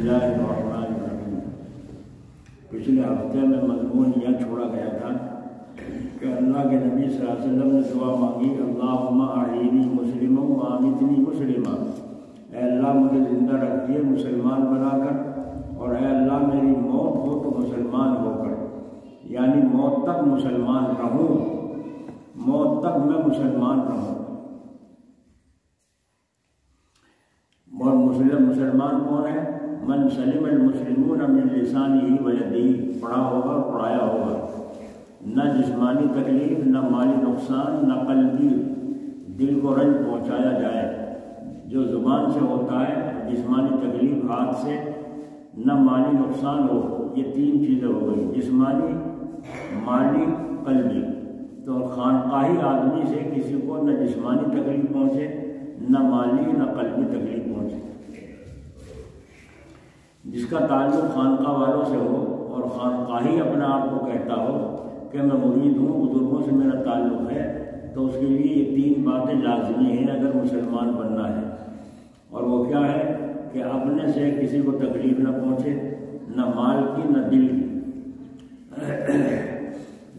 اللہ الرحمن الرحیم۔ پچھلے ہفتے میں مضمون یہ چھوڑا گیا تھا کہ اللہ کے نبی صلی اللہ علیہ وسلم نے دعا مانگی، اللہم احیینی مسلما وامتنی مسلما، اے اللہ مجھے زندہ رکھیے مسلمان بنا کر، اور اے اللہ میری موت ہو تو مسلمان ہو کر، یعنی موت تک مسلمان رہوں، موت تک میں مسلمان رہوں۔ اور مسلمان کون ہے؟ من سلم المسلمون من لسانہ و یدہ، پڑھا ہوگا اور پڑھایا ہوگا، نہ جسمانی تکلیف، نہ مالی نقصان، نہ قلبی دل کو رنج پہنچایا جائے۔ جو زبان سے ہوتا ہے جسمانی تکلیف، ہاتھ سے، نہ مالی نقصان ہو، یہ تین چیزیں ہو گئی، جسمانی، مالی، قلبی۔ تو خانقاہی آدمی سے کسی کو نہ جسمانی تکلیف پہنچے، نہ مالی نہ قلبی تکلیف پہنچے۔ جس کا تعلق خانقاہ والوں سے ہو اور خانقاہی اپنے آپ کو کہتا ہو کہ میں مرید ہوں، بزرگوں سے میرا تعلق ہے، تو اس کے لیے یہ تین باتیں لازمی ہیں اگر مسلمان بننا ہے۔ اور وہ کیا ہے کہ اپنے سے کسی کو تکلیف نہ پہنچے، نہ مال کی نہ دل کی۔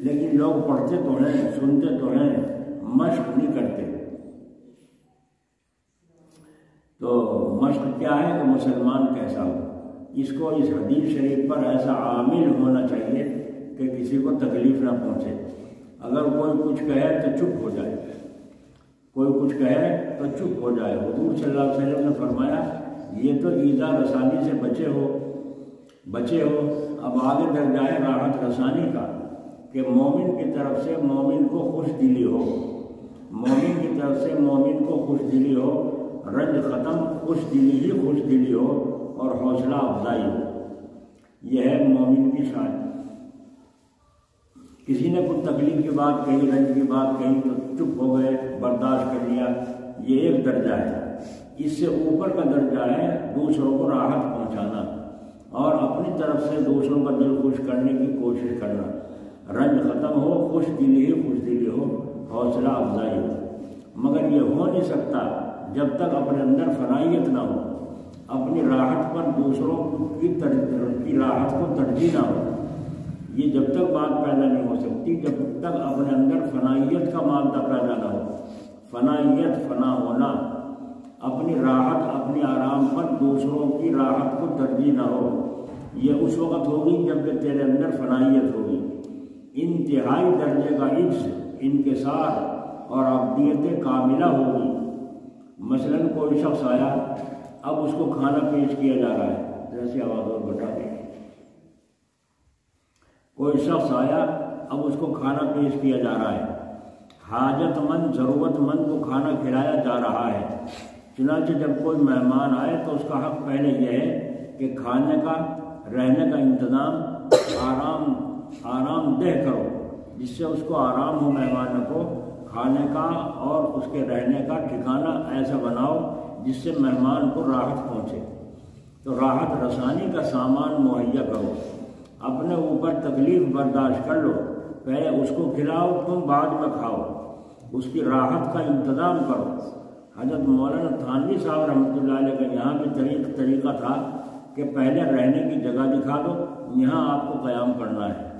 لیکن لوگ پڑھتے تو ہیں، سنتے تو ہیں، مشق نہیں کرتے۔ تو مشق کیا ہے کہ مسلمان کیسا ہو، اس کو اس حدیث شریف پر ایسا عامل ہونا چاہیے کہ کسی کو تکلیف نہ پہنچے۔ اگر کوئی کچھ کہے تو چپ ہو جائے، کوئی کچھ کہے تو چپ ہو جائے۔ حضور صلی اللہ علیہ وسلم نے فرمایا یہ تو ایذا رسانی سے بچے ہو۔ اب آگے درجہ ہے راحت رسانی کا، کہ مومن کی طرف سے مومن کو خوش دلی ہو، مومن کی طرف سے مومن کو خوش دلی ہو، رنج ختم، خوش دلی ہو اور حوصلہ افزائی ہو۔ یہ ہے مومن کی شان۔ کسی نے کچھ تکلیف کی بات کہی، رنج کی بات کہی تو چپ ہو گئے، برداشت کر لیا، یہ ایک درجہ ہے۔ اس سے اوپر کا درجہ ہے دوسروں کو راحت پہنچانا اور اپنی طرف سے دوسروں کا دل خوش کرنے کی کوشش کرنا۔ رنج ختم ہو، خوش دلی ہو، حوصلہ افزائی ہو۔ مگر یہ ہو نہیں سکتا جب تک اپنے اندر فنائیت نہ ہو، اپنی راحت پر دوسروں کی راحت کو ترجیح نہ ہو۔ یہ جب تک بات پیدا نہیں ہو سکتی جب تک اپنے اندر فنائیت کا مادہ پیدا نہ ہو۔ فنائیت، فنا ہونا، اپنی راحت، اپنی آرام پر دوسروں کی راحت کو ترجیح نہ ہو، یہ اس وقت ہوگی جب کہ تیرے اندر فنائیت ہوگی، انتہائی درجے کا عجز، انکسار اور عبدیت کاملہ ہوگی۔ مثلا کوئی شخص آیا، اب اس کو کھانا پیش کیا جا رہا ہے، جیسی آواز اور بٹا دیں۔ کوئی شخص آیا، اب اس کو کھانا پیش کیا جا رہا ہے، حاجت مند، ضرورت مند کو کھانا کھلایا جا رہا ہے۔ چنانچہ جب کوئی مہمان آئے تو اس کا حق پہلے یہ ہے کہ کھانے کا، رہنے کا انتظام آرام دہ کرو، جس سے اس کو آرام ہو، مہمان کو کھانے کا اور اس کے رہنے کا ٹھکانہ ایسا بناؤ جس سے مہمان کو راحت پہنچے۔ تو راحت رسانی کا سامان مہیا کرو، اپنے اوپر تکلیف برداشت کر لو، پہلے اس کو کھلاؤ، تم بعد میں کھاؤ، اس کی راحت کا انتظام کرو۔ حضرت مولانا تھانوی صاحب رحمۃ اللہ علیہ کا یہاں بھی طریقہ تھا کہ پہلے رہنے کی جگہ دکھا دو، یہاں آپ کو قیام کرنا ہے۔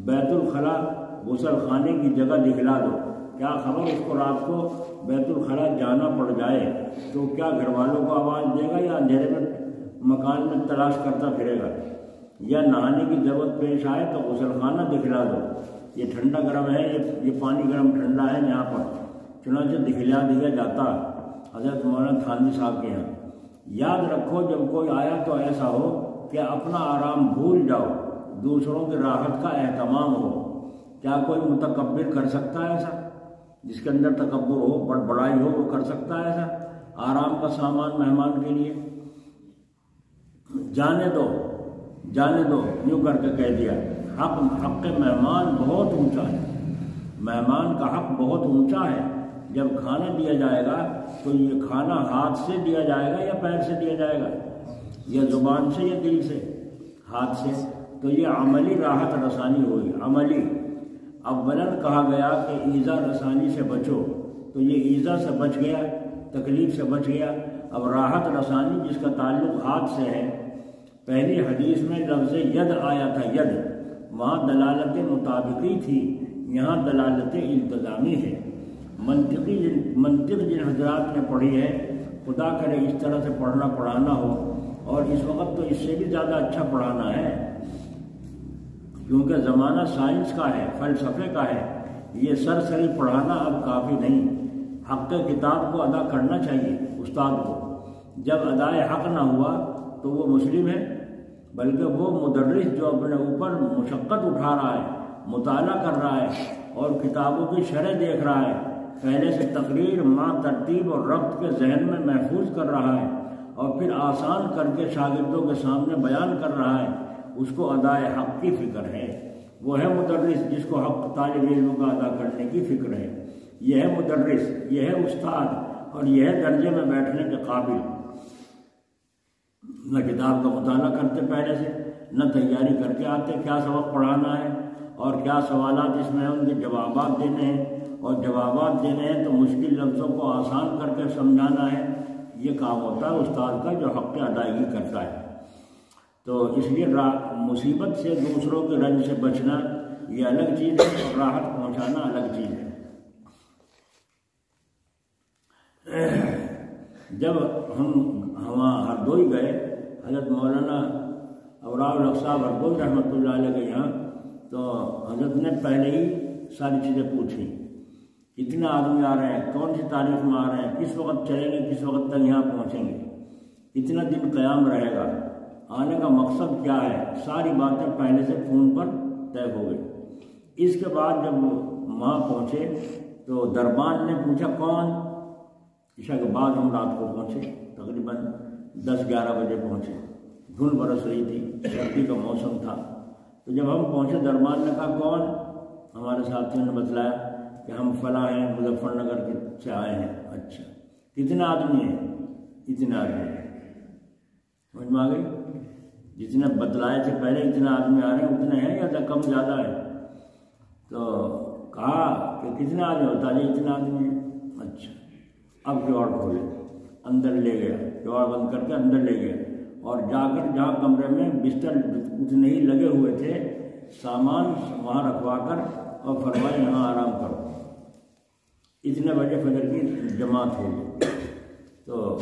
بیت الخلاء، غسل خانے کی جگہ دکھلا دو، کیا خبر اس کو رات کو بیت الخلاء جانا پڑ جائے تو کیا گھر والوں کو آواز دے گا یا اندھیرے میں مکان میں تلاش کرتا پھرے گا؟ یا نہانے کی ضرورت پیش آئے تو غسل خانہ دکھلا دو، یہ ٹھنڈا گرم ہے، یہ پانی گرم ٹھنڈا ہے یہاں پر، چنانچہ دکھلا دیا جاتا حضرت مولانا تھانوی صاحب کے یہاں۔ یاد رکھو جب کوئی آیا تو ایسا ہو کہ اپنا آرام بھول جاؤ، دوسروں کی راحت کا اہتمام ہو۔ کیا کوئی متکبر کر سکتا ہے ایسا؟ جس کے اندر تکبر ہو، بڑائی ہو، وہ کر سکتا ہے ایسا؟ آرام کا سامان مہمان کے لیے جانے دو، یوں کر کے کہہ دیا۔ حق مہمان بہت اونچا ہے، مہمان کا حق بہت اونچا ہے۔ جب کھانا دیا جائے گا تو یہ کھانا ہاتھ سے دیا جائے گا یا پیر سے دیا جائے گا، یا زبان سے یا دل سے؟ ہاتھ سے۔ تو یہ عملی راحت رسانی ہوئی، عملی۔ اولاً کہا گیا کہ ایذا رسانی سے بچو، تو یہ ایذا سے بچ گیا، تکلیف سے بچ گیا۔ اب راحت رسانی جس کا تعلق ہاتھ سے ہے، پہلی حدیث میں لفظ ید آیا تھا، ید، وہاں دلالت مطابقی تھی، یہاں دلالت التزامی ہے۔ منطق جن حضرات نے پڑھی ہے، خدا کرے اس طرح سے پڑھنا پڑھانا ہو، اور اس وقت تو اس سے بھی زیادہ اچھا پڑھانا ہے، کیونکہ زمانہ سائنس کا ہے، فلسفے کا ہے۔ یہ سرسری پڑھانا اب کافی نہیں، حق کتاب کو ادا کرنا چاہیے استاد کو۔ جب ادائے حق نہ ہوا تو وہ مسلم ہے، بلکہ وہ مدرس جو اپنے اوپر مشقت اٹھا رہا ہے، مطالعہ کر رہا ہے اور کتابوں کی شرح دیکھ رہا ہے، پہلے سے تقریر مع ترتیب اور ربط کے ذہن میں محفوظ کر رہا ہے اور پھر آسان کر کے شاگردوں کے سامنے بیان کر رہا ہے، اس کو ادائے حق کی فکر ہے۔ وہ ہے مدرس جس کو حق طالب علم کا ادا کرنے کی فکر ہے۔ یہ ہے مدرس، یہ ہے استاد، اور یہ ہے درجے میں بیٹھنے کے قابل۔ نہ کتاب کا مطالعہ کرتے پہلے سے، نہ تیاری کر کے آتے کیا سبق پڑھانا ہے اور کیا سوالات اس میں ہیں، ان کے جوابات دینے ہیں، اور جوابات دینے ہیں تو مشکل لفظوں کو آسان کر کے سمجھانا ہے۔ یہ کام ہوتا ہے استاد کا جو حق ادائیگی کرتا ہے۔ تو اس لیے مصیبت سے، دوسروں کے رنج سے بچنا یہ الگ چیز ہے، اور راحت پہنچانا الگ چیز ہے۔ جب ہم وہاں ہردوئی گئے، حضرت مولانا اورا الحق صاحب ہردوئی رحمۃ اللہ علیہ کے یہاں، تو حضرت نے پہلے ہی ساری چیزیں پوچھی، کتنے آدمی آ رہے ہیں، کون سی تاریخ میں آ رہے ہیں، کس وقت چلیں گے، کس وقت تک یہاں پہنچیں گے، کتنا دن قیام رہے گا، آنے کا مقصد کیا ہے، ساری باتیں پہلے سے فون پر طے ہو گئی۔ اس کے بعد جب وہاں پہنچے تو دربان نے پوچھا کون، عشاء کے بعد ہم رات کو پہنچے، تقریباً 10-11 بجے پہنچے، دھند برس رہی تھی، سردی کا موسم تھا۔ تو جب ہم پہنچے دربان نے کہا کون، ہمارے ساتھیوں نے بتلایا کہ ہم فلاں ہیں، مظفر نگر سے آئے ہیں۔ اچھا، کتنے آدمی ہیں؟ اتنے آدمی ہیں۔ سمجھ میں آ گئی؟ جتنے بتلائے تھے پہلے اتنے آدمی آ رہے ہیں، اتنے ہیں یا کم زیادہ ہے؟ تو کہا کہ کتنے آدمی ہوتا ہے؟ اتنے آدمی ہیں۔ اچھا، اب کیوڑ کھولے، اندر لے گیا، کیوڑ بند کر کے اندر لے گیا، اور جا کر جہاں کمرے میں بستر اتنے ہی لگے ہوئے تھے، سامان وہاں رکھوا کر اور فرمایا یہاں آرام کرو۔ اتنے بجے فجر کی جماعت ہو گئی، تو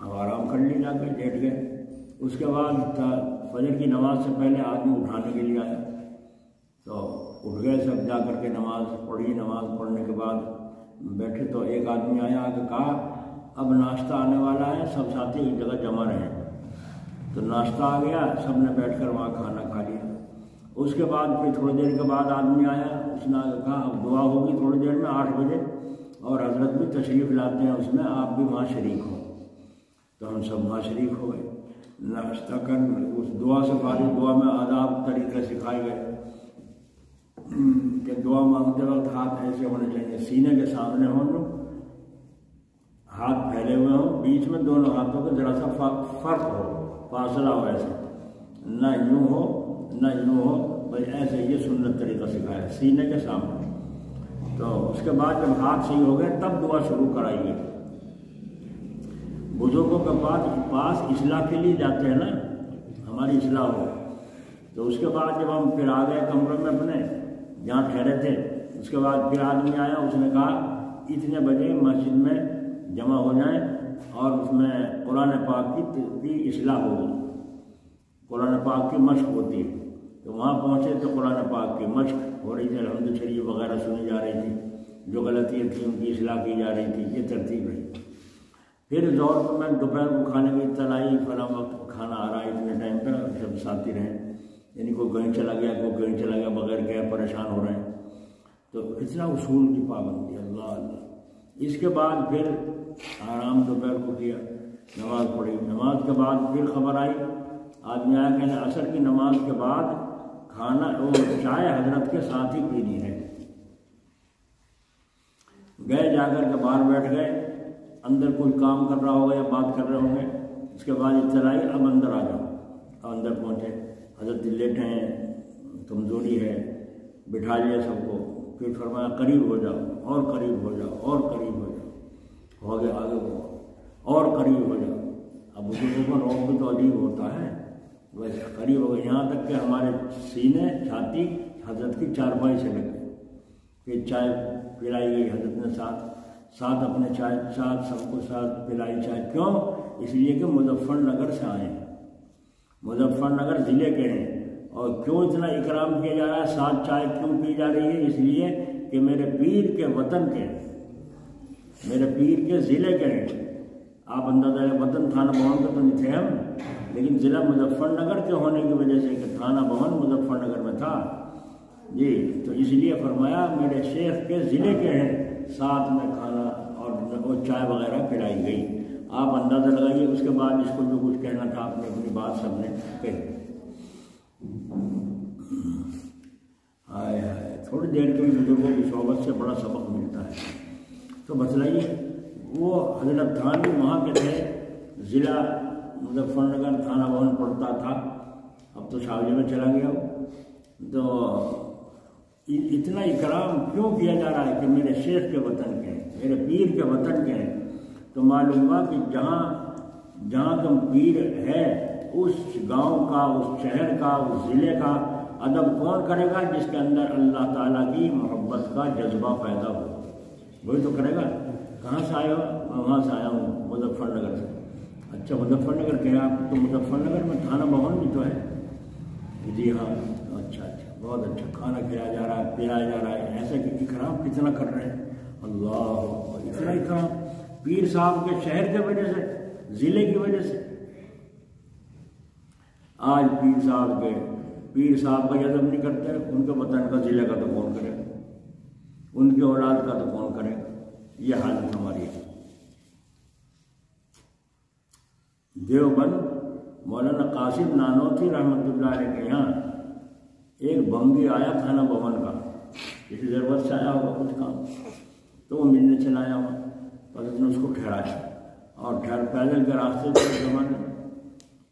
ہم آرام کر لی، جا کے لیٹ گئے۔ اس کے بعد فجر کی نماز سے پہلے آدمی اٹھانے کے لیے آیا، تو اٹھ گئے سب، جا کر کے نماز پڑھی۔ نماز پڑھنے کے بعد بیٹھے تو ایک آدمی آیا، آ کے کہا اب ناشتہ آنے والا ہے، سب ساتھی ایک جگہ جمع رہیں۔ تو ناشتہ آ گیا، سب نے بیٹھ کر وہاں کھانا کھا لیا۔ اس کے بعد پھر تھوڑی دیر کے بعد آدمی آیا، اس نے کہا اب دعا ہوگی تھوڑی دیر میں 8 بجے، اور حضرت بھی تشریف لاتے ہیں اس میں، آپ بھی وہاں شریک ہوں۔ تو ہم سب وہاں شریک ہو گئے، ناشتہ کر اس دعا سے فارغ، دعا میں آداب طریقے سکھائے گئے کہ دعا مانگتے وقت ہاتھ ایسے ہونے چاہیے، سینے کے سامنے ہوں، ہاتھ پھیلے ہوئے ہوں، بیچ میں دونوں ہاتھوں کے ذرا سا فرق ہو، فاصلہ ہو، ایسے نہ یوں ہو نہ یوں ہو، بھائی ایسے یہ سنت طریقہ سکھایا، سینے کے سامنے۔ تو اس کے بعد جب ہاتھ صحیح ہو گئے تب دعا شروع کرائیے۔ بزرگوں کے پاس اصلاح کے لیے جاتے ہیں نا، ہماری اصلاح ہو۔ تو اس کے بعد جب ہم پھر آ گئے کمرے میں اپنے جہاں ٹھہرے تھے، اس کے بعد پھر آدمی آیا، اس نے کہا اتنے بجے مسجد میں جمع ہو جائیں اور اس میں قرآن پاک کی اصلاح ہوگی، قرآن پاک کی مشق ہوتی ہے۔ تو وہاں پہنچے تو قرآن پاک کی مشق ہو رہی تھی، الحمد شریف وغیرہ سنی جا رہی تھی، جو غلطیاں تھیں ان کی اصلاح کی جا رہی تھی، یہ ترتیب رہی۔ پھر ظہر کو میں دوپہر کو کھانے کی اطلاع آئی، فلاں وقت کھانا آ رہا ہے، اتنے ٹائم پہ سب ساتھی رہیں، یعنی کوئی کہیں چلا گیا، کوئی کہیں چلا گیا، بغیر گئے پریشان ہو رہے ہیں۔ تو اتنا اصول کی پابندی، اللہ اللہ۔ اس کے بعد پھر آرام دوپہر کو کیا، نماز پڑھی، نماز کے بعد پھر خبر آئی، آدمی آیا کہ عصر کی نماز کے بعد کھانا اور چائے حضرت کے ساتھ ہی پینی ہے۔ گئے، جا کر کے باہر بیٹھ گئے، اندر کوئی کام کر رہا ہوگا یا بات کر رہے ہوں گے۔ اس کے بعد اطلاع آئی اب اندر آ جاؤ۔ اب اندر پہنچے، حضرت لیٹے ہیں، کمزوری ہے، بٹھا لیا سب کو، پھر فرمایا قریب ہو جاؤ، اور قریب ہو جاؤ، اور قریب ہو جاؤ، ہو گئے آگے بڑھو، اور قریب ہو جاؤ۔ اب بزرگوں کا روح بھی تو عجیب ہوتا ہے، بس قریب ہو گئے، یہاں تک کہ ہمارے سینے چھاتی حضرت کی چارپائی سے لگ گئے کہ چائے پلائی گئی حضرت نے ساتھ اپنے چائے سب کو ساتھ پلائی چائے. کیوں؟ اس لیے کہ مظفر نگر سے آئے ہیں، مظفر نگر ضلع کے ہیں. اور کیوں اتنا اکرام کیا جا رہا ہے، ساتھ چائے کیوں پی جا رہی ہے؟ اس لیے کہ میرے پیر کے وطن کے، میرے پیر کے ضلع کے ہیں. آپ اندازہ وطن تھانہ بہن کے تو نہیں تھے ہم، لیکن ضلع مظفر نگر کے ہونے کی وجہ سے کہ تھانہ بہن مظفر نگر میں تھا جی، تو اس لیے فرمایا میرے شیخ کے ضلع کے ہیں، ساتھ میں کھانا اور چائے وغیرہ پلائی گئی. آپ اندازہ لگائیے. اس کے بعد اس کو جو کچھ کہنا تھا آپ نے اپنی بات سب نے کہی. ہائے ہائے، تھوڑی دیر کے بزرگوں کی صحبت سے بڑا سبق ملتا ہے. تو بتلائیے، وہ حضرت تھانوی وہاں کے تھے، ضلع مظفر نگر تھانہ بہن پڑتا تھا، اب تو شاوجہ میں چلا گیا. تو اتنا اکرام کیوں کیا جا رہا ہے کہ میرے شیخ کے وطن کے ہیں، میرے پیر کے وطن کے ہیں. تو معلوم ہوا کہ جہاں کا پیر ہے اس گاؤں کا، اس شہر کا، اس ضلع کا ادب کون کرے گا؟ جس کے اندر اللہ تعالیٰ کی محبت کا جذبہ پیدا ہو، وہی تو کرے گا. کہاں سے آئے ہو؟ میں وہاں سے آیا ہوں، مظفر نگر سے. اچھا مظفر نگر کے ہیں آپ؟ تو مظفر نگر میں تھانہ بہن بھی تو ہے. جی ہاں. اچھا بہت اچھا. کھانا کھلایا جا رہا ہے، پلایا جا رہا ہے. ایسا کہ اکرام کتنا کر رہے ہیں. اللہ، اتنا اکرام پیر صاحب کے شہر کی وجہ سے، ضلع کی وجہ سے. آج پیر صاحب کا ادب نہیں کرتے، ان کے وطن کا، ضلع کا تو کون کرے گا؟ ان کی اولاد کا تو کون کرے گا؟ یہ حالت ہماری ہے. دیوبند مولانا قاسم نانوتھی رحمۃ اللہ علیہ کے یہاں ایک بنگی آیا تھانہ بہن کا، کسی ضرورت سے آیا ہوگا کچھ کام، تو وہ ملنے چلا آیا ہوا. حضرت نے اس کو ٹھہرایا اور پیدل کے راستے سے زمانے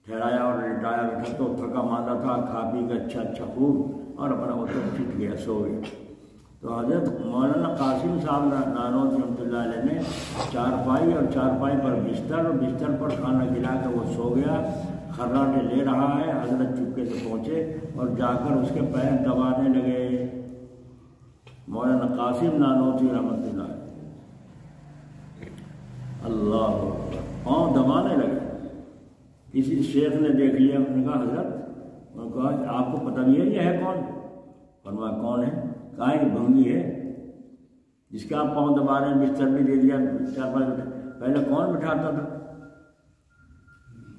ٹھہرایا اور لٹایا. بیٹھا تو تھکا ماندہ تھا، کھا پی کے اچھا خوب، اور اپنا وہ تو چھٹ گیا، سو گیا. تو حضرت مولانا قاسم صاحب نانوتھی رحمۃ اللہ علیہ نے چارپائی اور چارپائی پر بستر اور بستر پر کھانا کھلا کے وہ سو گیا. خراٹے لے رہا ہے. حضرت چپکے سے پہنچے اور جا کر اس کے پیر دبانے لگے. مولانا قاسم نانوتھی رحمۃ اللہ علیہ اللہ پاؤں دبانے لگے. کسی شیخ نے دیکھ لیا، انہوں نے کہا حضرت، انہوں نے کہا آپ کو پتہ نہیں ہے یہ ہے کون؟ فرمایا کون ہے؟ کہا یہ بھنگی ہے جس کے آپ پاؤں دبا رہے ہیں. بستر بھی دے دیا، چار پانچ پہلے کون بٹھاتا تھا؟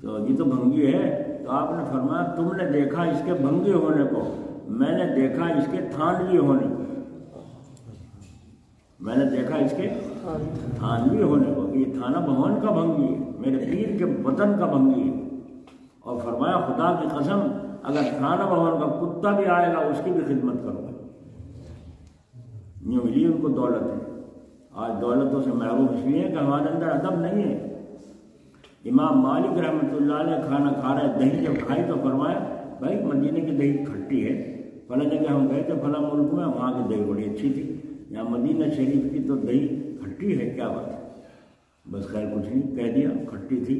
تو یہ تو بھنگی ہے. تو آپ نے فرمایا تم نے دیکھا اس کے بھنگی ہونے کو، میں نے دیکھا اس کے تھانوی ہونے کو. میں نے دیکھا اس کے تھانوی ہونے کو، یہ تھانہ بہن کا بھنگی ہے، میرے پیر کے وطن کا بھنگی ہے. اور فرمایا خدا کی قسم اگر تھانہ بہن کا کتا بھی آئے گا اس کی بھی خدمت کروں گا. یوں ملی ان کو دولت ہے. آج دولتوں سے محروم اس لیے کہ ہمارے اندر ادب نہیں ہے. امام مالک رحمۃ اللہ علیہ کھانا کھا رہے، دہی جب کھائی تو فرمایا بھائی مدینے کی دہی کھٹی ہے. فلاں جگہ ہم گئے تھے فلاں ملک میں، وہاں کی دہی بڑی اچھی تھی، یہاں مدینہ شریف کی تو دہی کھٹی ہے، کیا بات ہے. بس خیر کچھ نہیں کہہ دیا، کھٹی تھی.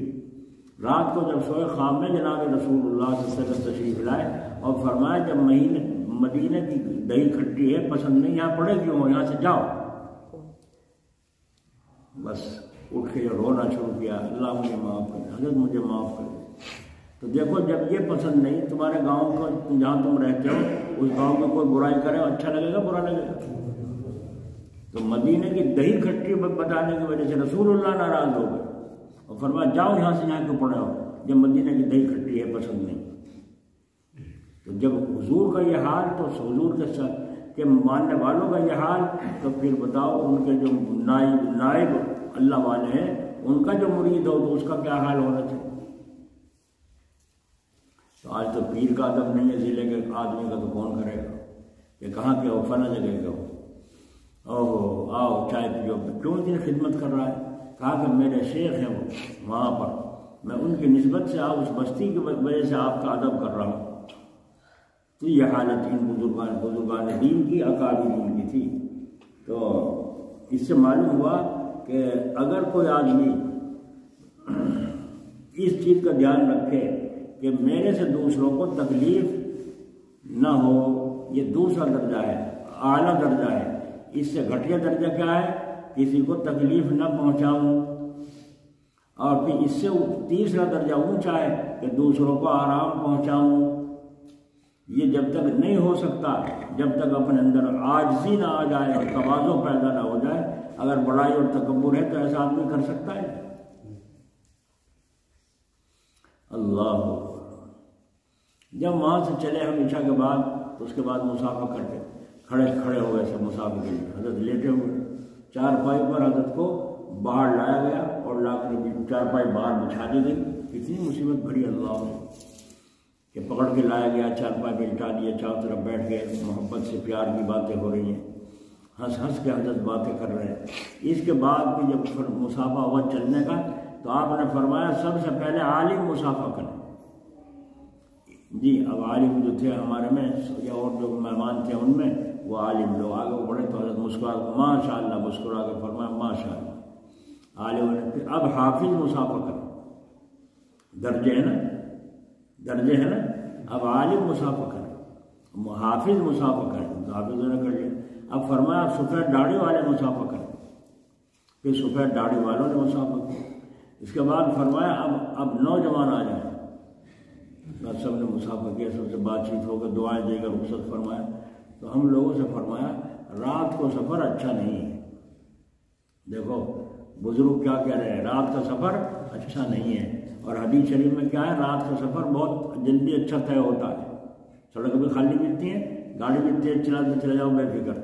رات کو جب سوئے خواب میں جناب رسول اللہ صلی اللہ علیہ وسلم تشریف لائے اور فرمایا جب مدینہ کی دہی کھٹی ہے، پسند نہیں، یہاں پڑے کیوں ہو، یہاں سے جاؤ. بس اٹھ کے رونا شروع کیا، اللہ مجھے معاف کر، حضرت مجھے معاف کر. تو دیکھو جب یہ پسند نہیں، تمہارے گاؤں کو جہاں تم رہتے ہو اس گاؤں میں کوئی برائی کرے اچھا لگے گا برا لگے گا؟ تو مدینے کی دہی کھٹی بتانے کی وجہ سے رسول اللہ ناراض ہو گئے اور فرمایا جاؤ یہاں سے، یہاں کیوں پڑے ہو جب مدینے کی دہی کھٹی ہے، پسند نہیں. تو جب حضور کا یہ حال تو حضور کے ماننے والوں کا یہ حال، تو پھر بتاؤ ان کے جو نائب اللہ والے ہیں ان کا جو مرید ہو تو اس کا کیا حال ہونا چاہیے. تو آج تو پیر کا ادب نہیں ہے، ضلع کے آدمی کا تو کون کرے گا؟ کہ کہاں کے ہو، فلاں جگہ کے ہو، اوہ آؤ چائے پیو. کیوں اتنی خدمت کر رہا ہے؟ کہا کہ میرے شیخ ہیں وہ وہاں پر، میں ان کی نسبت سے اس بستی کی وجہ سے آپ کا ادب کر رہا ہوں. تو یہ حالت ان بزرگان دین کی، اکابرین کی تھی. تو اس سے معلوم ہوا کہ اگر کوئی آدمی اس چیز کا دھیان رکھے کہ میرے سے دوسروں کو تکلیف نہ ہو، یہ دوسرا درجہ ہے، اعلیٰ درجہ ہے۔ اس سے گھٹیا درجہ کیا ہے؟ کسی کو تکلیف نہ پہنچاؤں۔ اور پھر اس سے تیسرا درجہ اونچا ہے کہ دوسروں کو آرام پہنچاؤں۔ یہ جب تک نہیں ہو سکتا، جب تک اپنے اندر عاجزی نہ آ جائے اور تواضع پیدا نہ ہو جائے۔ اگر بڑائی اور تکبر ہے تو ایسا آدمی کر سکتا ہے؟ اللہ۔ جب وہاں سے چلے ہم عشاء کے بعد، تو اس کے بعد مسافہ کرتے، کھڑے ہو گئے سب مسافہ کے لیے۔ حضرت لیٹے ہوئے، چارپائی پر حضرت کو باہر لایا گیا اور لا کر چارپائی باہر بچھا دی گئی۔ کتنی مصیبت بھری اللہ نے کہ پکڑ کے لایا گیا، چارپائی پہ لٹا دیا، چاروں طرف بیٹھ گئے، محبت سے پیار کی باتیں ہو رہی ہیں، ہنس ہنس کے حضرت باتیں کر رہے ہیں۔ اس کے بعد بھی جب مسافہ ہوا چلنے کا، تو آپ نے فرمایا سب سے پہلے عالم مسافہ کریں۔ جی اب عالم جو تھے ہمارے میں یا اور جو مہمان تھے ان میں، وہ عالم لوگ آگے بڑھے تو حضرت مسکرا ماشاء اللہ مسکرا کے فرمایا ماشاء اللہ عالم نے۔ پھر اب حافظ مسافہ کریں، درجے ہے نا، اب عالم مسافہ کریں، حافظ مسافہ کریں، حافظوں نے کر لیا۔ اب فرمایا سفید داڑھی والے مسافہ کریں، پھر سفید داڑھی والوں نے مسافہ کیا۔ اس کے بعد فرمایا اب نوجوان آ جائیں، سب نے مسافہ کیا، سب سے بات چیت ہو کر دعائیں دے کر رخصت فرمایا۔ تو ہم لوگوں سے فرمایا رات کو سفر اچھا نہیں ہے۔ دیکھو بزرگ کیا کہہ رہے ہیں، رات کا سفر اچھا نہیں ہے۔ اور حدیث شریف میں کیا ہے، رات کا سفر بہت جلدی اچھا طے ہوتا ہے، سڑک بھی خالی ملتی ہے، گاڑی بھی تیز چلاتے چلے جاؤ بے فکر۔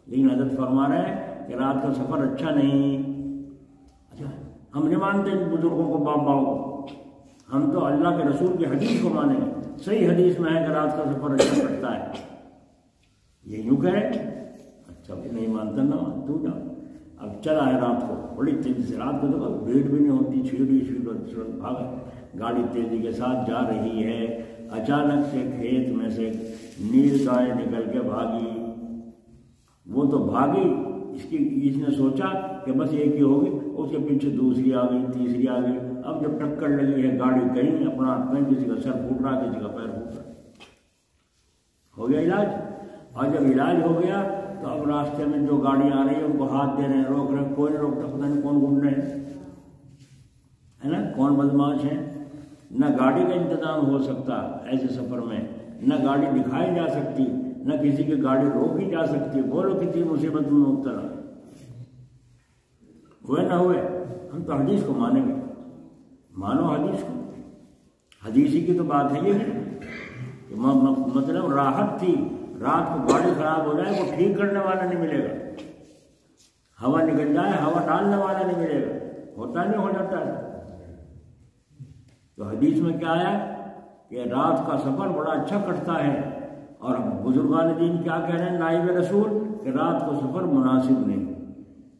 لیکن حضرت فرما رہے ہیں کہ رات کا سفر اچھا نہیں۔ اچھا ہم نہیں مانتے بزرگوں کو، باپ باؤ کو، ہم تو اللہ کے رسول کی حدیث کو مانیں گے۔ صحیح حدیث میں ہے کہ رات کا سفر اچھا پڑتا ہے، یہ یوں کہہ رہے۔ اچھا نہیں مانتا نا تو جا۔ اب چلا ہے رات کو بڑی تیزی سے، رات کو دیکھو بھیڑ بھی نہیں ہوتی، چھیڑ بھاگا، گاڑی تیزی کے ساتھ جا رہی ہے، اچانک سے کھیت میں سے نیل گائے نکل کے بھاگی۔ وہ تو بھاگی، اس نے سوچا کہ بس ایک ہی ہوگی، اس کے پیچھے دوسری آ گئی، تیسری آ گئی۔ اب جب ٹکر لگی ہے گاڑی کہیں اپنا کسی کا سر پھوٹ رہا، کسی کا پیر پھوٹ رہا، ہو گیا علاج۔ اور جب علاج ہو گیا تو اب راستے میں جو گاڑی آ رہی ہے ان کو ہاتھ دے رہے ہیں، روک رہے ہیں، کوئی نہیں روکتا، پتہ نہیں کون گھوم رہے ہیں، ہے نا، کون بدماش ہے۔ نہ گاڑی کا انتظام ہو سکتا ایسے سفر میں، نہ گاڑی دکھائی جا سکتی، نہ کسی کی گاڑی روکی جا سکتی۔ بولو کتنی مصیبت میں مبتلا ہوئے نہ ہوئے، ہم تو حدیث کو مانیں گے، مانو حدیث کو۔ حدیثی کی تو بات ہے یہ کہ مطلب راحت تھی، رات کو گاڑی خراب ہو جائے وہ ٹھیک کرنے والا نہیں ملے گا، ہوا نکل جائے ہوا ڈالنے والا نہیں ملے گا، ہوتا نہیں، ہو جاتا ہے۔ تو حدیث میں کیا ہے کہ رات کا سفر بڑا اچھا کٹتا ہے۔ اور بزرگان دین کیا کہہ رہے ہیں نائب رسول کہ رات کو سفر مناسب نہیں۔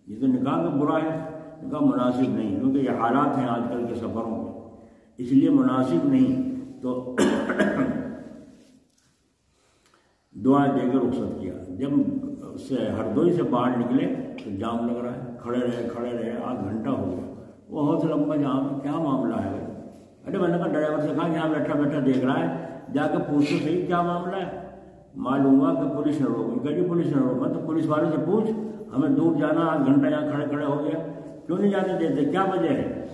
یہ تو نکاح کا برا ہے، نکاح مناسب نہیں، کیونکہ یہ حالات ہیں آج کل کے سفروں کے، اس لیے مناسب نہیں۔ تو دعا دے کر رخصت کیا۔ جب سے ہردوئی سے باہر نکلے تو جام لگ رہا ہے، کھڑے رہے، آدھ گھنٹہ ہو گیا، بہت لمبا جام ہے، کیا معاملہ ہے؟ ارے میں نے کہا ڈرائیور سے کہا یہاں بیٹھا دیکھ رہا ہے، جا کے پوچھو صحیح کیا معاملہ ہے۔ معلوم ہوا کہ پولیس نے روکا، کہ جی پولیس نے روکا، تو پولیس والے سے پوچھ، ہمیں دور جانا، آدھ گھنٹہ یہاں کھڑے ہو گیا، کیوں نہیں جانے دیتے، کیا وجہ ہے؟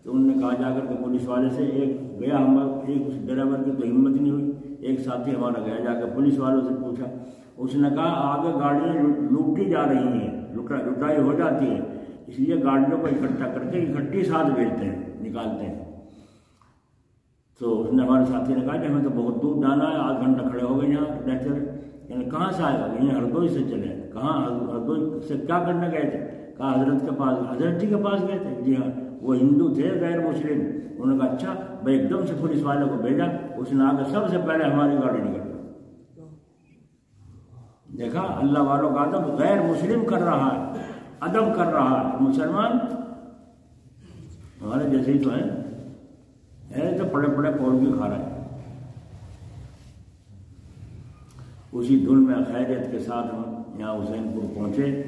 تو انہوں نے کہا جا کر کے پولیس والے سے، ایک گیا ایک اس ڈرائیور کی تو ہمت نہیں ہوئی، ایک ساتھی ہمارا گیا جا کے پولیس والوں سے پوچھا، اس نے کہا آگے گاڑیاں لوٹی جا رہی ہیں، لٹائی ہو جاتی ہے، اس لیے گاڑیوں کو اکٹھا کر کے اکٹھی ساتھ بھیجتے ہیں، نکالتے ہیں۔ تو اس نے ہمارے ساتھی نے کہا کہ ہمیں تو بہت دور جانا ہے، آدھ گھنٹہ کھڑے ہو گئے یہاں رہتے ہوئے، یعنی کہاں سے آئے گا؟ یہیں ہردوئی سے چلے۔ کہاں ہردوئی سے کیا کرنے گئے تھے؟ کہا حضرت کے پاس، حضرت جی کے پاس گئے تھے؟ جی ہاں، وہ ہندو تھے غیر مسلم۔ انہوں نے کہا اچھا بھائی، ایک دم سے پولیس والے کو بھیجا، اس نے آگے سب سے پہلے ہماری گاڑی نکل۔ دیکھا اللہ والوں کا ادب، غیر مسلم کر رہا ہے، ادب کر رہا ہے۔ مسلمان ہمارے جیسے ہی تو ہیں، تو پڑے پول بھی کھا رہے ہیں۔ اسی دھن میں خیریت کے ساتھ ہم یہاں حسین پور پہنچے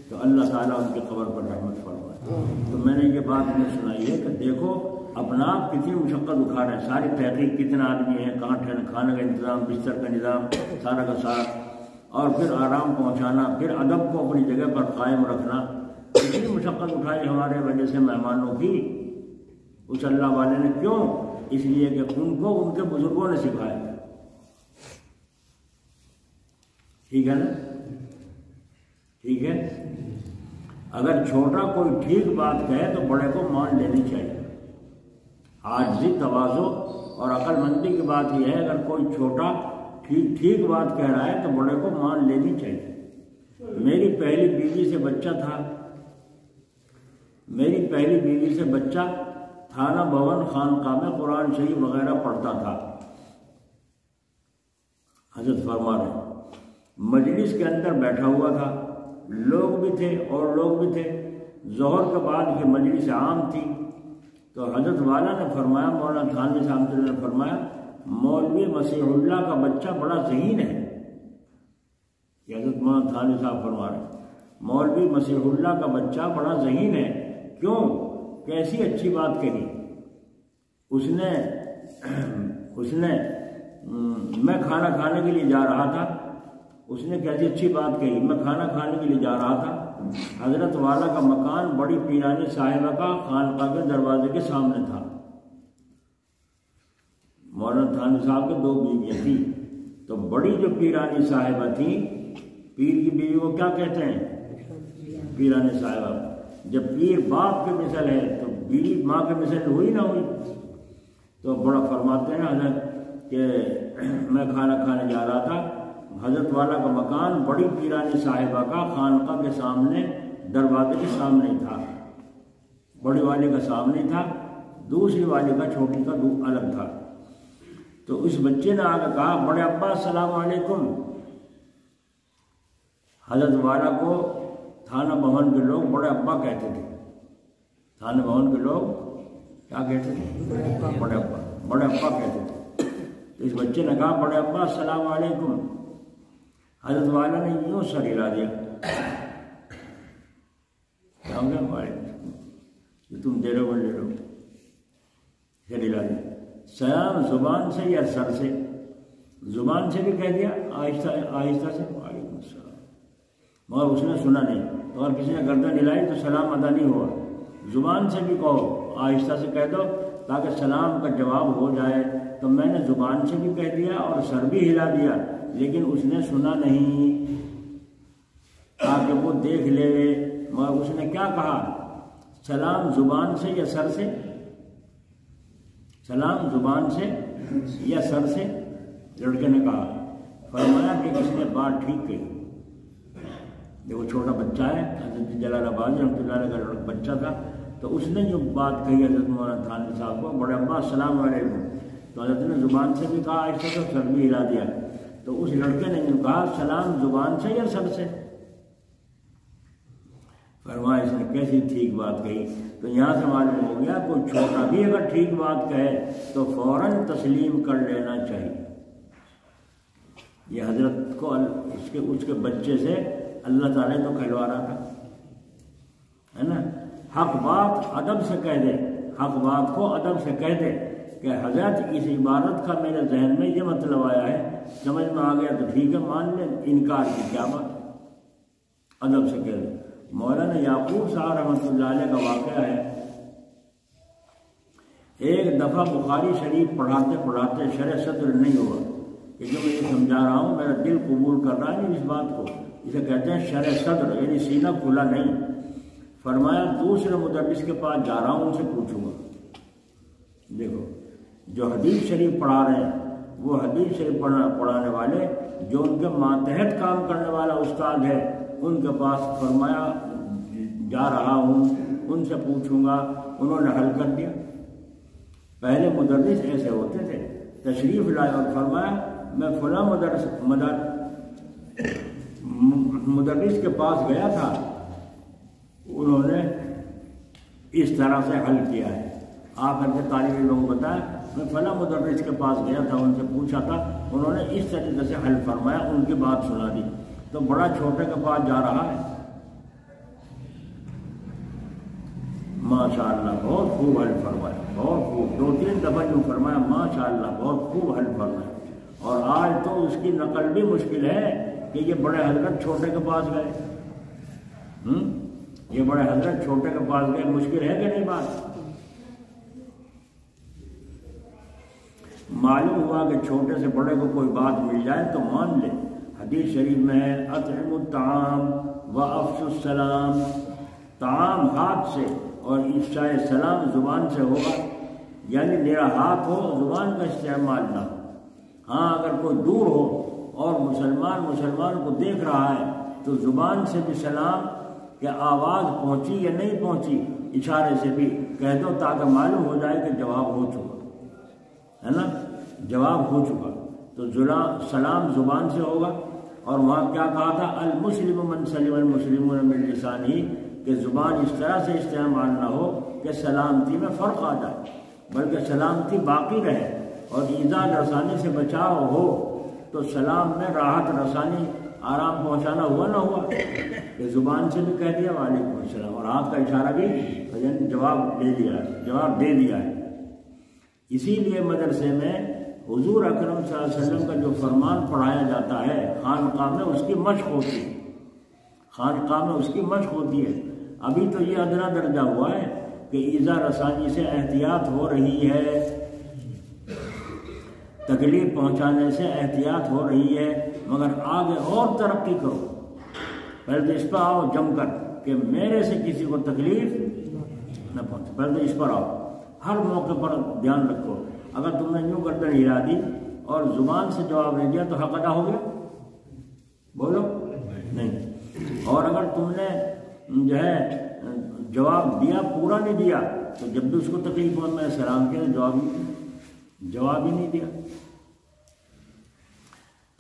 تو اللہ تعالیٰ ان کی قبر پر رحمت فرمائے۔ تو میں نے یہ بات انہیں سنائی ہے کہ دیکھو اپنا آپ کتنی مشقت اٹھا رہے ہیں، ساری تحقیق کتنا آدمی ہیں، کہاں کھانے کا انتظام، بستر کا نظام، سارا کا سارا، اور پھر آرام پہنچانا، پھر ادب کو اپنی جگہ پر قائم رکھنا، کتنی مشقت اٹھائی ہمارے وجہ سے مہمانوں کی، اس اللہ والے نے کیوں؟ اس لیے کہ ان کو ان کے بزرگوں نے سکھایا. ٹھیک ہے نا؟ ٹھیک ہے. اگر چھوٹا کوئی ٹھیک بات کہے تو بڑے کو مان لینی چاہیے. عاجزی، تواضع اور عقل مندی کی بات یہ ہے، اگر کوئی چھوٹا ٹھیک بات کہہ رہا ہے تو بڑے کو مان لینی چاہیے. میری پہلی بیوی سے بچہ تھانہ بھون خانقاہ میں قرآن شریف وغیرہ پڑھتا تھا. حضرت فرما رہے مجلس کے اندر بیٹھا ہوا تھا، لوگ بھی تھے اور لوگ بھی تھے. ظہر کے بعد کی مجلس عام تھی، تو حضرت والا نے فرمایا، مولانا تھانوی صاحب نے فرمایا، مولوی مسیح اللہ کا بچہ بڑا ذہین ہے. یہ حضرت مولانا تھانوی صاحب فرما رہے مولوی مسیح اللہ کا بچہ بڑا ذہین ہے. کیوں؟ کیسی اچھی بات کہی اس نے میں کھانا کھانے کے لیے جا رہا تھا. اس نے کیسی اچھی بات کہی، میں کھانا کھانے کے لیے جا رہا تھا. حضرت والا کا مکان بڑی پیرانی صاحبہ کا خانقاہ کے دروازے کے سامنے تھا. مولانا تھانوی صاحب کے 2 بیویاں تھیں، تو بڑی جو پیرانی صاحبہ تھیں، پیر کی بیوی کو کیا کہتے ہیں؟ پیرانی صاحبہ. جب پیر باپ کے مثل ہے تو بیوی ماں کے مثل ہوئی نہ ہوئی. تو بڑا فرماتے ہیں حضرت کہ میں کھانا کھانے جا رہا تھا، حضرت والا کا مکان بڑی پیرانی صاحبہ کا خانقاہ کے سامنے دروازے کے سامنے تھا. بڑی والی کا سامنے تھا، دوسری والی کا چھوٹی کا الگ تھا. تو اس بچے نے آگے کہا، بڑے ابا السلام علیکم. حضرت والا کو تھانہ بھون کے لوگ بڑے ابا کہتے تھے. تھانہ بھون کے لوگ کیا کہتے تھے؟ بڑے ابا کہتے تھے. تو اس بچے نے کہا، بڑے ابا السلام علیکم. حضرت والا نے یوں سر ہلا دیا. کیا ہو گیا؟ وعلیکم، تم دے رہو لے رہو. سر ہلا دیا. سلام زبان سے یا سر سے؟ زبان سے بھی کہہ دیا، آہستہ سے وعلیکم السلام، مگر اس نے سنا نہیں. اگر کسی نے گردن ہلائی تو سلام ادا نہیں ہوا. زبان سے بھی کہو، آہستہ سے کہہ دو تاکہ سلام کا جواب ہو جائے. تو میں نے زبان سے بھی کہہ دیا اور سر بھی ہلا دیا، لیکن اس نے سنا نہیں تاکہ وہ دیکھ لے. مگر اس نے کیا کہا؟ سلام زبان سے یا سر سے؟ سلام زبان سے یا سر سے؟ لڑکے نے کہا. فرمایا کہ کس نے بات ٹھیک کہی. دیکھو چھوٹا بچہ ہے، حضرت جلال آباد رحمۃ اللہ علیہ کا بچہ تھا، تو اس نے جو بات کہی حضرت مولانا تھانوی صاحب کو، بڑے ابا السلام علیکم، تو حضرت نے زبان سے بھی کہا، ایسا تو سر بھی ہلا دیا. تو اس لڑکے نے جو کہا، سلام زبان سے یا سر سے؟ فرمایا اس نے کیسی ٹھیک بات کہی. تو یہاں سے معلوم ہو گیا کوئی چھوٹا بھی اگر ٹھیک بات کہے تو فوراً تسلیم کر لینا چاہیے. یہ حضرت کو اس کے بچے سے اللہ تعالیٰ تو کہلوا رہا تھا، ہے نا. حق بات ادب سے کہہ دے، حق بات کو ادب سے کہہ دے کہ حضرت اس عبارت کا میرے ذہن میں یہ مطلب آیا ہے، سمجھ میں آ گیا تو ٹھیک ہے مان لیں، انکار کی کیا بات، ادب سے کہہ دے. مولانا یعقوب صاحب رحمۃ اللہ علیہ کا واقعہ ہے. ایک دفعہ بخاری شریف پڑھاتے شرح صدر نہیں ہوا کہ جو میں یہ سمجھا رہا ہوں میرا دل قبول کر رہا ہے اس بات کو، اسے کہتے ہیں شرح صدر، یعنی سینہ کھلا نہیں. فرمایا دوسرے مدرس کے پاس جا رہا ہوں، ان سے پوچھوں گا. دیکھو جو حدیث شریف پڑھا رہے ہیں وہ حدیث شریف پڑھانے والے جو ان کے ماتحت کام کرنے والا استاد ہے ان کے پاس فرمایا جا رہا ہوں، ان سے پوچھوں گا. انہوں نے حل کر دیا. پہلے مدرس ایسے ہوتے تھے، تشریف لائے اور فرمایا میں فلاں مدرس کے پاس گیا تھا، انہوں نے اس طرح سے حل کیا ہے. آپ کے طالب علموں کو بتایا میں فلاں مدرس کے پاس گیا تھا، ان سے پوچھا تھا، انہوں نے اس طریقے سے حل فرمایا، ان کی بات سنا دی. تو بڑا چھوٹے کے پاس جا رہا ہے. ماشاء اللہ بہت خوب حل فرمایا، بہت خوب، 2-3 دفعہ جو فرمایا ماشاء اللہ بہت خوب حل فرمایا۔ اور آج تو اس کی نقل بھی مشکل ہے کہ یہ بڑے حضرت چھوٹے کے پاس گئے، یہ بڑے حضرت چھوٹے کے پاس گئے، مشکل ہے کہ نہیں بات؟ معلوم ہوا کہ چھوٹے سے بڑے کو کوئی بات مل جائے تو مان لے۔ حدیث شریف میں ہے اطعموا الطعام وافشوا السلام، طعام ہاتھ سے اور افشاء سلام زبان سے ہوگا، یعنی میرا ہاتھ ہو زبان کا استعمال نہ ہو۔ ہاں اگر کوئی دور ہو اور مسلمان کو دیکھ رہا ہے تو زبان سے بھی سلام کہ آواز پہنچی یا نہیں پہنچی اشارے سے بھی کہہ دو تاکہ معلوم ہو جائے کہ جواب ہو چکا ہے نا، جواب ہو چکا۔ تو سلام زبان سے ہوگا۔ اور وہاں کیا کہا تھا؟ المسلم من سلم المسلمون من لسانہ، کہ زبان اس طرح سے استعمال نہ ہو کہ سلامتی میں فرق آ جائے، بلکہ سلامتی باقی رہے اور ایذا رسانی سے بچاؤ ہو۔ تو سلام میں راحت رسانی، آرام پہنچانا ہوا نہ ہوا کہ زبان سے بھی کہہ دیا وعلیکم السلام اور ہاتھ کا اشارہ بھی جواب دے دیا ہے۔ اسی لیے مدرسے میں حضور اکرم صلی اللہ علیہ وسلم کا جو فرمان پڑھایا جاتا ہے خانقاہ میں اس کی مشق ہوتی ہے، خانقاہ میں اس کی مشق ہوتی ہے۔ ابھی تو یہ ادنا درجہ ہوا ہے کہ ایذا رسانی سے احتیاط ہو رہی ہے، تکلیف پہنچانے سے احتیاط ہو رہی ہے، مگر آگے اور ترقی کرو۔ پہلے تو اس پر آؤ جم کر کہ میرے سے کسی کو تکلیف نہ پہنچے، پہلے تو اس پر آؤ، ہر موقع پر دھیان رکھو۔ اگر تم نے یوں گردن ہلا دی اور زبان سے جواب نہیں دیا تو حق ادا ہو گیا؟ بولو نہیں۔ اور اگر تم نے جو ہے جواب دیا پورا نہیں دیا تو جب بھی اس کو تکلیف ہو میں سلام کیا جواب ہی نہیں دیا،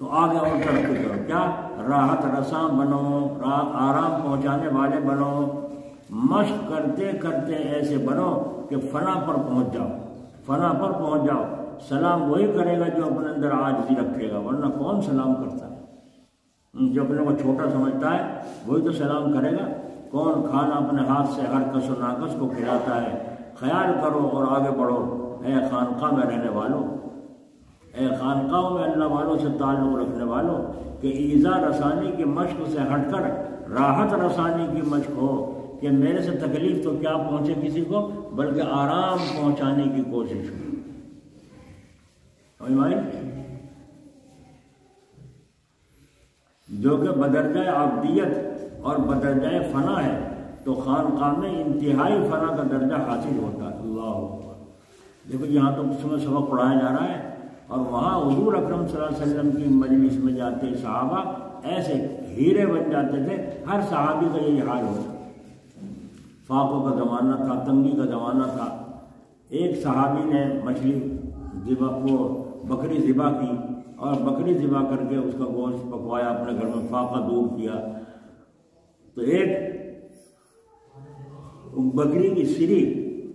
تو آگے اور ترقی کرو، کیا راحت رساں بنو، آرام پہنچانے والے بنو، مشق کرتے کرتے ایسے بنو کہ فنا پر پہنچ جاؤ۔ سلام وہی کرے گا جو اپنے اندر عاجزی رکھے گا، ورنہ کون سلام کرتا ہے؟ جو اپنے کو چھوٹا سمجھتا ہے وہی تو سلام کرے گا۔ کون کھانا اپنے ہاتھ سے ہر کس و ناقص کو کھلاتا ہے؟ خیال کرو اور آگے بڑھو اے خانقاہ میں رہنے والوں، اے خانقاہوں میں اللہ والوں سے تعلق رکھنے والوں، کہ ایذا رسانی کی مشق سے ہٹ کر راحت رسانی کی مشق ہو کہ میرے سے تکلیف تو کیا پہنچے کسی کو بلکہ آرام پہنچانے کی کوشش ہو۔ بھائی جو کہ بدرجہ عبدیت اور بدرجہ فنا ہے، تو خانقاہ میں انتہائی فنا کا درجہ حاصل ہوتا ہے۔ اللہ اکبر۔ دیکھو یہاں تو اس میں سبق پڑھایا جا رہا ہے اور وہاں حضور اکرم صلی اللہ علیہ وسلم کی مجلس میں جاتے صحابہ ایسے ہیرے بن جاتے تھے، ہر صحابی کا یہی حال ہوتا۔ فاقوں کا زمانہ تھا، تنگی کا زمانہ تھا۔ ایک صحابی نے بکری ذبح کی اور بکری ذبح کر کے اس کا گوشت پکوایا، اپنے گھر میں فاقہ دور کیا، تو ایک بکری کی سری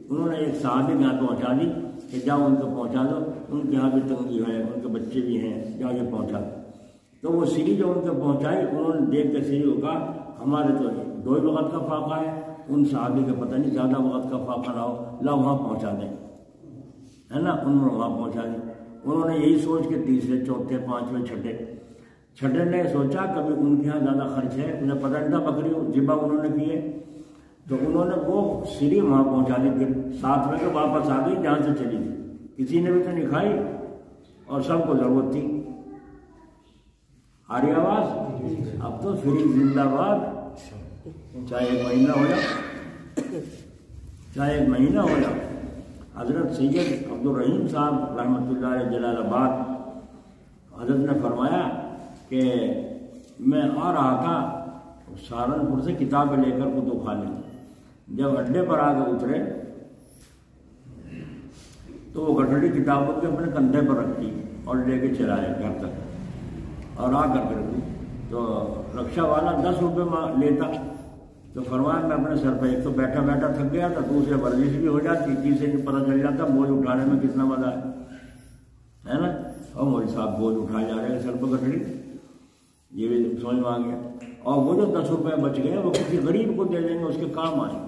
انہوں نے ایک صحابی کے یہاں پہنچا دی کہ جاؤ ان کو پہنچا دو، ان کے یہاں بھی تنگی ہے، ان کے بچے بھی ہیں، جاؤ یہ پہنچا دو۔ تو وہ سری جو ان کو پہنچائی، انہوں نے دیکھ کے سری کو کہا ہمارے تو 2 وقت کا فاقہ ہے، ان صحابی کا پتہ نہیں زیادہ وقت کا فاقہ نہ ہو، لا وہاں پہنچا دیں، ہے نا۔ انہوں نے وہاں پہنچا دیں۔ انہوں نے یہی سوچ کے 3، 4، 5، چھٹے نے سوچا کبھی ان کے یہاں زیادہ خرچ ہے، انہیں پتہ نہیں تھا بکری ذبح انہوں نے کی ہے، تو انہوں نے وہ سری وہاں پہنچا دی، پھر ساتھ میں تو واپس آ گئی جہاں سے چلی تھی، کسی نے بھی تو نہیں کھائی اور سب کو ضرورت تھی۔ آ رہی آواز؟ اب تو فری زندہ باد، چاہے 1 مہینہ ہو جائے، چاہے 1 مہینہ ہو جائے۔ حضرت سید عبدالرحیم صاحب رحمۃ اللہ علیہ جلال آباد، حضرت نے فرمایا کہ میں آ رہا تھا سہارنپور سے کتابیں لے کر کتب خانے، جب اڈے پر آ کے اترے تو وہ گٹھڑی کتابوں کے اپنے کندھے پر رکھی اور لے کے چلائے گھر تک، اور آ کر رکھی تو رکشہ والا 10 روپے لیتا، تو فرمایا میں اپنے سر پہ ایک تو بیٹھا بیٹھا تھک گیا تھا، دوسرے ورزش بھی ہو جاتی، تیسرے کی پتہ چل جاتا بوجھ اٹھانے میں کتنا مزہ ہے نا۔ اور مولوی صاحب بوجھ اٹھائے جا رہے ہیں سر پہ گٹھڑی، یہ بھی سمجھ میں آ گیا۔ اور وہ جو 10 روپے بچ گئے وہ کسی غریب کو دے دیں گے، اس کے کام آئیں،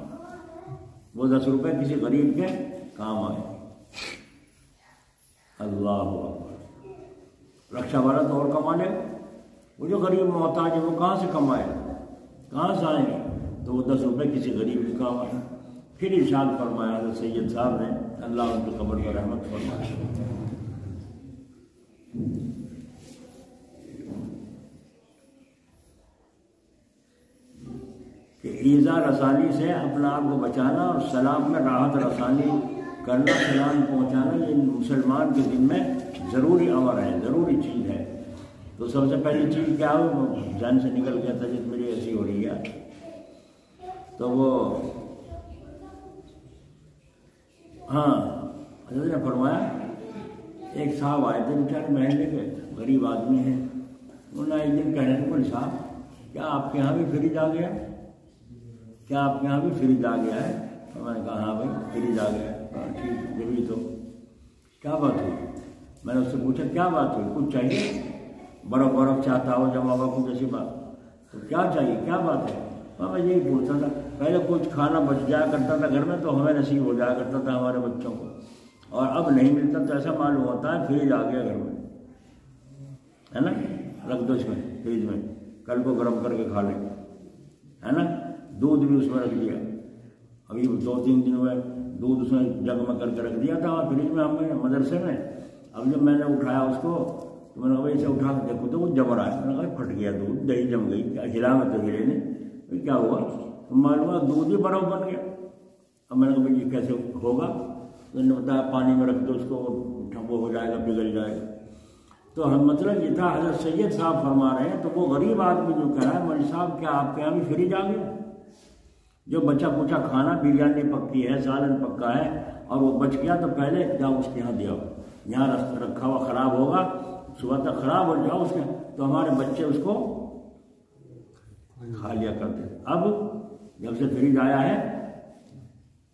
وہ 10 روپے کسی غریب کے کام آئے. اللہ اکبر. رکشا والا تو اور کما لے, وہ جو غریب محتاج ہے وہ کہاں سے کمائے, کہاں سے آئیں گے؟ تو وہ 10 روپے کسی غریب کے کام آئے. پھر ارشاد فرمایا حضرت سید صاحب نے, اللہ ان کی قبر پر رحمت فرمائے, کہ ایذا رسانی سے اپنا آپ کو بچانا اور سلام میں راحت رسانی کرنا, سلام پہنچانا, یہ مسلمان کے دن میں ضروری امر ہے, ضروری چیز ہے. تو سب سے پہلی چیز کیا ہو, ذہن سے نکل گیا تھا جس میری ایسی ہو رہی ہے. تو وہ ہاں حضرت نے فرمایا, ایک صاحب آئے تھے بیچارے محلے کے, غریب آدمی ہیں. انہوں نے ایک دن کہنے کو, بولے صاحب کیا آپ کے یہاں بھی فریج آ گیا, کیا آپ کے یہاں بھی فریج آ گیا ہے؟ تو میں نے کہا ہاں بھائی فریج آ گیا ہے. ٹھیک جبھی تو کیا بات ہوئی؟ میں نے اس سے پوچھا کیا بات ہوئی, کچھ چاہیے؟ برف چاہتا ہو جمع ہوا کچھ ایسی بات, تو کیا چاہیے, کیا بات ہے؟ میں یہی پوچھتا تھا, پہلے کچھ کھانا بچ جایا کرتا تھا گھر میں تو ہمیں نصیب ہو جایا کرتا تھا ہمارے بچوں کو, اور اب نہیں ملتا تو ایسا معلوم ہوتا ہے فریج آ گیا گھر میں, ہے نا, رکھ دو اس میں فریج میں, کل کو گرم کر کے کھا لیں, ہے نا. دودھ بھی اس میں رکھ دیا, ابھی 2-3 دن ہوئے, دودھ اس میں جگ میں کر کے رکھ دیا تھا فریج میں ہم نے مدرسے میں. اب جب میں نے اٹھایا اس کو تو میں نے کہا اسے اٹھا کے دیکھو تو وہ جم رہا ہے. میں نے کہا پھٹ گیا دودھ, دہی جم گئی, کیا ہلا میں تو ہلے نہیں, کیا ہوا؟ تو معلوم ہے دودھ ہی برف بن گیا. اب میں نے کہا بھائی یہ کیسے ہوگا؟ تو انہوں نے بتایا پانی میں رکھ دو اس کو, وہ ہو جائے گا, پگھل جائے گا. تو ہم مطلب یہ تھا, حضرت سید صاحب فرما رہے ہیں, تو وہ غریب آدمی جو کہہ رہا ہے مولوی صاحب کیا آپ کے یہاں بھی فریج آ گیا؟ جو بچا پوچھا کھانا, بریانی پکی ہے, سالن پکا ہے, اور وہ بچ گیا تو پہلے جاؤ اس کے یہاں دیا, یہاں رکھا ہوا خراب ہوگا, صبح تک خراب ہو جاؤ اس کے, تو ہمارے بچے اس کو کھا لیا کرتے. اب جب سے فریج آیا ہے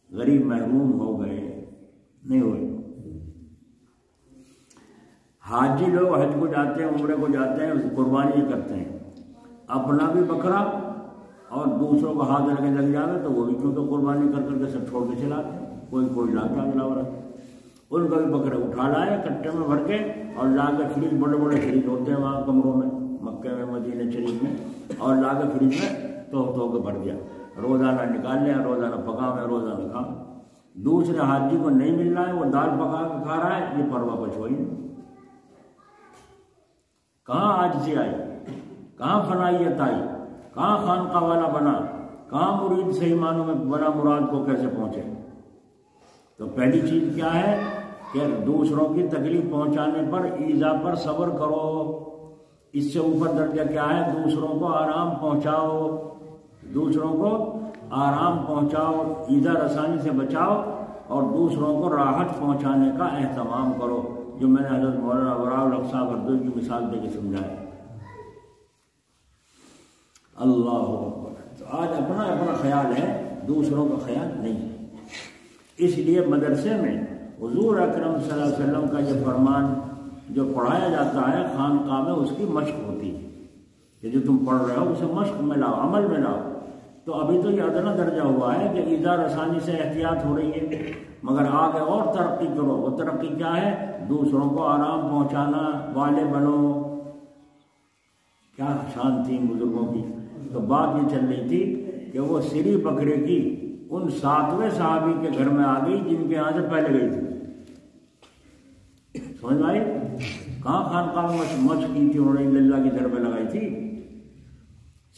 غریب محروم ہو گئے, نہیں ہوئے. حاجی لوگ حج کو جاتے ہیں, عمرے کو جاتے ہیں, قربانی کرتے ہیں, اپنا بھی بکرا اور دوسروں کو ہاتھ لگے لگ جاوے تو وہ بھی کیونکہ قربانی کر کر کے سب چھوڑ کے چلاتے ہیں. کوئی لاتا جلاور, ان کا بھی بکرے اٹھا لائے کٹے میں بھر کے, اور لا کے فریج, بڑے بڑے فریج ہوتے ہیں وہاں کمروں میں, مکے میں, مدینہ شریف میں, اور لا کے فریج میں تو کے بھر دیا. روزانہ نکال لیا, روزانہ پکا میں, روزانہ کھا. دوسرے حاجی کو نہیں مل رہا ہے, وہ دال پکا کے کھا رہا ہے, یہ پروا پچھوئی. کہاں عاجزی آئی, کہاں فنائیت آئی, کہاں خانقاہ والا بنا, کہاں مرید صحیح معنوں میں بنا, مراد کو کیسے پہنچے. تو پہلی چیز کیا ہے کہ دوسروں کی تکلیف پہنچانے پر, ایذا پر صبر کرو. اس سے اوپر درجہ کیا ہے, دوسروں کو آرام پہنچاؤ, دوسروں کو آرام پہنچاؤ, ایذا رسانی سے بچاؤ, اور دوسروں کو راحت پہنچانے کا اہتمام کرو, جو میں نے حضرت مولانا براء الحق صاحب اردو کی مثال دے کے سمجھایا. اللہ اکبر. تو آج اپنا خیال ہے, دوسروں کا خیال نہیں. اس لیے مدرسے میں حضور اکرم صلی اللہ علیہ وسلم کا یہ فرمان جو پڑھایا جاتا ہے خانقاہ میں, اس کی مشق ہوتی ہے کہ جو تم پڑھ رہے ہو اسے مشق میں لاؤ, عمل میں لاؤ. تو ابھی تو یہ ادنا درجہ ہوا ہے کہ ایذا رسانی سے احتیاط ہو رہی ہے, مگر آگے اور ترقی کرو. وہ ترقی کیا ہے, دوسروں کو آرام پہنچانا والے بنو. کیا شان تھی بزرگوں کی. تو بات یہ چل رہی تھی کہ وہ سری بکرے کی ان 7ویں صحابی کے گھر میں آ گئی جن کے یہاں سے پہلے گئی تھی. سمجھ میں آئی؟ کہاں خانقاہ میں مشق کی تھی, انہوں نے اللہ کی دربے لگائی تھی.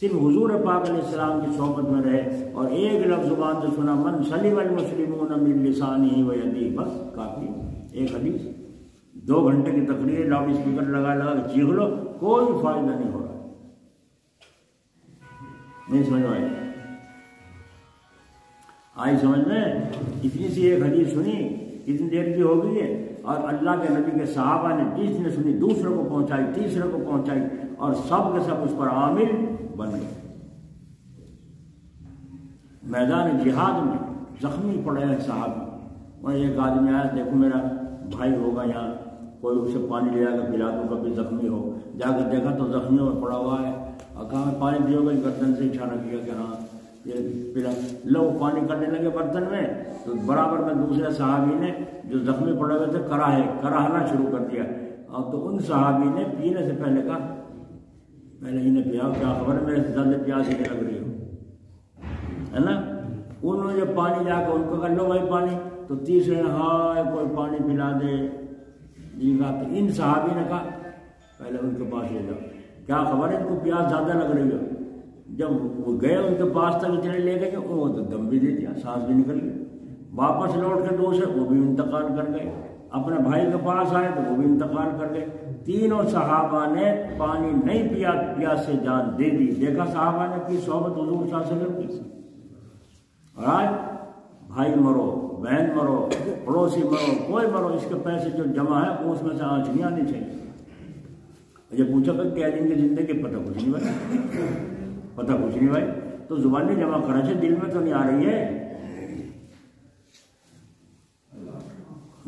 صرف حضور پاک علیہ السلام کی صحبت میں رہے اور ایک لفظ زبان سے سنا, من سلم المسلمون من لسانہ و یدہ, بس کافی. ایک حدیث, 2 گھنٹے کی تقریر, لاؤڈ اسپیکر لگا کے چیخ لو, کوئی فائدہ نہیں ہو رہا. نہیں سمجھ میں آئی سمجھ میں؟ اتنی سی ایک حدیث سنی, اتنی دیر کی ہو گئی ہے, اور اللہ کے نبی کے صحابہ نے جس نے سنی دوسروں کو پہنچائی, تیسرے کو پہنچائی, اور سب کے سب اس پر عامل بن گئے. میدان جہاد میں زخمی پڑے ہیں صحابہ. اور ایک آدمی آیا, دیکھو میرا بھائی ہوگا یہاں, کوئی اسے پانی لے آ کے پلا دو, کبھی زخمی ہو. جا کر دیکھا تو زخمیوں میں پڑا ہوا ہے, اور کہا پانی پیو گے, گردن سے اشارہ کیا کہ ہاں پھر لو پانی کرنے لگے برتن میں، تو برابر میں دوسرے صحابی نے جو زخمی پڑے ہوئے تھے کراہنا شروع کر دیا، اور تو ان صحابی نے پینے سے پہلے کہا پہلے انہیں پیا، کیا خبر ہے میرے زیادہ پیاس ہی نہیں لگ رہی ہو، ہے نا؟ انہوں نے جب پانی جا کے ان کو کہا لو بھائی پانی، تو تیسرے نے ہائے کوئی پانی پلا دے جی کہا، تو ان صحابی نے کہا پہلے ان کے پاس لے جاؤ، کیا خبر ہے ان کو پیاس زیادہ لگ رہی ہو۔ جب وہ گئے ان کے پاس تک اتنے لے گئے کہ وہ تو دم بھی دے دیا، سانس بھی نکل گئی، واپس لوٹ کے دوسرے وہ بھی انتقال کر گئے، اپنے بھائی کے پاس آئے تو وہ بھی انتقال کر گئے، تینوں صحابہ نے پانی نہیں پیا، پیاس سے جان دے دی۔ دیکھا صحابہ نے کی صحبت حضور صلی اللہ علیہ وسلم کی، اور آج بھائی مرو، بہن مرو، پڑوسی مرو، کوئی مرو، اس کے پیسے جو جمع ہے اس میں سے آنچ نہیں آنی چاہیے۔ مجھے پوچھا کہ کیا دن کی زندگی، پتہ کچھ نہیں بھائی، پتہ کچھ نہیں بھائی، تو زبان نہیں جمع کرا سے دل میں تو نہیں آ رہی ہے۔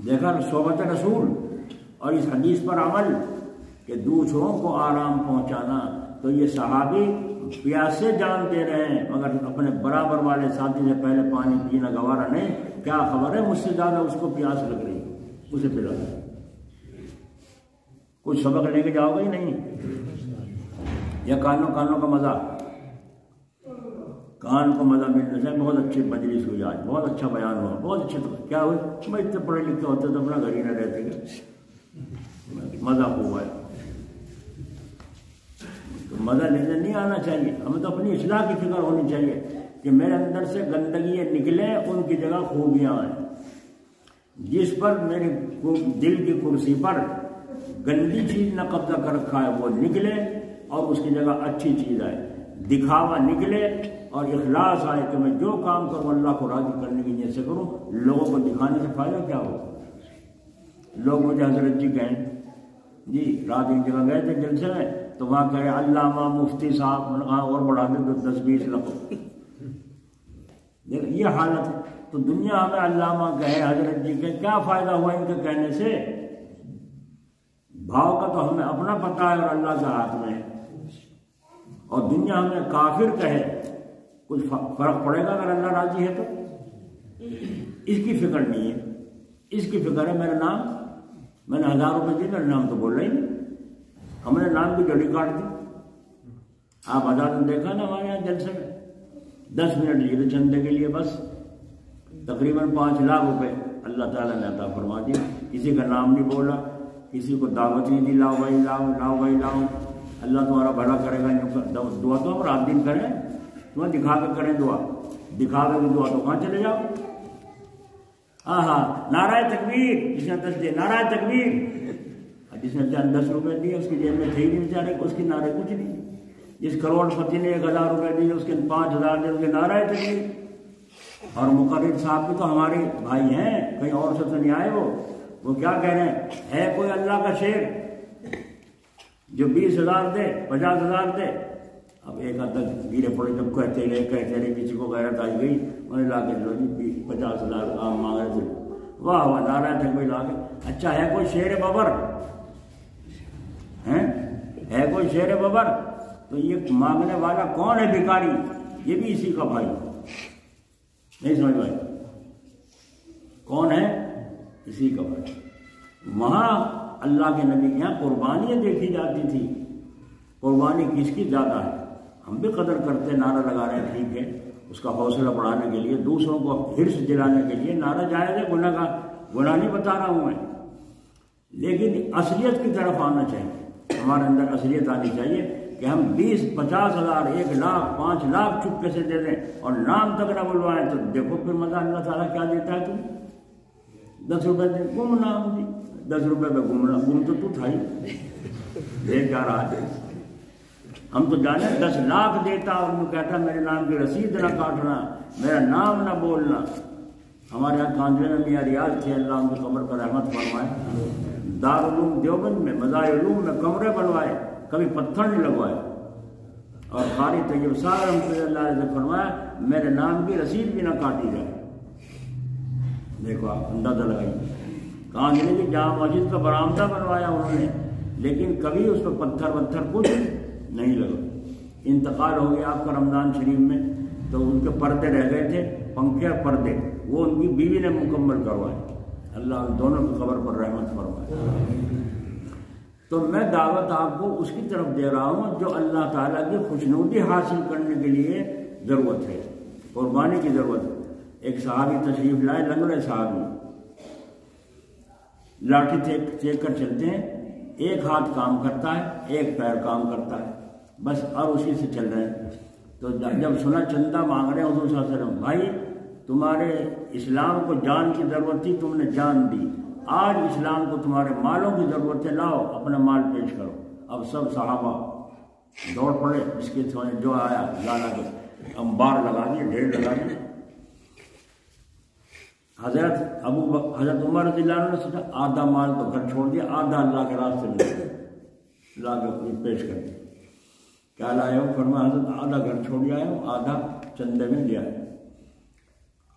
دیکھا صحبت رسول اور اس حدیث پر عمل کہ دوسروں کو آرام پہنچانا، تو یہ صحابی پیاسے جان دے رہے ہیں مگر اپنے برابر والے ساتھی سے پہلے پانی پینا گوارا نہیں، کیا خبر ہے مجھ سے زیادہ اس کو پیاس لگ رہی ہے، اسے پلا دو، کچھ سبق لے کے جاؤ گے ہی نہیں۔ یا کانوں کا مزہ، کان کو مزہ ملنے سے بہت اچھی مجلس ہوئی آج، بہت اچھا بیان ہوا، بہت اچھے، تو کیا ہوئی میں اتنے پڑھے لکھے ہوتے تو اپنا گھر ہی نہ رہتے گا، مزہ ہوا ہے، تو مزہ لینے نہیں آنا چاہیے، ہمیں تو اپنی اصلاح کی فکر ہونی چاہیے کہ میرے اندر سے گندگیاں نکلیں، ان کی جگہ خوبیاں آئیں، جس پر میری دل کی کرسی پر گندی چیز نہ قبضہ کر رکھا ہے وہ نکلے اور اس کی جگہ اچھی چیز آئے، دکھاوا نکلے اور اخلاص آئے کہ میں جو کام کروں اللہ کو راضی کرنے کی نیت سے کروں، لوگوں کو دکھانے سے فائدہ کیا ہوگا؟ لوگ مجھے حضرت جی کہیں جی رات ایک جگہ گئے تھے جلسے میں، تو وہاں کہے علامہ مفتی صاحب، میں نے کہا اور بڑھا دیں تو 10-20 لفظ، یہ حالت ہے۔ تو دنیا ہمیں علامہ کہے، حضرت جی کہے، کیا فائدہ ہوا ان کے کہنے سے؟ بھاؤ کا تو ہمیں اپنا پتہ ہے اور اللہ کے ہاتھ میں ہے، اور دنیا ہمیں کافر کہے، کچھ فرق پڑے گا اگر اللہ راضی ہے تو؟ اس کی فکر نہیں ہے، اس کی فکر ہے میرا نام، میں نے 1000 روپے دیے، میرا نام تو بول رہا ہی نہیں، ہم نے نام کی جڑی کاٹ دی۔ آپ آزاد نے دیکھا نا ہمارے یہاں جلسے میں 10 منٹ لیے چندے کے لیے، بس تقریباً 5 لاکھ روپے اللہ تعالیٰ نے عطا فرما دیا، کسی کا نام نہیں بولا، کسی کو دعوت نہیں دی، لاؤ بھائی لاؤ، لاؤ بھائی لاؤ، اللہ تمہارا بھلا کرے گا، دعا تو ہم رات دن کریں، تمہیں دکھا کے کریں دعا، دکھاوے کی دعا تو کہاں چلے جاؤ؟ ہاں نعرہ تکبیر، جس نے 10 دے نعرہ تکبیر، جس نے 10 روپے دیے اس کی جیب میں تھے ہی نہیں بیچارے، اس کی نعرے کچھ نہیں، جس کروڑ پتی نے 1000 روپے دیے اس کے 5000 دے، اس کے نعرہ تکبیر۔ اور مقرر صاحب بھی تو ہمارے بھائی ہیں، کہیں اور سے تو نہیں آئے، وہ کیا کہہ رہے ہیں، ہے کوئی اللہ کا شیر جو 20,000 دے، 50,000 دے؟ اب ایک حد تک گیرے پڑے، جب کہتے رہے کسی کو غیرت آئی گئی، انہیں لا کے لو جی 50,000 کام مانگ رہے تھے، واہ واہ نعرہ تکبیر لا کے۔ اچھا ہے کوئی شیر ببر؟ ہے کوئی شیر ببر؟ تو یہ مانگنے والا کون ہے بھکاری؟ یہ بھی اسی کا بھائی، نہیں سمجھ بھائی کون ہے؟ اسی کا بھائی۔ وہاں اللہ کے نبی کے یہاں قربانیاں دیکھی جاتی تھی، قربانی کس کی زیادہ ہے؟ ہم بھی قدر کرتے، نعرہ لگا رہے ہیں، ٹھیک ہے، اس کا حوصلہ بڑھانے کے لیے، دوسروں کو حرص دلانے کے لیے نعرہ جائز ہے، گناہ نہیں بتا رہا ہوں میں، لیکن اصلیت کی طرف آنا چاہیے، ہمارے اندر اصلیت آنی چاہیے کہ ہم 20-50,000 1 لاکھ 5 لاکھ چپکے سے دے دیں اور نام تک نہ بلوائیں، تو دیکھو پھر مزہ اللہ تعالیٰ کیا دیتا ہے تم 10 روپے دے گم نام جی، 10 روپے پہ گم تو تھا ہی، لے جا رہا ہے۔ ہم تو جانے 10 لاکھ دیتا اور میں کہتا میرے نام کی رسید نہ کاٹنا، میرا نام نہ بولنا۔ ہمارے یہاں کاندھے میں میاں ریاض تھے، اللہ ان کی قبر پر رحمت فرمائے، دارالعلوم دیوبند میں مزار علوم میں کمرے بنوائے، کبھی پتھر نہیں لگوائے، اور قاری طیب صاحب رحمۃ اللہ علیہ نے فرمایا میرے نام کی رسید بھی نہ کاٹی جائے۔ دیکھو آپ اندازہ لگائیے، کاندھے کی جامع مسجد کا برآمدہ بنوایا انہوں نے، لیکن کبھی اس پہ پتھر کچھ نہیں لگا۔ انتقال ہو گیا آپ کا رمضان شریف میں، تو ان کے پردے رہ گئے تھے، پنکھے اور پردے، وہ ان کی بیوی نے مکمل کروائے۔ اللہ ان دونوں کی قبر پر رحمت فرمائے۔ تو میں دعوت آپ کو اس کی طرف دے رہا ہوں جو اللہ تعالیٰ کی خوشنودی حاصل کرنے کے لیے ضرورت ہے، قربانی کی ضرورت ہے۔ ایک صحابی تشریف لائے، لنگڑے صحابی، لاٹھی چیک کر چلتے ہیں، ایک ہاتھ کام کرتا ہے، ایک پیر کام کرتا ہے، بس، اور اسی سے چل رہے ہیں۔ تو جب سنا چندہ مانگ رہے ہیں حضور صلی اللہ علیہ وسلم، بھائی تمہارے اسلام کو جان کی ضرورت تھی، تم نے جان دی، آج اسلام کو تمہارے مالوں کی ضرورت ہے، لاؤ اپنا مال پیش کرو۔ اب سب صحابہ دوڑ پڑے، اس کے جو آیا لانا کے انبار لگا دیے، ڈھیر لگا دیے۔ حضرت عمر رضی اللہ عنہ نے سوچا آدھا مال تو گھر چھوڑ دیا، آدھا اللہ کے راستے میں لا کے پیش کر دیا۔ کیا لائے ہو؟ فرمایا حضرت آدھا گھر چھوڑ کے آئے ہوں، آدھا چندے میں لیا ہے۔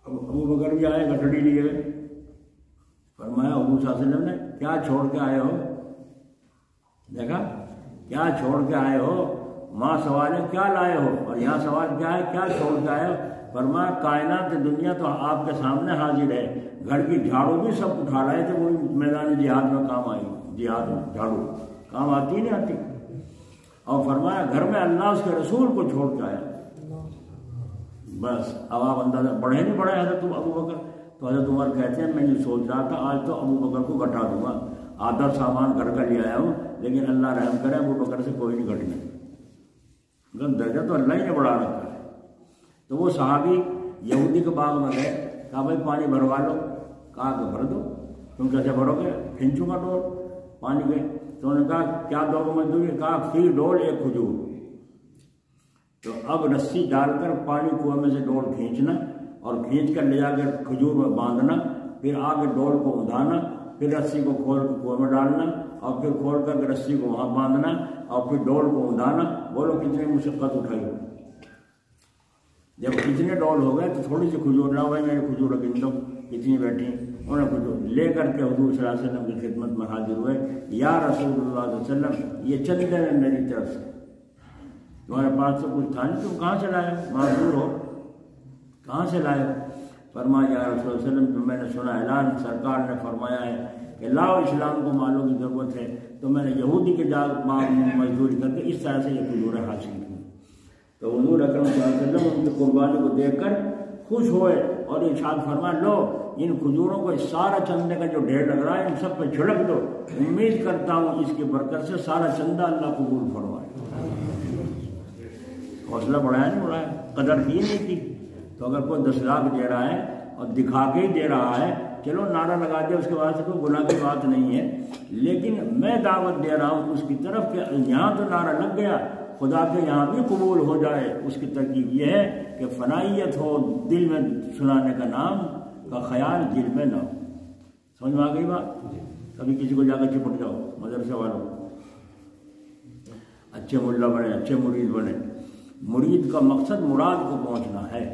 ابو بکر بھی آئے، گٹڑی لیے ہوئے۔ فرمایا حضور صلی اللہ علیہ وسلم نے کیا چھوڑ کے آئے ہو؟ دیکھا کیا چھوڑ کے آئے ہو؟ وہاں سوال ہے کیا لائے ہو، اور یہاں سوال کیا ہے کیا چھوڑ کے آئے ہو؟ فرمایا کائنات دنیا تو آپ کے سامنے حاضر ہے، گھر کی جھاڑو بھی سب اٹھا رہے تھے، وہی میدان جہاد میں کام آئی، جہاد میں جھاڑو کام آتی نہیں آتی۔ اور فرمایا گھر میں اللہ اس کے رسول کو چھوڑ کے آیا۔ بس اب آپ اندازہ بڑھے نہیں بڑھے حضرت ابو بکر؟ تو حضرت عمر کہتے ہیں میں یہ سوچ رہا تھا آج تو ابو بکر کو گھٹا دوں گا، آدھا سامان گھر کا لے آیا ہوں، لیکن اللہ رحم کرے ابو بکر سے کوئی نہیں گھٹنا، درجہ تو اللہ ہی نے بڑھا رکھا ہے۔ تو وہ صحابی یہودی کے باغ میں گئے، کہا بھائی پانی بھروا لو، کہا کہ بھر دو۔ تم کیسے بھرو گے؟ کھینچوں گا ڈول پانی کے۔ تو انہوں نے کہا کیا دو گے مزدوری؟ کہا فی ڈول ایک کھجور۔ تو اب رسی ڈال کر پانی کنویں میں سے ڈول کھینچنا، اور کھینچ کر لے جا کے کھجور میں باندھنا، پھر آگے ڈول کو اندھانا، پھر رسی کو کھول کے کنویں میں ڈالنا، اور پھر کھول کر رسی کو وہاں باندھنا، اور پھر ڈول کو اندھانا۔ بولو کتنی مشقت اٹھائی۔ جب کتنے ڈول ہو گئے تو تھوڑی سی کھجور نہ ہوئے، میرے کھجور گن دو کتنی بیٹھی، انہوں نے کھجور لے کر کے حضور صلی اللہ علیہ وسلم کی خدمت میں حاضر ہوئے۔ یا رسول اللہ صلی اللہ علیہ وسلم یہ چندے ہیں میری طرف سے، تمہارے پاس تو کچھ تھا نہیں، تم کہاں سے لائے ہو؟ معذور ہو، کہاں سے لائے ہو؟ فرمایا یا رسول اللہ علیہ وسلم تو میں نے سنا اعلان سرکار نے فرمایا ہے کہ لاؤ اسلام کو مالوں کی ضرورت ہے، تو میں نے یہودی کے باغ میں مزدوری کر کے اس طرح سے یہ کھجوریں حاصل کی۔ تو حضور اکرم صلی اللہ علیہ وسلم ان کی قربانی کو دیکھ کر خوش ہوئے اور ارشاد فرمایا لو ان کھجوروں کو سارا چندے کا جو ڈھیر لگ رہا ہے ان سب پہ چھڑک دو، امید کرتا ہوں اس کی برکت سے سارا چندہ اللہ قبول فرمائے۔ حوصلہ بڑھایا نہیں بڑھایا، قدر کی نہیں کی۔ تو اگر کوئی 10 لاکھ دے رہا ہے اور دکھا کے ہی دے رہا ہے، چلو نعرہ لگا دیا، اس کے بعد سے کوئی گناہ کی بات نہیں ہے، لیکن میں دعوت دے رہا ہوں اس کی طرف کہ یہاں تو نعرہ لگ گیا، خدا کے یہاں بھی قبول ہو جائے۔ اس کی ترکیب یہ ہے کہ فنائیت ہو، دل میں سنانے کا نام کا خیال دل میں نہ ہو۔ سمجھ میں آ گئی بات؟ کبھی کسی کو جا کر چپٹ جاؤ مدرسے والوں، اچھے ملا بنے، اچھے مرید بنے۔ مرید کا مقصد مراد کو پہنچنا ہے،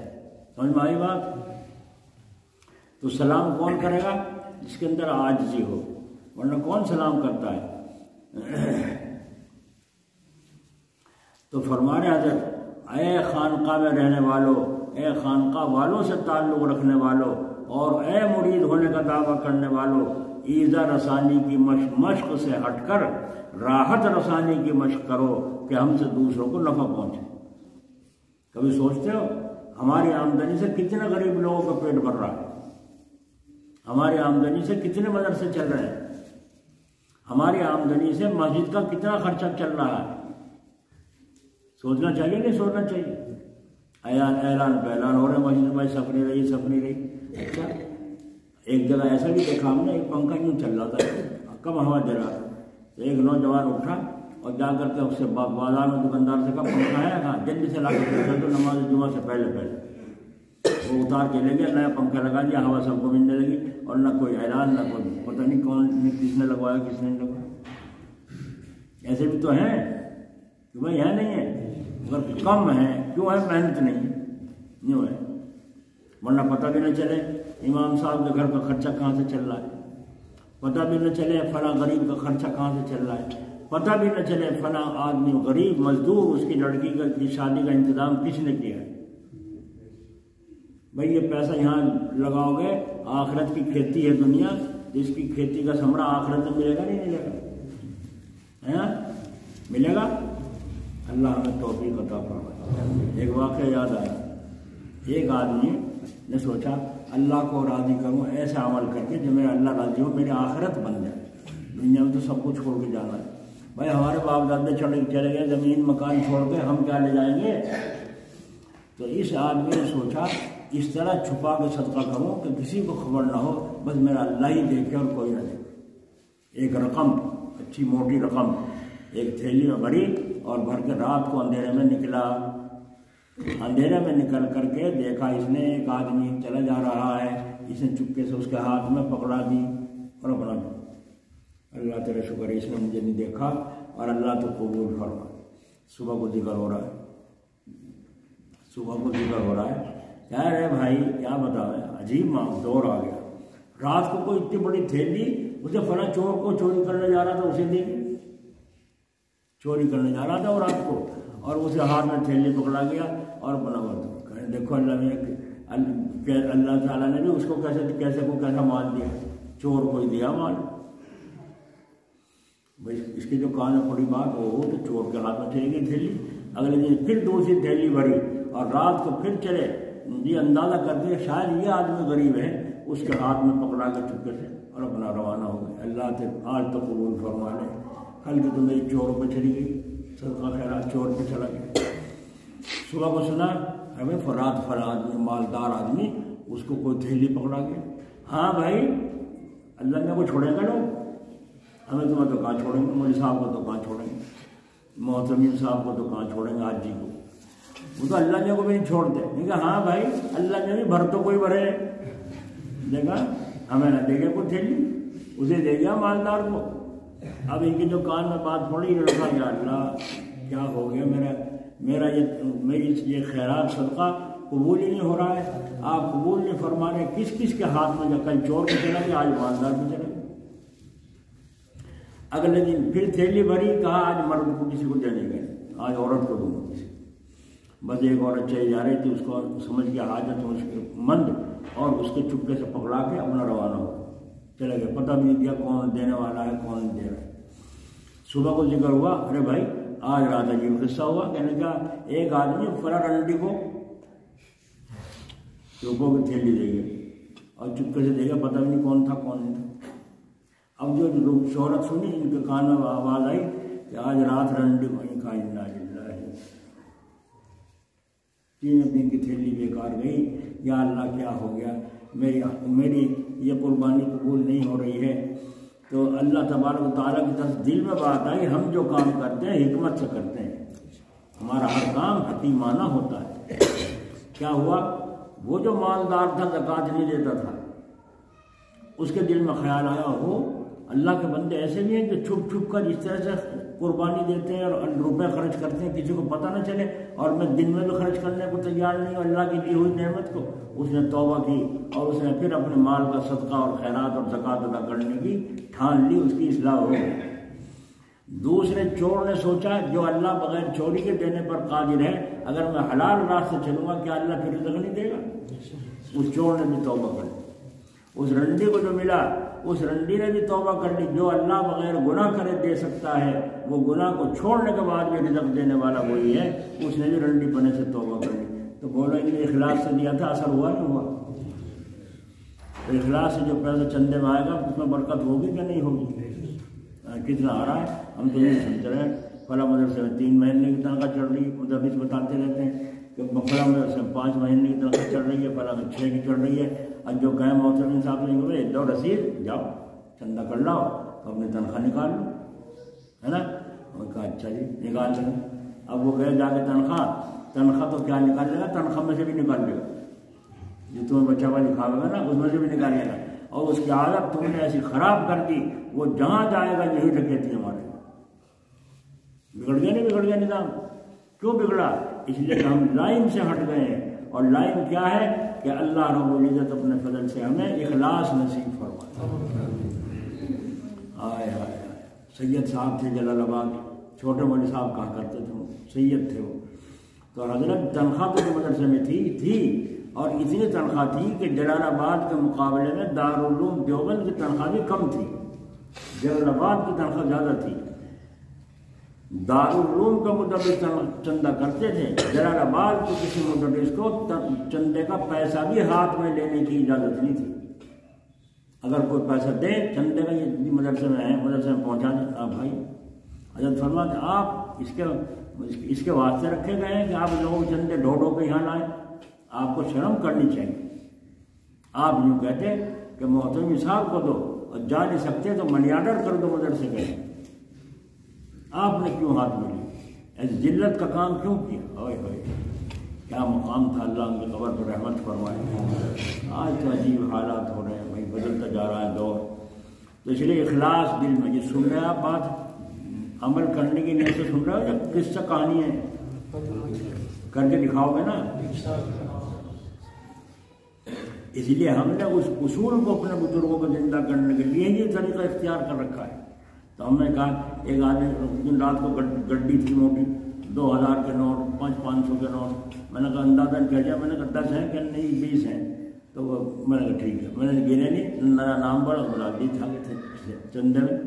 سمجھ میں آئی بات؟ تو سلام کون کرے گا؟ جس کے اندر عاجزی ہو، ورنہ کون سلام کرتا ہے؟ تو فرما رہے حضرت اے خانقاہ میں رہنے والوں، اے خانقاہ والوں سے تعلق رکھنے والوں، اور اے مرید ہونے کا دعویٰ کرنے والوں، ایذا رسانی کی مشق سے ہٹ کر راحت رسانی کی مشق کرو کہ ہم سے دوسروں کو نفع پہنچے۔ کبھی سوچتے ہو ہماری آمدنی سے کتنے غریب لوگوں کا پیٹ بھر رہا ہے؟ ہماری آمدنی سے کتنے مدرسے چل رہے ہیں؟ ہماری آمدنی سے مسجد کا کتنا خرچہ چل رہا ہے؟ سوچنا چاہیے نہیں سوچنا چاہیے؟ اعلان پہ اعلان ہو رہے ہیں، مسجد میں صف نہیں رہی، صف نہیں رہی۔ اچھا ایک جگہ ایسا بھی دیکھا ہم نے، ایک پنکھا یوں چل رہا تھا، کم ہوا دے رہا تھا، تو ایک نوجوان اٹھا اور جا کر کے اس سے بازار میں دکاندار سے کہا پنکھا ہے کہاں، جلدی سے لا کر دو نماز جمعہ سے پہلے وہ اتار کے لے گیا، نیا پنکھا لگا دیا، ہوا سب کو ملنے لگی، اور نہ کوئی اعلان نہ کوئی پتہ نہیں کون کس نے لگوایا کس نے لگوایا۔ ایسے بھی تو ہیں کہ بھائی ہے نہیں ہے، اگر کم ہے کیوں ہے؟ محنت نہیں یوں ہے، ورنہ پتہ بھی نہ چلے امام صاحب کے گھر کا خرچہ کہاں سے چل رہا ہے، پتہ بھی نہ چلے فلاں غریب کا خرچہ کہاں سے چل رہا ہے، پتہ بھی نہ چلے فلاں آدمی غریب مزدور اس کی لڑکی کی شادی کا انتظام کس نے کیا ہے۔ بھائی یہ پیسہ یہاں لگاؤ گے، آخرت کی کھیتی ہے دنیا، جس کی کھیتی کا ثمرہ آخرت میں ملے گا نہیں ملے گا؟ ملے گا؟ اللہ ہمیں توفیق عطا فرمائے۔ ایک واقعہ یاد آیا، ایک آدمی نے سوچا اللہ کو راضی کروں ایسا عمل کر کے جو میرا اللہ راضی ہو، میری آخرت بن جائے۔ دنیا میں تو سب کچھ چھوڑ کے جانا ہے بھائی، ہمارے باپ دادے چلے گئے زمین مکان چھوڑ کے، ہم کیا لے جائیں گے؟ تو اس آدمی نے سوچا اس طرح چھپا کے صدقہ کروں کہ کسی کو خبر نہ ہو، بس میرا اللہ ہی دیکھے اور کوئی نہ دیکھے۔ ایک رقم، اچھی موٹی رقم ایک تھیلی میں بھری اور بھر کے رات کو اندھیرے میں نکلا۔ اندھیرے میں نکل کر کے دیکھا اس نے ایک آدمی چلا جا رہا ہے، اس نے چپکے سے اس کے ہاتھ میں پکڑا دی اور اپنا اللہ تیرا شکر ہے اس نے مجھے نہیں دیکھا اور اللہ تو قبول فرما۔ صبح کو ذکر ہو رہا ہے، صبح کو ذکر ہو رہا ہے، کہہ رہے بھائی کیا بتاؤں، عجیب دور آ گیا۔ رات کو کوئی اتنی بڑی تھیلی، اسے فلاں چور کو چوری کرنے جا رہا تھا، اسے دی، چوری کرنے جا رہا تھا وہ رات کو، اور اسے ہاتھ میں تھیلی پکڑا گیا اور بنا ہوا۔ دیکھو اللہ تعالیٰ نے بھی اس کو کیسا مال دیا، چور کو ہی دیا مال۔ بھائی اس کی جو کان میں پڑی بات ہو تو چور کے ہاتھ میں چلی گئی تھیلی۔ اگلے دن پھر دوسری تھیلی بھری اور رات کو پھر چلے، یہ اندازہ کر دیا شاید یہ آدمی غریب ہے، اس کے ہاتھ میں پکڑا کے چپکے سے اور اپنا روانہ ہو گئے۔ اللہ سے آج تو قبول فرما لے، کل کی تو میری چور پہ چلی گئی، صدقہ خیرات چور پہ چلا گیا۔ صبح کو سنا ہمیں فلا آدمی، مالدار آدمی، اس کو کوئی تھیلی پکڑا گیا۔ ہاں بھائی اللہ نے کو چھوڑیں گے لوگ، ہمیں تمہیں تو کہاں چھوڑیں گے، مولوی صاحب کو تو کہاں چھوڑیں گے، محتمین صاحب کو تو کہاں چھوڑیں گے، حاجی کو، وہ تو اللہ نے کو بھی نہیں چھوڑتے۔ کہا ہاں بھائی اللہ نے بھی بھر تو کوئی بھرے، دیکھا ہمیں نہ دے گا کوئی تھیلی، اسے دے گیا مالدار کو۔ اب ان کی جو کان میں بات پڑی، لڑکا یا اللہ کیا ہو گیا، میری یہ خیرات صدقہ قبول ہی نہیں ہو رہا ہے، آپ قبول نہیں فرما رہے، کس کس کے ہاتھ میں، جو کل چور کو چلا گیا آج مالدار کو چلا گیا۔ اگلے دن پھر تھیلی بھری، کہا آج مرد کو کسی کو دینے گئے، آج عورت کو دوں گا کسی۔ بس ایک عورت چلی جا رہی تھی، اس کو سمجھ کے حاجت اس کے مند، اور اس کے چپکے سے پکڑا کے اپنا روانہ ہو چلے گئے، پتہ بھی نہیں دیا کون دینے والا ہے کون نہیں دے رہا ہے۔ صبح کو ذکر ہوا، ارے بھائی آج رات عجیب قصہ ہوا، کہنے کا ایک آدمی فلاں رنڈی کو چوکوں کی تھیلی دے گئے اور چپکے سے دے گا، پتہ بھی نہیں کون تھا کون نہیں تھا۔ اب جو لوگ شہرت سنی، ان کے کان میں آواز آئی کہ آج رات رنڈی کو کہا انا للہ، 3 دن کی تھیلی بیکار گئی، یا اللہ کیا ہو گیا، میری یہ قربانی قبول نہیں ہو رہی ہے۔ تو اللہ تبارک و تعالیٰ کی طرف دل میں بات آئی، ہم جو کام کرتے ہیں حکمت سے کرتے ہیں، ہمارا ہر کام حکیمانہ ہوتا ہے۔ کیا ہوا، وہ جو مالدار تھا زکوٰۃ نہیں دیتا تھا، اس کے دل میں خیال آیا، ہو اللہ کے بندے ایسے بھی ہیں جو چھپ چھپ کر اس طرح سے قربانی دیتے ہیں اور روپے خرچ کرتے ہیں، کسی کو پتہ نہ چلے، اور میں دن میں بھی خرچ کرنے کو تیار نہیں ہوں اللہ کی دی ہوئی نعمت کو۔ اس نے توبہ کی اور اس نے پھر اپنے مال کا صدقہ اور خیرات اور زکوٰۃ ادا کرنے کی ٹھان لی، اس کی اصلاح ہو گئی۔ دوسرے چور نے سوچا جو اللہ بغیر چوری کے دینے پر قادر ہے، اگر میں حلال راستے چلوں گا کیا اللہ پھر رزق نہیں دے گا؟ اس چور نے بھی توبہ کر لی۔ اس رنڈی کو جو ملا، اس رنڈی نے بھی توبہ کر لی، جو اللہ بغیر گناہ کرے دے سکتا ہے، وہ گناہ کو چھوڑنے کے بعد بھی رزق دینے والا وہی ہے، اس نے بھی رنڈی پنے سے توبہ کر لی۔ تو بولو ان نے اخلاص سے دیا تھا، اثر ہوا نہیں ہوا؟ تو اخلاص سے جو پیسہ چندے میں آئے گا اس میں برکت ہوگی کہ نہیں ہوگی؟ کتنا آ رہا ہے، ہم تو یہ سمجھ رہے ہیں فلاں مدرسے میں 3 مہینے کی تنخواہ چڑھ رہی ہے، مدرس بتاتے رہتے ہیں کہ فلاں مدرسے میں 5 مہینے کی تنخواہ چڑھ رہی ہے، فلاں میں 6 کی چڑھ رہی ہے۔ اب جو گئے محترم صاحب سے بولے دو رسید جاؤ چندہ کر لاؤ تو اپنی تنخواہ نکال لو، ہے نا؟ اور کہا اچھا جی نکال لیں۔ اب وہ گئے جا کے تنخواہ تو کیا نکال لے گا، تنخواہ میں سے بھی نکال لے گا، جو تمہیں بچہ ہوا لکھاوے گا نا اس میں سے بھی نکال لے گا، اور اس کی عادت تم نے ایسی خراب کر دی، وہ جہاں جائے گا یہی ڈکیتی ہمارے۔ بگڑ گیا نہیں بگڑ گیا نظام؟ کیوں بگڑا؟ اس لیے کہ ہم لائن سے ہٹ گئے ہیں، اور لائن کیا ہے کہ اللہ رب العزت اپنے فضل سے ہمیں اخلاص نصیب فرمائے۔ آئے ہائے سید صاحب تھے جلال آباد، چھوٹے مولوی صاحب کہا کرتے تھے، سید تھے وہ، تو حضرت تنخواہ تو مدرسے میں تھی، اور اتنی تنخواہ تھی کہ جلال آباد کے مقابلے میں دارالعلوم دیوبند کی تنخواہ بھی کم تھی، جلال آباد کی تنخواہ زیادہ تھی۔ دارالعلوم کا مدرس چندہ کرتے تھے، جلال آباد کے کسی مدرس کو چندے کا پیسہ بھی ہاتھ میں لینے کی اجازت نہیں تھی۔ اگر کوئی پیسہ دے چندے کا، یہ مدرسے میں ہے، مدرسے میں پہنچا دیں، آپ بھائی حضرت فرماتے آپ اس کے واسطے رکھے گئے ہیں کہ آپ لوگوں کے چندے ڈھو کے یہاں لائیں، آپ کو شرم کرنی چاہیے۔ آپ یوں کہتے کہ محترم صاحب کو دو، اور جا نہیں سکتے تو منی آرڈر کر دو مدرسے کے، آپ نے کیوں ہاتھ میں لی؟ ایسی ذلت کا کام کیوں کیا؟ اوئے ہوئے کیا مقام تھا، اللہ ان کی قبر پر رحمت فرمائے۔ آج تو عجیب حالات ہو رہے ہیں بھائی، بدلتا جا رہا ہے دور، تو اس لیے اخلاص دل میں، یہ سن رہے آپ بات عمل کرنے کی نیت سے سن رہے ہو یا قصہ کہانی ہے؟ کر کے دکھاؤ گے نا۔ اس لیے ہم نے اس اصول کو اپنے بزرگوں کو زندہ کرنے کے لیے یہ طریقہ اختیار کر رکھا ہے۔ تو ہم نے کہا ایک آدمی دن رات کو گڈی تھی موٹی، 2000 کے نوٹ، 500 کے نوٹ، میں نے کہا اندازہ کہہ دیا، میں نے کہا 10 ہیں کہ نہیں 20 ہیں، تو میں نے کہا ٹھیک ہے، میں نے گنے نہیں، میرا نام بڑا بنا دی تھا چندے میں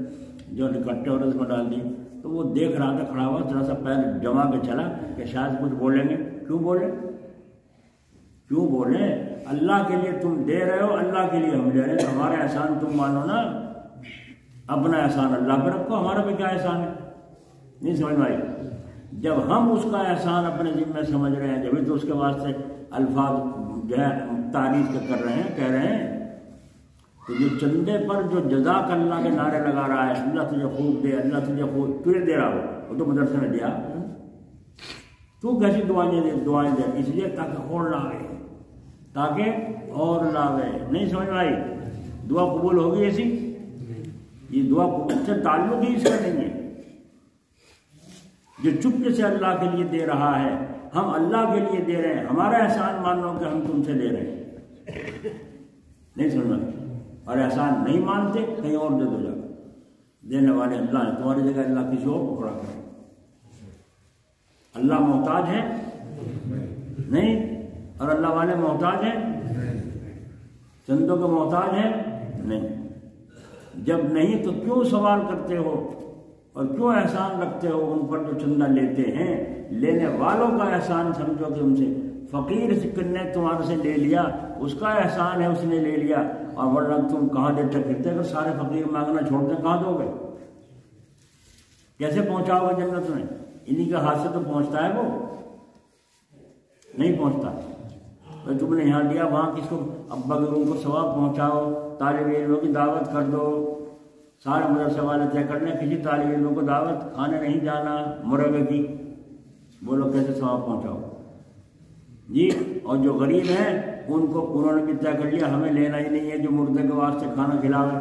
جو اکٹھے اور اس میں ڈال دی، تو وہ دیکھ رہا تھا کھڑا ہوا، تھوڑا سا پیر جما کے چلا کہ شاید کچھ بولیں گے۔ کیوں بولیں؟ اللہ کے لیے تم دے رہے ہو، اللہ کے لیے ہم دے رہے ہیں، ہمارا احسان تم مانو نا، اپنا احسان اللہ پہ رکھو، ہمارا پہ کیا احسان ہے؟ نہیں سمجھ میں آئی؟ جب ہم اس کا احسان اپنے ذمہ سمجھ رہے ہیں، جبھی تو اس کے واسطے الفاظ جو ہے تعریف کر رہے ہیں، کہہ رہے ہیں۔ تو یہ چندے پر جو جزاک اللہ کے نعرے لگا رہا ہے، اللہ تجھے خوب دے، اللہ تجھے خوب، تجھے دے رہا ہو، وہ تو مدرسے میں دیا، تو کیسی دعائیں دے؟ اس لیے تاکہ اور لاوے، تاکہ اور لاوے۔ نہیں سمجھ میں آئی؟ دعا قبول ہوگی ایسی؟ یہ دعا قبول سے تعلق ہی اس کا نہیں ہے۔ جو چپکے سے اللہ کے لیے دے رہا ہے، ہم اللہ کے لیے دے رہے ہیں، ہمارا احسان مان لو کہ ہم تم سے دے رہے ہیں۔ نہیں سمجھ میں؟ اور احسان نہیں مانتے کہیں اور دے دو جا، دینے والے اللہ ہے، تمہاری جگہ اللہ کسی اور کو کھڑا کرے۔ اللہ محتاج ہے نہیں، اور اللہ والے محتاج ہیں، چندوں کے محتاج ہیں نہیں۔ جب نہیں تو کیوں سوال کرتے ہو اور کیوں احسان رکھتے ہو ان پر جو چندہ لیتے ہیں؟ لینے والوں کا احسان سمجھو کہ ان سے، فقیر نے تمہارے سے لے لیا، اس کا احسان ہے، اس نے لے لیا، اور ورنہ تم کہاں دیتے پھرتے؟ اگر سارے فقیر مانگنا چھوڑ دیں کہاں دو گے؟ کیسے پہنچاؤ گے جنت میں؟ انہی کے ہاتھ سے تو پہنچتا ہے، وہ نہیں پہنچتا۔ تم نے یہاں دیا، وہاں کس کو ابا کے روم کو ثواب پہنچاؤ، طالب علموں کی دعوت کر دو، سارے مدرسے والے طے کر لیں کسی طالب علموں کو دعوت کھانے نہیں جانا مرغے کی، بولو کیسے ثواب پہنچاؤ جی؟ اور جو غریب ہیں ان کو انہوں نے بھی طے کر لیا ہمیں لینا ہی نہیں ہے جو مردے کے واسطے کھانا کھلاوے،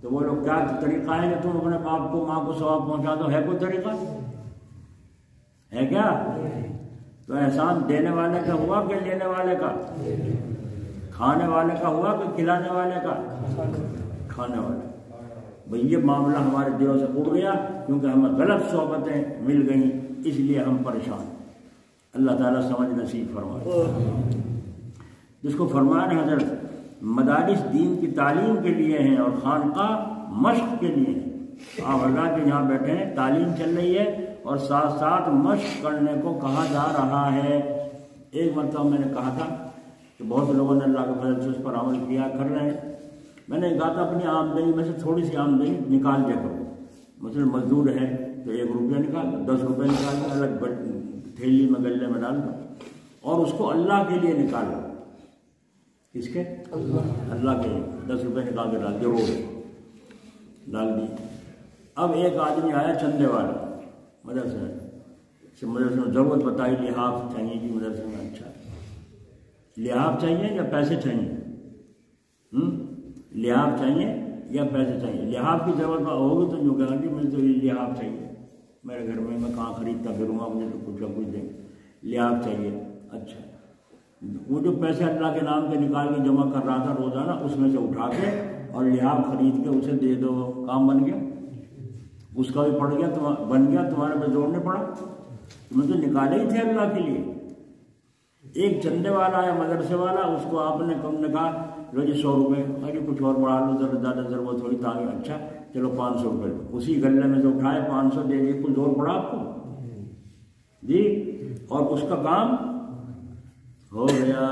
تو وہ لوگ کیا طریقہ ہے کہ تم اپنے باپ کو ماں کو ثواب پہنچا دو؟ ہے کوئی طریقہ؟ ہے کیا؟ تو احسان دینے والے کا ہوا کہ لینے والے کا؟ کھانے والے کا ہوا کہ کھلانے والے کا؟ کھانے والے۔ بھئی یہ معاملہ ہمارے دلوں سے اڑ گیا کیونکہ ہمیں غلط صحبتیں مل گئیں، اس لیے ہم پریشان۔ اللہ تعالیٰ سمجھ نصیب فرمائے۔ جس کو فرمان حضرت مدارس دین کی تعلیم کے لیے ہیں اور خانقاہ مشق کے لیے ہیں۔ آپ اللہ کے یہاں بیٹھے ہیں، تعلیم چل رہی ہے اور ساتھ ساتھ مشق کرنے کو کہا جا رہا ہے۔ ایک مرتبہ میں نے کہا تھا کہ بہت لوگوں نے اللہ کے فضل سے اس پر عمل کیا، کر رہے ہیں۔ میں نے کہا تھا اپنی آمدنی میں سے تھوڑی سی آمدنی نکال دیا کرو، مثلا مزدور ہے تو 1 روپیہ نکال دو، 10 روپئے نکال دو، الگ تھیلی میں گلے میں ڈال دو، اور اس کو اللہ کے لیے نکالو۔ کس کے؟ اللہ کے لیے 10 روپئے نکال کے ڈال دو، روز ڈال دی۔ اب ایک آدمی آیا چندے والا مدرسے میں ضرورت بتائی، لحاظ چاہیے جی مدرسے میں۔ اچھا لحاظ چاہیے یا پیسے چاہیے؟ لحاظ چاہیے یا پیسے چاہیے؟ لحاظ کی ضرورت ہوگی تو جو کہا جی مجھے تو لحاظ چاہیے، میرے گھر میں کہاں خریدتا پھروں گا، مجھے تو کچھ نہ کچھ دیں، لحاظ چاہیے۔ اچھا وہ جو پیسے اللہ کے نام کے نکال کے جمع کر رہا تھا روزانہ، اس میں سے اٹھا کے اور لحاظ خرید کے اسے دے دو، کام بن گیا، اس کا بھی پڑ گیا، بن گیا، تمہارے پہ زور نہیں پڑا، تمہیں تو نکالے ہی تھے اللہ کے لیے۔ ایک چندے والا ہے مدرسے والا، اس کو آپ نے کہا لو جی 100 روپئے، ارے کچھ اور بڑھا لو، زیادہ ضرورت ہوئی تاکہ اچھا چلو 500 روپئے، اسی گلے میں سے اٹھائے 500 دے دیے، کچھ اور پڑا آپ کو جی، اور اس کا کام ہو گیا۔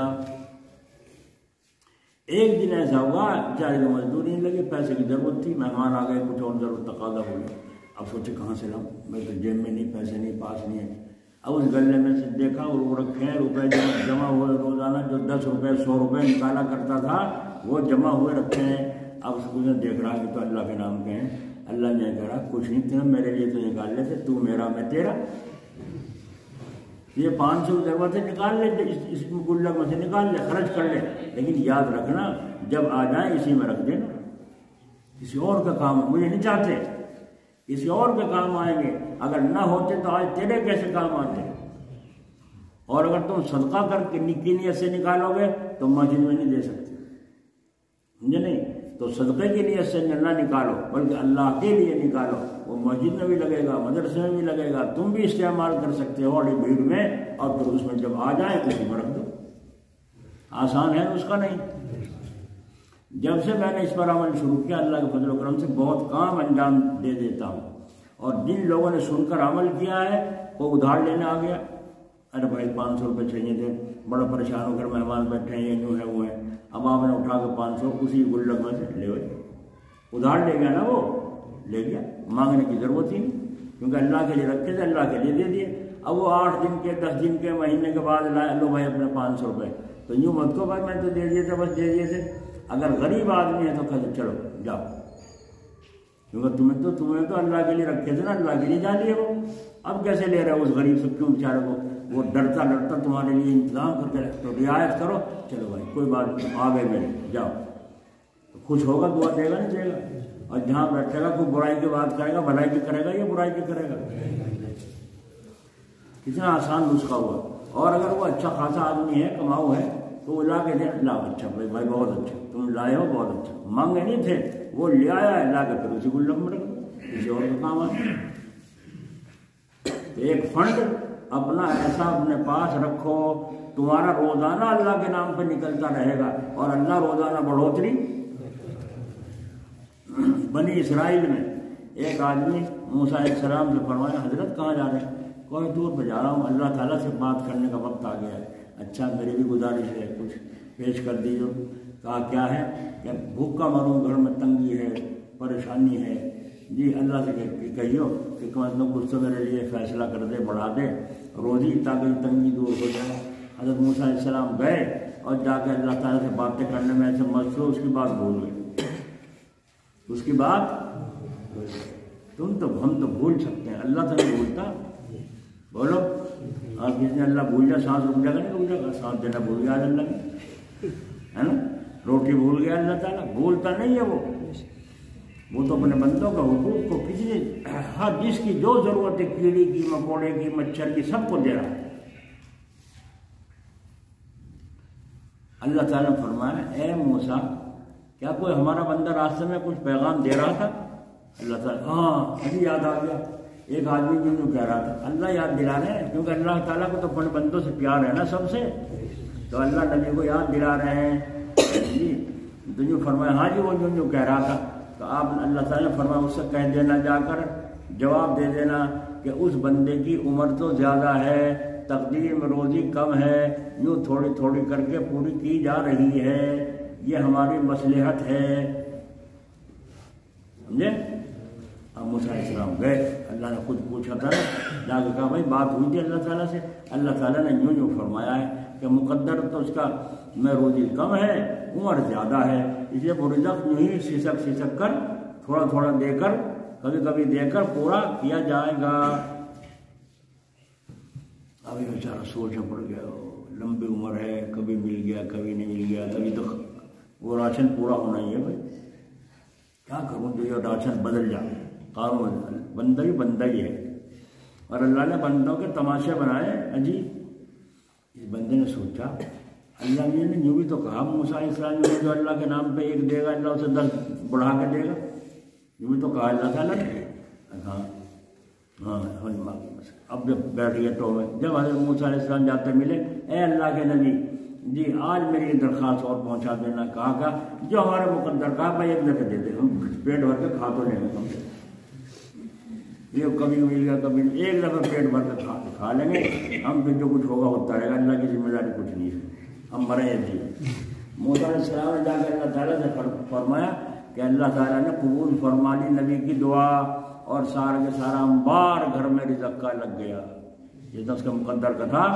ایک دن ایسا ہوا بیچارے کو مزدوری نہیں لگی، پیسے کی ضرورت تھی، مہمان آ گئے، کچھ اور ضرورت تقاضا ہو گیا، اب سوچے کہاں سے لاؤں، میرے تو جیب میں نہیں، پیسے نہیں، پاس نہیں ہے۔ اب اس گلے میں سے دیکھا اور وہ رکھے ہیں روپے جمع ہوئے، روزانہ جو 10 روپے 100 روپے نکالا کرتا تھا وہ جمع ہوئے رکھے ہیں۔ اب اس کو دیکھ رہا کہ تو اللہ کے نام کے ہیں، اللہ نے کہہ رہا کچھ نہیں تھا میرے لیے تو نکال لیتے، تو میرا میں تیرا، یہ 500 ضرورت ہے نکال لے، اس گلک میں سے نکال لے، خرچ کر لے، لیکن یاد رکھنا جب آ جائیں اسی میں رکھ دینا، کسی اور کا کام مجھے نہیں چاہتے، کسی اور کے کام آئیں گے، اگر نہ ہوتے تو آج تیرے کیسے کام آتے۔ اور اگر تم صدقہ کر کے کی نیت سے نکالو گے تو مسجد میں نہیں دے سکتے، سمجھے نہیں، تو صدقے کی نیت سے نہ نکالو بلکہ اللہ کے لیے نکالو، وہ مسجد میں بھی لگے گا، مدرسے میں بھی لگے گا، تم بھی استعمال کر سکتے ہو بڑی بھیڑ میں، اور پھر اس میں جب آ جائیں اسی میں رکھ دو، آسان ہے اس کا نہیں۔ جب سے میں نے اس پر عمل شروع کیا اللہ کے فضل و کرم سے بہت کام انجام دے دیتا ہوں، اور جن لوگوں نے سن کر عمل کیا ہے وہ ادھار لینے آ گیا، ارے بھائی 500 روپے چاہیے تھے، بڑا پریشان ہو کر مہمان بیٹھے ہیں، یہ یوں ہے وہ ہے، اب آپ نے اٹھا کے 500 اسی گلک میں سے لے ہوئے، ادھار لے گیا نا، وہ لے گیا، مانگنے کی ضرورت ہی نہیں، کیونکہ اللہ کے لیے رکھے تھے، اللہ کے لیے دے دیے۔ اب وہ 8 دن کے 10 دن کے مہینے کے بعد لائے، لو بھائی اپنے 500 روپے، تو یوں مت کو بھائی میں تو دے دیے تھے، بس دے دیے تھے۔ اگر غریب آدمی ہے تو کہتے چلو جاؤ، کیونکہ تمہیں تو اللہ کے لیے رکھے تھے نا، اللہ کے لیے جا لیے وہ، اب کیسے لے رہے ہو اس غریب سے، کیوں بیچارے کو وہ ڈرتا تمہارے لیے انتظام کر کے رکھتے، تو رعایت کرو، چلو بھائی کوئی بات نہیں، آ گئے میرے، جاؤ، خوش ہوگا، دعا دے گا نہیں دے گا، اور جہاں بیٹھے گا کوئی برائی کی بات کرے گا، بھلائی کی کرے گا یا برائی کی کرے گا، کتنا آسان نسخہ ہوا۔ اور اگر وہ اچھا خاصا آدمی ہے، کماؤ ہے، تو وہ لا کے دے، لا اچھا بھائی بہت اچھا، تم لائے ہو بہت اچھا، مانگے نہیں تھے، وہ لے آیا ہے، لا کے پھر اسی گلک میں رکھ دو، کسی اور کا کام آئے۔ ایک فنڈ اپنا ایسا اپنے پاس رکھو، تمہارا روزانہ اللہ کے نام پہ نکلتا رہے گا، اور اللہ روزانہ بڑھوتری۔ بنی اسرائیل میں ایک آدمی موسیٰ علیہ السلام سے فرمایا حضرت کہاں جا رہے ہیں؟ کوئی دور پہ جا رہا ہوں، اللہ تعالیٰ سے بات کرنے کا وقت آ گیا ہے۔ اچھا میری بھی گزارش ہے، کچھ پیش کر دیجو۔ کہا کیا ہے؟ کہ بھوکا مروں، گھر میں تنگی ہے، پریشانی ہے، جی اللہ سے کہیو کہ کم از کم کچھ تو میرے لیے فیصلہ کر دے، بڑھا دے روزی تاکہ تنگی دور ہو جائے۔ حضرت موسیٰ علیہ السلام گئے اور جا کے اللہ تعالیٰ سے باتیں کرنے میں ایسے مست ہو، اس کی بات بھول گئے، اس کی بات ہم تو بھول سکتے ہیں، اللہ تو نہیں بھولتا۔ بولو اور کسی نے اللہ بھول جائے، سانس رک جائے گا، نہیں رک جائے گا، سانس دینا بھول گیا اللہ ہے نا، روٹی بھول گیا اللہ تعالیٰ، بھولتا نہیں ہے وہ تو اپنے بندوں کا حقوق کو کسی نے ہر جس کی جو ضرورت ہے، کیڑی کی، مکوڑے کی، مچھر کی، سب کو دے رہا ہے۔ اللہ تعالیٰ نے فرمایا اے موسیٰ کیا کوئی ہمارا بندہ راستے میں کچھ پیغام دے رہا تھا؟ اللہ تعالیٰ ہاں ابھی یاد آ گیا، ایک آدمی جو کہہ رہا تھا، اللہ یاد دلا رہے ہیں، کیونکہ اللہ تعالیٰ کو تو اپنے بندوں سے پیار ہے نا سب سے، تو اللہ نبی کو یاد دلا رہے ہیں جی، تو جو فرمایا ہاں جی وہ جو کہہ رہا تھا، تو آپ اللہ تعالیٰ نے فرمایا اس سے کہہ دینا، جا کر جواب دے دینا کہ اس بندے کی عمر تو زیادہ ہے، تقدیر میں روزی کم ہے، یوں تھوڑی تھوڑی کر کے پوری کی جا رہی ہے، یہ ہماری مصلحت ہے، سمجھے؟ اب موسیٰ علیہ السلام گئے، اللہ نے خود پوچھا تھا، جا کے کہا بھائی بات ہوئی تھی اللہ تعالیٰ سے، اللہ تعالیٰ نے یوں فرمایا ہے کہ مقدر تو اس کا میں روزی کم ہے، عمر زیادہ ہے، اس لیے برزق یوں ہی سسک کر تھوڑا تھوڑا دے کر، کبھی کبھی دے کر پورا کیا جائے گا۔ ابھی بیچارہ سوچ پڑ گیا، لمبی عمر ہے، کبھی مل گیا کبھی نہیں مل گیا، کبھی تو وہ راشن پورا ہونا ہی ہے، بھائی کیا کروں جو یہ راشن بدل جائے، قانون بندہ ہی ہے، اور اللہ نے بندوں کے تماشے بنائے عجیب۔ اس بندے نے سوچا اللہ نے یوں بھی تو کہا موسیٰ علیہ السلام نے جو اللہ کے نام پہ 1 دے گا اللہ اسے 10 بڑھا کے دے گا، یوں بھی تو کہا اللہ تعالیٰ نے، ہاں ہاں اب جب بیٹھ گئے تو میں جب حضرت موسیٰ علیہ السلام جاتے ملے، اے اللہ کے نبی جی آج میری درخواست اور پہنچا دینا، کہا جو ہمارے مقدر کہا بھائی ایک دفعہ دے دے، ہم پیٹ بھر کے کھا تو لیں گے، ہم یہ کبھی مل گیا کبھی ایک دفعہ پیٹ بھر کے کھا لیں گے ہم، پھر جو کچھ ہوگا ہوتا رہے گا، اللہ کی ذمہ داری کچھ نہیں ہے، ہم مرے ہیں جی۔ موسیٰ علیہ السلام نے جا کر اللہ تعالیٰ سے فرمایا کہ اللہ تعالیٰ نے قبول فرما لی نبی کی دعا، اور سارا کے سارا انبار گھر میں رزق کا لگ گیا، یہ اس کا مقدر کا تھا،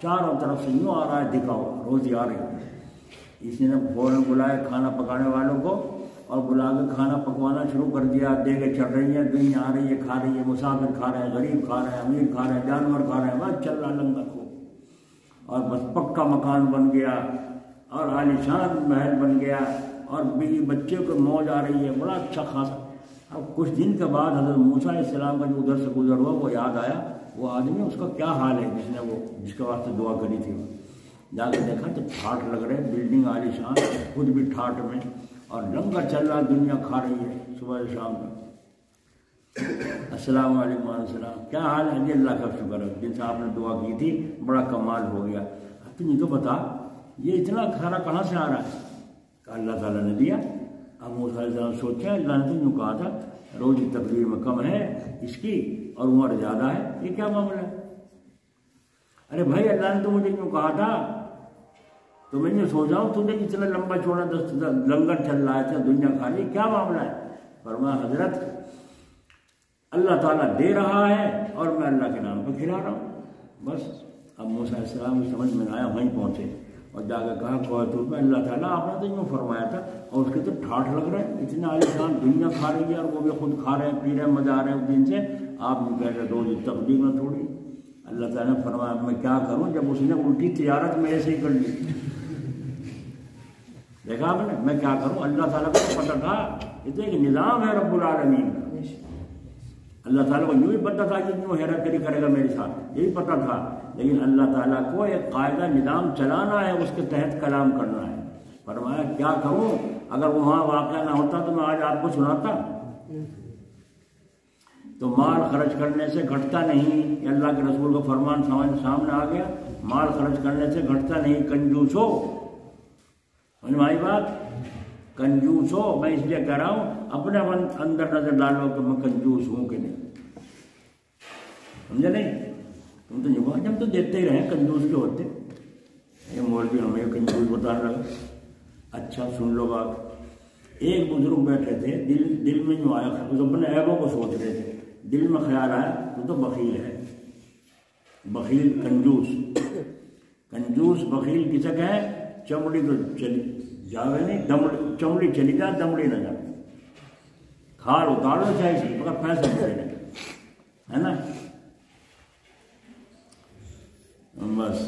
چاروں طرف سے یوں آ رہا ہے دکھاؤ روزی آ رہی ہے۔ اس نے فوراً بلایا کھانا پکانے والوں کو اور بلا کے کھانا پکوانا شروع کر دیا، دیگیں چڑھ رہی ہیں، دنیا آ رہی ہے، کھا رہی ہے، مسافر کھا رہے ہیں، غریب کھا رہے ہیں، امیر کھا رہے ہیں، جانور کھا رہے ہیں، بس چل رہا لنگر کو، اور بس پکا مکان بن گیا اور عالیشان محل بن گیا اور بیوی بچے کو موج آ رہی ہے، بڑا اچھا خاصا۔ اب کچھ دن کے بعد حضرت موسیٰ علیہ السلام کا جو ادھر سے گزر ہوا وہ یاد آیا، وہ آدمی اس کا کیا حال ہے جس کے واسطے دعا کری تھی، جا کے دیکھا تو ٹھاٹ لگ رہے، بلڈنگ عالیشان، خود بھی ٹھاٹ میں، اور لنگر چل رہا، دنیا کھا رہی ہے صبح سے شام تک۔ السلام علیکم وعلیکم السلام، کیا حال ہے جی؟ اللہ کا شکر ہے، جن سے آپ نے دعا کی تھی بڑا کمال ہو گیا۔ اب تو نہیں تو بتا یہ اتنا کھانا کہاں سے آ رہا ہے؟ کہ اللہ تعالیٰ نے دیا۔ اب موسیٰ علیہ السلام سوچا اللہ نے تو یوں کہا تھا روزی تقدیر میں کم ہے اس کی اور عمر زیادہ ہے، یہ کیا معاملہ ہے؟ ارے بھائی اللہ نے تو مجھے یوں کہا تھا، تو میں یہ سوچ رہا ہوں تجھے اتنا لمبا چوڑا لنگر چل رہا ہے، دنیا کھا رہی ہے، کیا معاملہ ہے؟ فرمایا حضرت اللہ تعالیٰ دے رہا ہے اور میں اللہ کے نام پہ کھلا رہا ہوں، بس۔ اب موسیٰ علیہ السلام کی سمجھ میں آیا، وہیں پہنچے اور جا کے کہا کوہ میں اللہ تعالیٰ آپ نے تو یوں فرمایا تھا، اور اس کے تو ٹھاٹ لگ رہا ہے، اتنا عالیشان دنیا کھا رہی ہے اور وہ بھی خود کھا رہے ہیں، پی رہے ہیں، مزہ آ رہے ہیں اس دن سے، آپ یوں کہہ رہے روزی تقدیر میں تھوڑی۔ اللہ تعالیٰ نے فرمایا میں کیا کروں جب اس نے الٹی تجارت میں ایسے ہی کر لی، دیکھا آپ نے، میں کیا کروں؟ اللہ تعالیٰ کو تو پتہ تھا یہ تو ایک نظام ہے رب العالمین کا، اللہ تعالیٰ کو یوں ہی پتہ تھا کہ یوں ہیرا پھیری کرے گا میرے ساتھ، یہی پتہ تھا، لیکن اللہ تعالیٰ کو ایک قاعدہ نظام چلانا ہے، اس کے تحت کلام کرنا ہے۔ فرمایا کیا کروں، اگر وہاں واقعہ نہ ہوتا تو میں آج آپ کو سناتا۔ تو مال خرچ کرنے سے گھٹتا نہیں، اللہ کے رسول کا فرمان سامنے آ گیا، مال خرچ کرنے سے گھٹتا نہیں، کنجوس ہو، سمجھ میں آئی بات؟ کنجوس ہو، میں اس لیے کہہ رہا ہوں اپنے اندر نظر ڈالو کہ میں کنجوس ہوں کہ نہیں، سمجھے نہیں؟ تم تو نہیں بات، ہم تو دیتے ہی رہے، کنجوس کے ہوتے، یہ مولوی ہمیں کنجوس بتانے لگا۔ اچھا سن لو بات، ایک بزرگ بیٹھے تھے، دل میں یوں آیا، اپنے عیبوں کو سوچ رہے تھے، دل میں خیال آیا تو بخیل ہے، بخیل کنجوس، کنجوس بخیل کسے کہے؟ چمڑی تو چلی جاوے نہیں، چمڑی چلی جائے دمڑی نہ جائے، کھال اتارو چاہیے مگر پیسے نہیں لگے، ہے نا؟ بس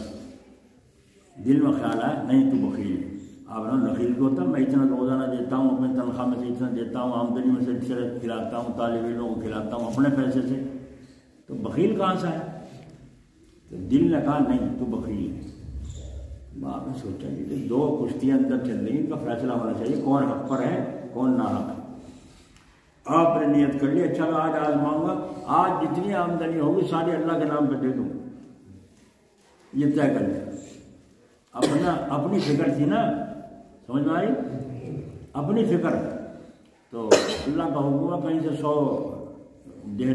دل میں خیال آیا نہیں تو بخیل ہے، آپ نے نخیل کو ہوتا میں اتنا روزانہ دیتا ہوں، اپنے تنخواہ میں سے اتنا دیتا ہوں، آمدنی میں سے کھلاتا ہوں، طالب علموں کو کھلاتا ہوں اپنے پیسے سے، تو بخیل کہاں سے ہے؟ تو دل نے کہا نہیں تو بخیل ہے۔ آپ نے سوچا کہ دو کشتیاں اندر چل رہی ہیں، ان کا فیصلہ ہونا چاہیے کون حق پر ہے کون نا حق ہے۔ آپ نے نیت کر لی اچھا میں آج آزماؤں گا، آج جتنی آمدنی ہوگی ساری اللہ کے نام پہ دے دوں، یہ طے کر لیا۔ اپنی فکر تھی نا، سمجھ میں آئی؟ اپنی فکر، تو اللہ کا حکم ہے کہیں سے 100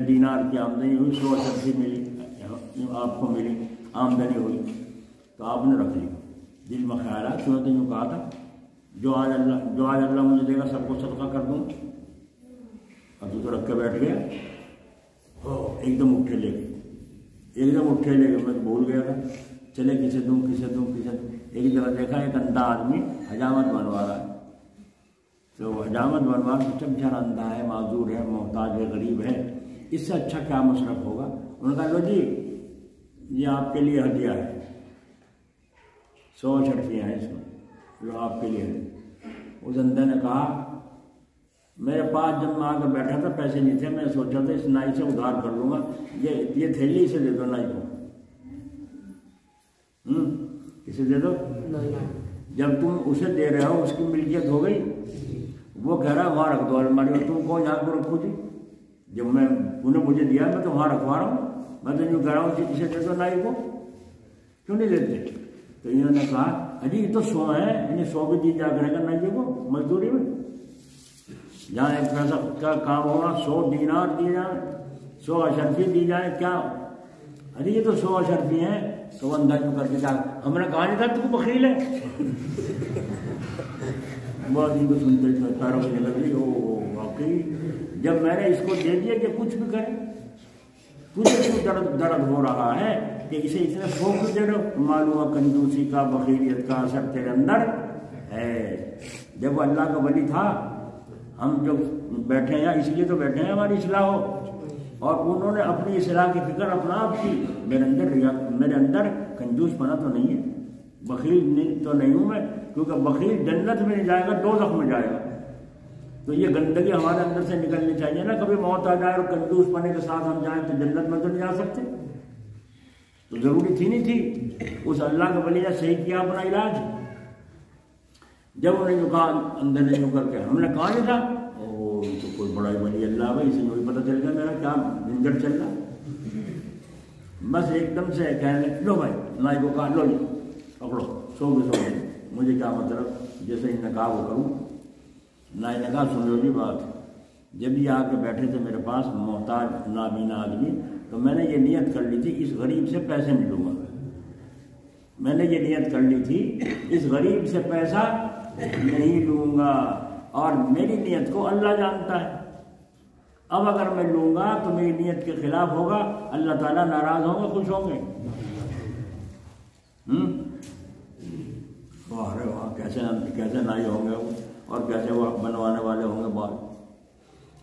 دینار کی آمدنی ہوئی، 100 سبزی ملی، آپ کو ملی آمدنی ہوئی، تو آپ نے رکھ لی، دل میں خیال آیا، کیوں تو یوں کہا تھا جو آج اللہ مجھے دے گا سب کو صدقہ کر دوں، اب تو رکھ کے بیٹھ گیا، ایک دم اٹھے لے گئے، میں تو بھول گیا تھا، چلے کسے دوں، ایک جگہ دیکھا ایک اندھا آدمی حجامت بنوا رہا ہے، تو حجامت بنوا کے بیچارہ اندھا ہے، معذور ہے، محتاج ہے، غریب ہے، اس سے اچھا کیا مصرف ہوگا؟ انہوں نے کہا لو جی یہ آپ کے لیے ہدیہ ہے، 100 شرفیاں ہیں اس میں، جو آپ کے لیے ہے۔ اس اندھے نے کہا میرے پاس جب میں آ کر بیٹھا تھا پیسے نہیں تھے، میں سوچا تھا اس نائی سے ادھار کر لوں گا، یہ تھیلی سے دے دو نائی کو، اسے دے دو، جب تم اسے دے رہے ہو اس کی ملکیت ہو گئی، وہ کہہ رہا ہے وہاں رکھ دو الماری میں، تم کو یہاں کو رکھو جی، جب میں انہیں مجھے دیا میں تو وہاں رکھوا رہا ہوں، میں تو یوں کہہ رہا ہوں اسے دے دو نائی کو، کیوں نہیں دیتے؟ تو انہوں نے کہا اجی یہ تو 100 ہے، انہیں 100 بھی دی جا کرے گا نائی کو مزدوری میں، جہاں ایک پیسہ کا کام ہوگا 100 دینار دیے جائیں، 100 اشرفی دی جائیں، کیا ارے یہ تو 100 اشرفی ہیں؟ تو وہ انداز کر کے کہا ہم نے کہا نہیں تھا تو بخیل ہے. بہت ان کو سنتے پیروں کی لگ رہی ہو واقعی جب میں نے اس کو دے دیا کہ کچھ بھی کرے، تجھے درد ہو رہا ہے کہ اسے اتنا شوق دے رہے ہو، معلوم ہوا کنجوسی کا بخیلیت کا اثر تیرے اندر ہے. جب وہ اللہ کا ولی تھا، ہم جو بیٹھے ہیں اس لیے تو بیٹھے ہیں ہماری اصلاح ہو، اور انہوں نے اپنی اصلاح کی فکر اپنا آپ کی. میرے اندر کنجوس پنا تو نہیں ہے، بخیل تو نہیں ہوں میں، کیونکہ بخیل جنت میں نہیں جائے گا، دوزخ میں جائے گا. تو یہ گندگی ہمارے اندر سے نکلنی چاہیے نا. کبھی موت آ جائے اور کنجوس پنے کے ساتھ ہم جائیں تو جنت میں تو نہیں جا سکتے. تو ضروری تھی نہیں تھی، اس اللہ کے ولی نے صحیح کیا اپنا علاج. جب انہیں جو کہا اندر نہیں کر کے ہم نے کہا نہیں تھا تو کوئی بڑا ہی ولی اللہ بھائی، اسے نہیں پتہ چل گیا میرا کیا جھنجھٹ چل رہا. بس ایک دم سے کہنے لو بھائی نائی کو کہا لو جی پکڑو 100 بھی 100 مجھے کیا مطلب، جیسے ہی نے کہا وہ کروں. نائی نے کہا سن لو جی بات، جب یہ آ کے بیٹھے تھے میرے پاس محتاج نابینا آدمی، تو میں نے یہ نیت کر لی تھی اس غریب سے پیسے نہیں لوں گا. میں نے یہ نیت کر لی تھی اس غریب سے پیسہ نہیں لوں گا، اور میری نیت کو اللہ جانتا ہے. اب اگر میں لوں گا تو میری نیت کے خلاف ہوگا، اللہ تعالیٰ ناراض ہوں گے خوش ہوں گے. ارے واہ کیسے نائی ہوں گے اور کیسے وہ بنوانے والے ہوں گے. بال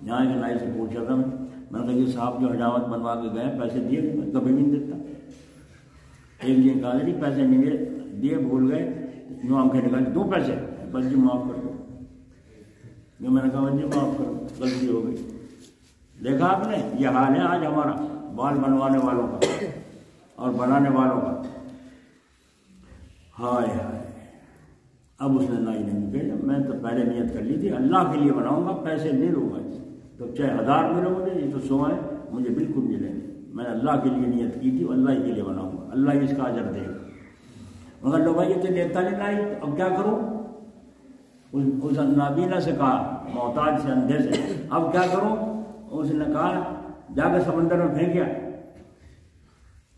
یہاں کے نائی سے پوچھا تھا میں نے کہا یہ صاحب جو حجامت بنوا کے گئے پیسے دیے؟ میں کبھی نہیں دیتا. ایک دن کہا جی پیسے نہیں دیے بھول گئے، یوں آنکھیں نکالی 2 پیسے، بس جی معاف کر دو. جو میں نے کہا جی معاف کر دو غلطی ہو گئی. دیکھا آپ نے یہ حال ہے آج ہمارا بال بنوانے والوں کا اور بنانے والوں کا. ہائے ہائے. اب اس نے نائی نہیں بھیجا. میں تو پہلے نیت کر لی تھی اللہ کے لیے بناؤں گا، پیسے نہیں لوں گا. تو چاہے 1000 ملے مجھے، یہ تو 100 ہے مجھے بالکل ملیں گے. میں نے اللہ کے لیے نیت کی تھی، اللہ ہی کے لیے بناؤں گا، اللہ ہی اس کا اجر دے گا. مگر لو بھائی یہ تو دیتا نہیں نائی، اب کیا کروں؟ اس نابینا سے کہا، محتاج سے اندھے سے، اب کیا کروں؟ اس نے کہا جا کے سمندر میں پھینک گیا،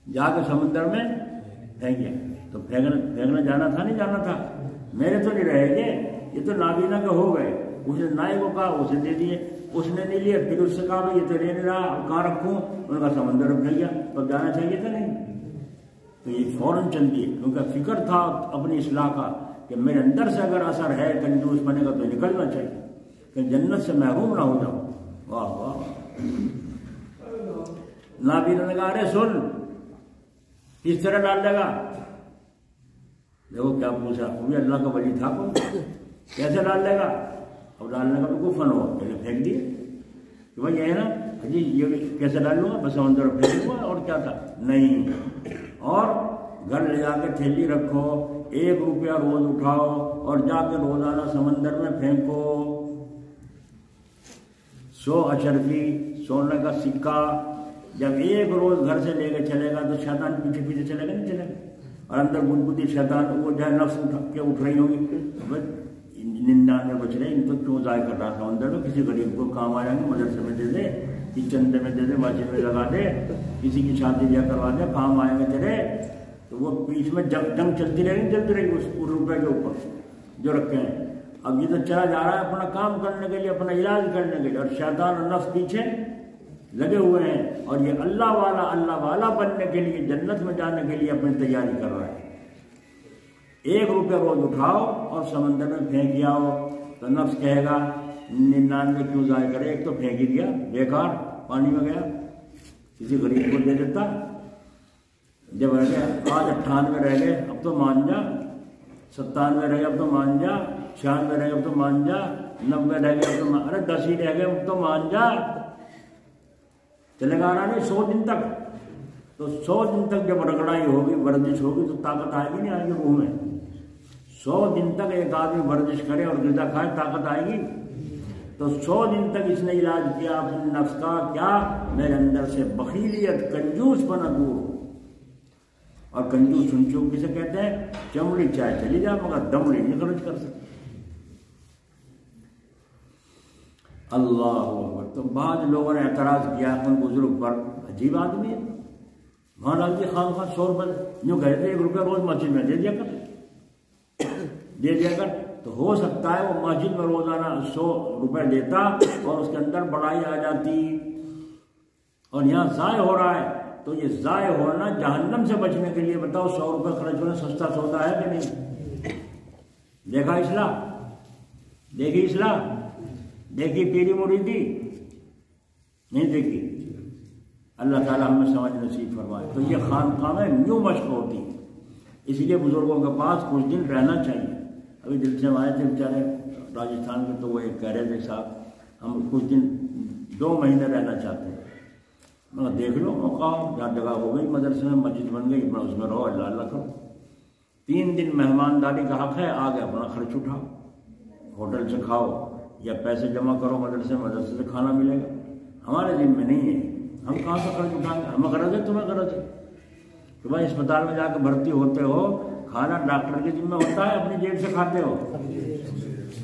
جا کے سمندر میں پھینک گیا. تو پھینکنا جانا تھا نہیں جانا تھا، میرے تو نہیں رہے گے، یہ تو نابینا کے ہو گئے. اس نے نائی کو کہا اسے دے دیے، اس نے نہیں لیے. پھر اس سے کہا بھائی یہ تو لے نہیں رہا، اب کہاں رکھوں؟ انہوں نے کہا سمندر میں پھینک گیا. تو جانا چاہیے تھا نہیں. تو یہ فوراً چل دیے، کیونکہ فکر تھا اپنی اصلاح کا کہ میرے اندر سے اگر اثر ہے کنجوس بنے گا تو نکلنا چاہیے کہ جنت سے محروم نہ ہو جاؤ. واہ واہ. نابینا نے کہا ارے سن کس طرح ڈال دے گا؟ دیکھو کیا پوچھا، وہ بھی اللہ کا ولی تھا، کیسے ڈال دے گا؟ اب ڈالنے کا تو کوئی فن ہوا، پہلے پھینک دیے کہ بھائی یہ ہے نا جی یہ کیسے ڈال لوں گا، بس سمندر پھینک دوں گا. اور کیا تھا؟ نہیں. اور گھر لے جا کے تھیلی رکھو، 1 روپیہ روز اٹھاؤ اور جا کے روزانہ سمندر میں پھینکو. 100 اشرفی سونے کا سکہ جب 1 روز گھر سے لے کے چلے گا تو شیطان پیچھے پیچھے چلے گا نہیں چلے گا؟ اور اندر گنگتی شیطان وہ جائے نفس اٹھ رہی ہوگی 99 بچ رہے، ان تو کیوں ضائع کر رہا تھا اندر؟ تو کسی غریب کو کام آ جائیں گے، مدرسے میں دے دے، کسی چندے میں دے دے، مسجد میں لگا دے، کسی کی شادی بیاہ کروا دے، کام آئیں گے تیرے. تو وہ پیچھ میں جنگ چلتی رہے گی، چلتی رہے گی اس روپے کے اوپر جو رکھے ہیں. اب یہ تو چلا جا رہا ہے اپنا کام کرنے کے لیے، اپنا علاج کرنے کے لیے، اور شیطان اور نفس پیچھے لگے ہوئے ہیں. اور یہ اللہ والا بننے کے لیے، جنت میں جانے کے لیے اپنی تیاری کر رہا ہے. 1 روپیہ روز اٹھاؤ اور سمندر میں پھینک آؤ. تو نفس کہے گا 99 کیوں ضائع کرے، ایک تو پھینک ہی دیا بیکار پانی میں گیا، کسی غریب کو دے دیتا. جب رہ گیا آج 98 رہ گئے اب تو مان جا، 97 رہ گئے اب تو مان جا، 96 رہ گئے اب تو مان جا، 90 رہ گئے اب تو ارے 10 ہی رہ گئے اب تو مان جا. چلے گا رہا نہیں 100 دن تک. تو 100 دن تک جب رگڑائی ہوگی، ورزش ہوگی تو طاقت آئے گی نہیں آئے گی روح میں؟ 100 دن تک ایک آدمی ورزش کرے اور غذا کھائے طاقت آئے گی؟ تو 100 دن تک اس نے علاج کیا اپنے نفس کا، کیا میرے اندر سے بخیلیت، کنجوس پنا دور ہو۔ اور کنجوس سنچو کسے کہتے ہیں؟ چمڑی چاہے چلی جا مگر دمڑی نہیں خرچ کر سکتے۔ اللہ اکبر۔ تو بعض لوگوں نے اعتراض کیا ان بزرگ پر، عجیب آدمی ہے، مہاراج جی خان 100 روپئے یوں کہتے 1 روپیہ روز مسجد میں دے دیا کر، تو ہو سکتا ہے وہ مسجد میں روزانہ 100 روپئے دیتا اور اس کے اندر بڑائی آ جاتی، اور یہاں ضائع ہو رہا ہے۔ تو یہ ضائع ہونا جہنم سے بچنے کے لیے بتاؤ 100 روپئے خرچ ہونا سستا سودا ہے کہ نہیں؟ دیکھا اصلاح، دیکھی اصلاح، دیکھی پیری مریدی، نہیں دیکھی؟ اللہ تعالیٰ ہمیں سمجھ نصیب فرمائے۔ تو یہ خانقاہ میں یوں مشق ہوتی ہے، اس لیے بزرگوں کے پاس کچھ دن رہنا چاہیے۔ ابھی دل سے آئے تھے بیچارے راجستھان کے، تو وہ ایک کہہ رہے تھے صاحب ہم کچھ دن 2 مہینے رہنا چاہتے ہیں۔ میں دیکھ لو موقع، جہاں جگہ ہو گئی مدرسے میں، مسجد بن گئی، اپنا اس میں رہو، اللہ اللہ کرو۔ 3 دن مہمانداری کا حق ہے، آگے اپنا خرچ اٹھاؤ، ہوٹل سے کھاؤ یا پیسے جمع کرو مدرسے سے کھانا ملے گا۔ ہمارے ذمہ میں نہیں ہے، ہم کہاں سے خرچ اٹھائیں گے؟ ہمیں غرض ہے، تمہیں غرض ہے کہ بھائی اسپتال میں جا کے بھرتی ہوتے ہو، کھانا ڈاکٹر کے ذمہ ہوتا ہے، اپنی جیب سے کھاتے ہو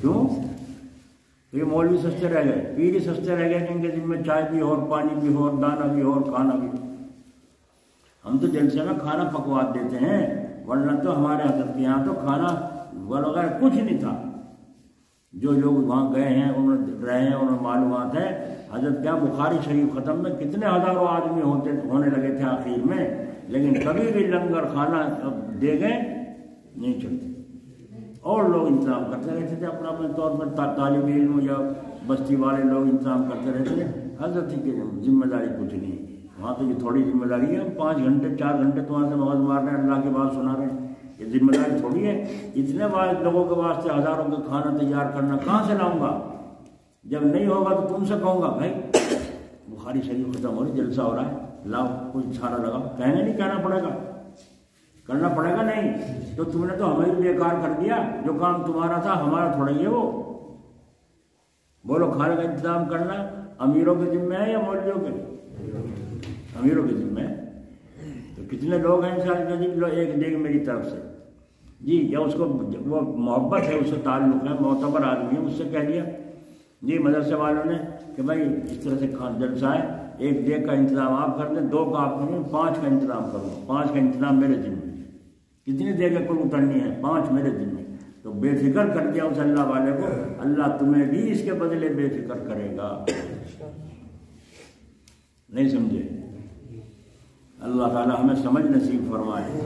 کیوں؟ یہ مولوی سستے رہ گئے، پیر ہی سستے رہ گئے جن کے ذمہ چائے بھی ہو، پانی بھی ہو، دانا بھی ہو، کھانا بھی۔ ہم تو جلسے میں کھانا پکوا دیتے ہیں، ورنہ تو ہمارے حضرت کے یہاں تو کھانا وغیرہ کچھ نہیں تھا۔ جو لوگ وہاں گئے ہیں، انہوں نے رہے ہیں، انہیں معلومات ہے۔ حضرت کیا بخاری شریف ختم میں کتنے ہزاروں آدمی ہونے لگے تھے آخر میں، لیکن کبھی بھی لنگر کھانا دے گئے نہیں چلتے، اور لوگ انتظام کرتے رہتے تھے اپنا اپنے طور پر، طالب علم یا بستی والے لوگ انتظام کرتے رہتے تھے۔ حضرت کی ذمہ داری کچھ نہیں ہے وہاں تو، یہ تھوڑی ذمہ داری ہے 5 گھنٹے 4 گھنٹے تو وہاں سے مغز مار رہے ہیں، اللہ کی بات سنا رہے ہیں، یہ ذمہ داری تھوڑی ہے۔ اتنے لوگوں کے واسطے ہزاروں کا کھانا تیار کرنا کہاں سے لاؤں گا؟ جب نہیں ہوگا تو تم سے کہوں گا بھائی بخاری شریف ختم ہو رہی، جلسہ ہو رہا ہے، لاؤ کچھ سارا لگاؤ، کہنے نہیں کہنا پڑے گا، کرنا پڑے گا نہیں؟ تو تم نے تو ہمیں بھی بیکار کر دیا، جو کام تمہارا تھا ہمارا تھوڑا ہی ہے وہ۔ بولو کھانے کا انتظام کرنا امیروں کے ذمہ ہے یا مولویوں کے؟ امیروں کے ذمہ ہے۔ تو کتنے لوگ ہیں انسان ایک دیکھ میری طرف سے جی، یا اس کو وہ محبت ہے، اس سے تعلق ہے، معتبر آدمی ہے، اس سے کہہ دیا جی مدرسے والوں نے کہ بھائی اس طرح سے جلسہ ہے، 1 دیگ کا انتظام آپ کر دیں، 2 کا آپ کریں، 5 کا انتظام کروں، 5 کا انتظام میرے ذمہ ہے۔ کتنی دیگیں کوئی اترنی ہے؟ 5 میرے ذمہ۔ تو بے فکر کر دیا اس اللہ والے کو، اللہ تمہیں بھی اس کے بدلے بے فکر کرے گا۔ نہیں سمجھے؟ اللہ تعالیٰ ہمیں سمجھ نصیب فرمائے۔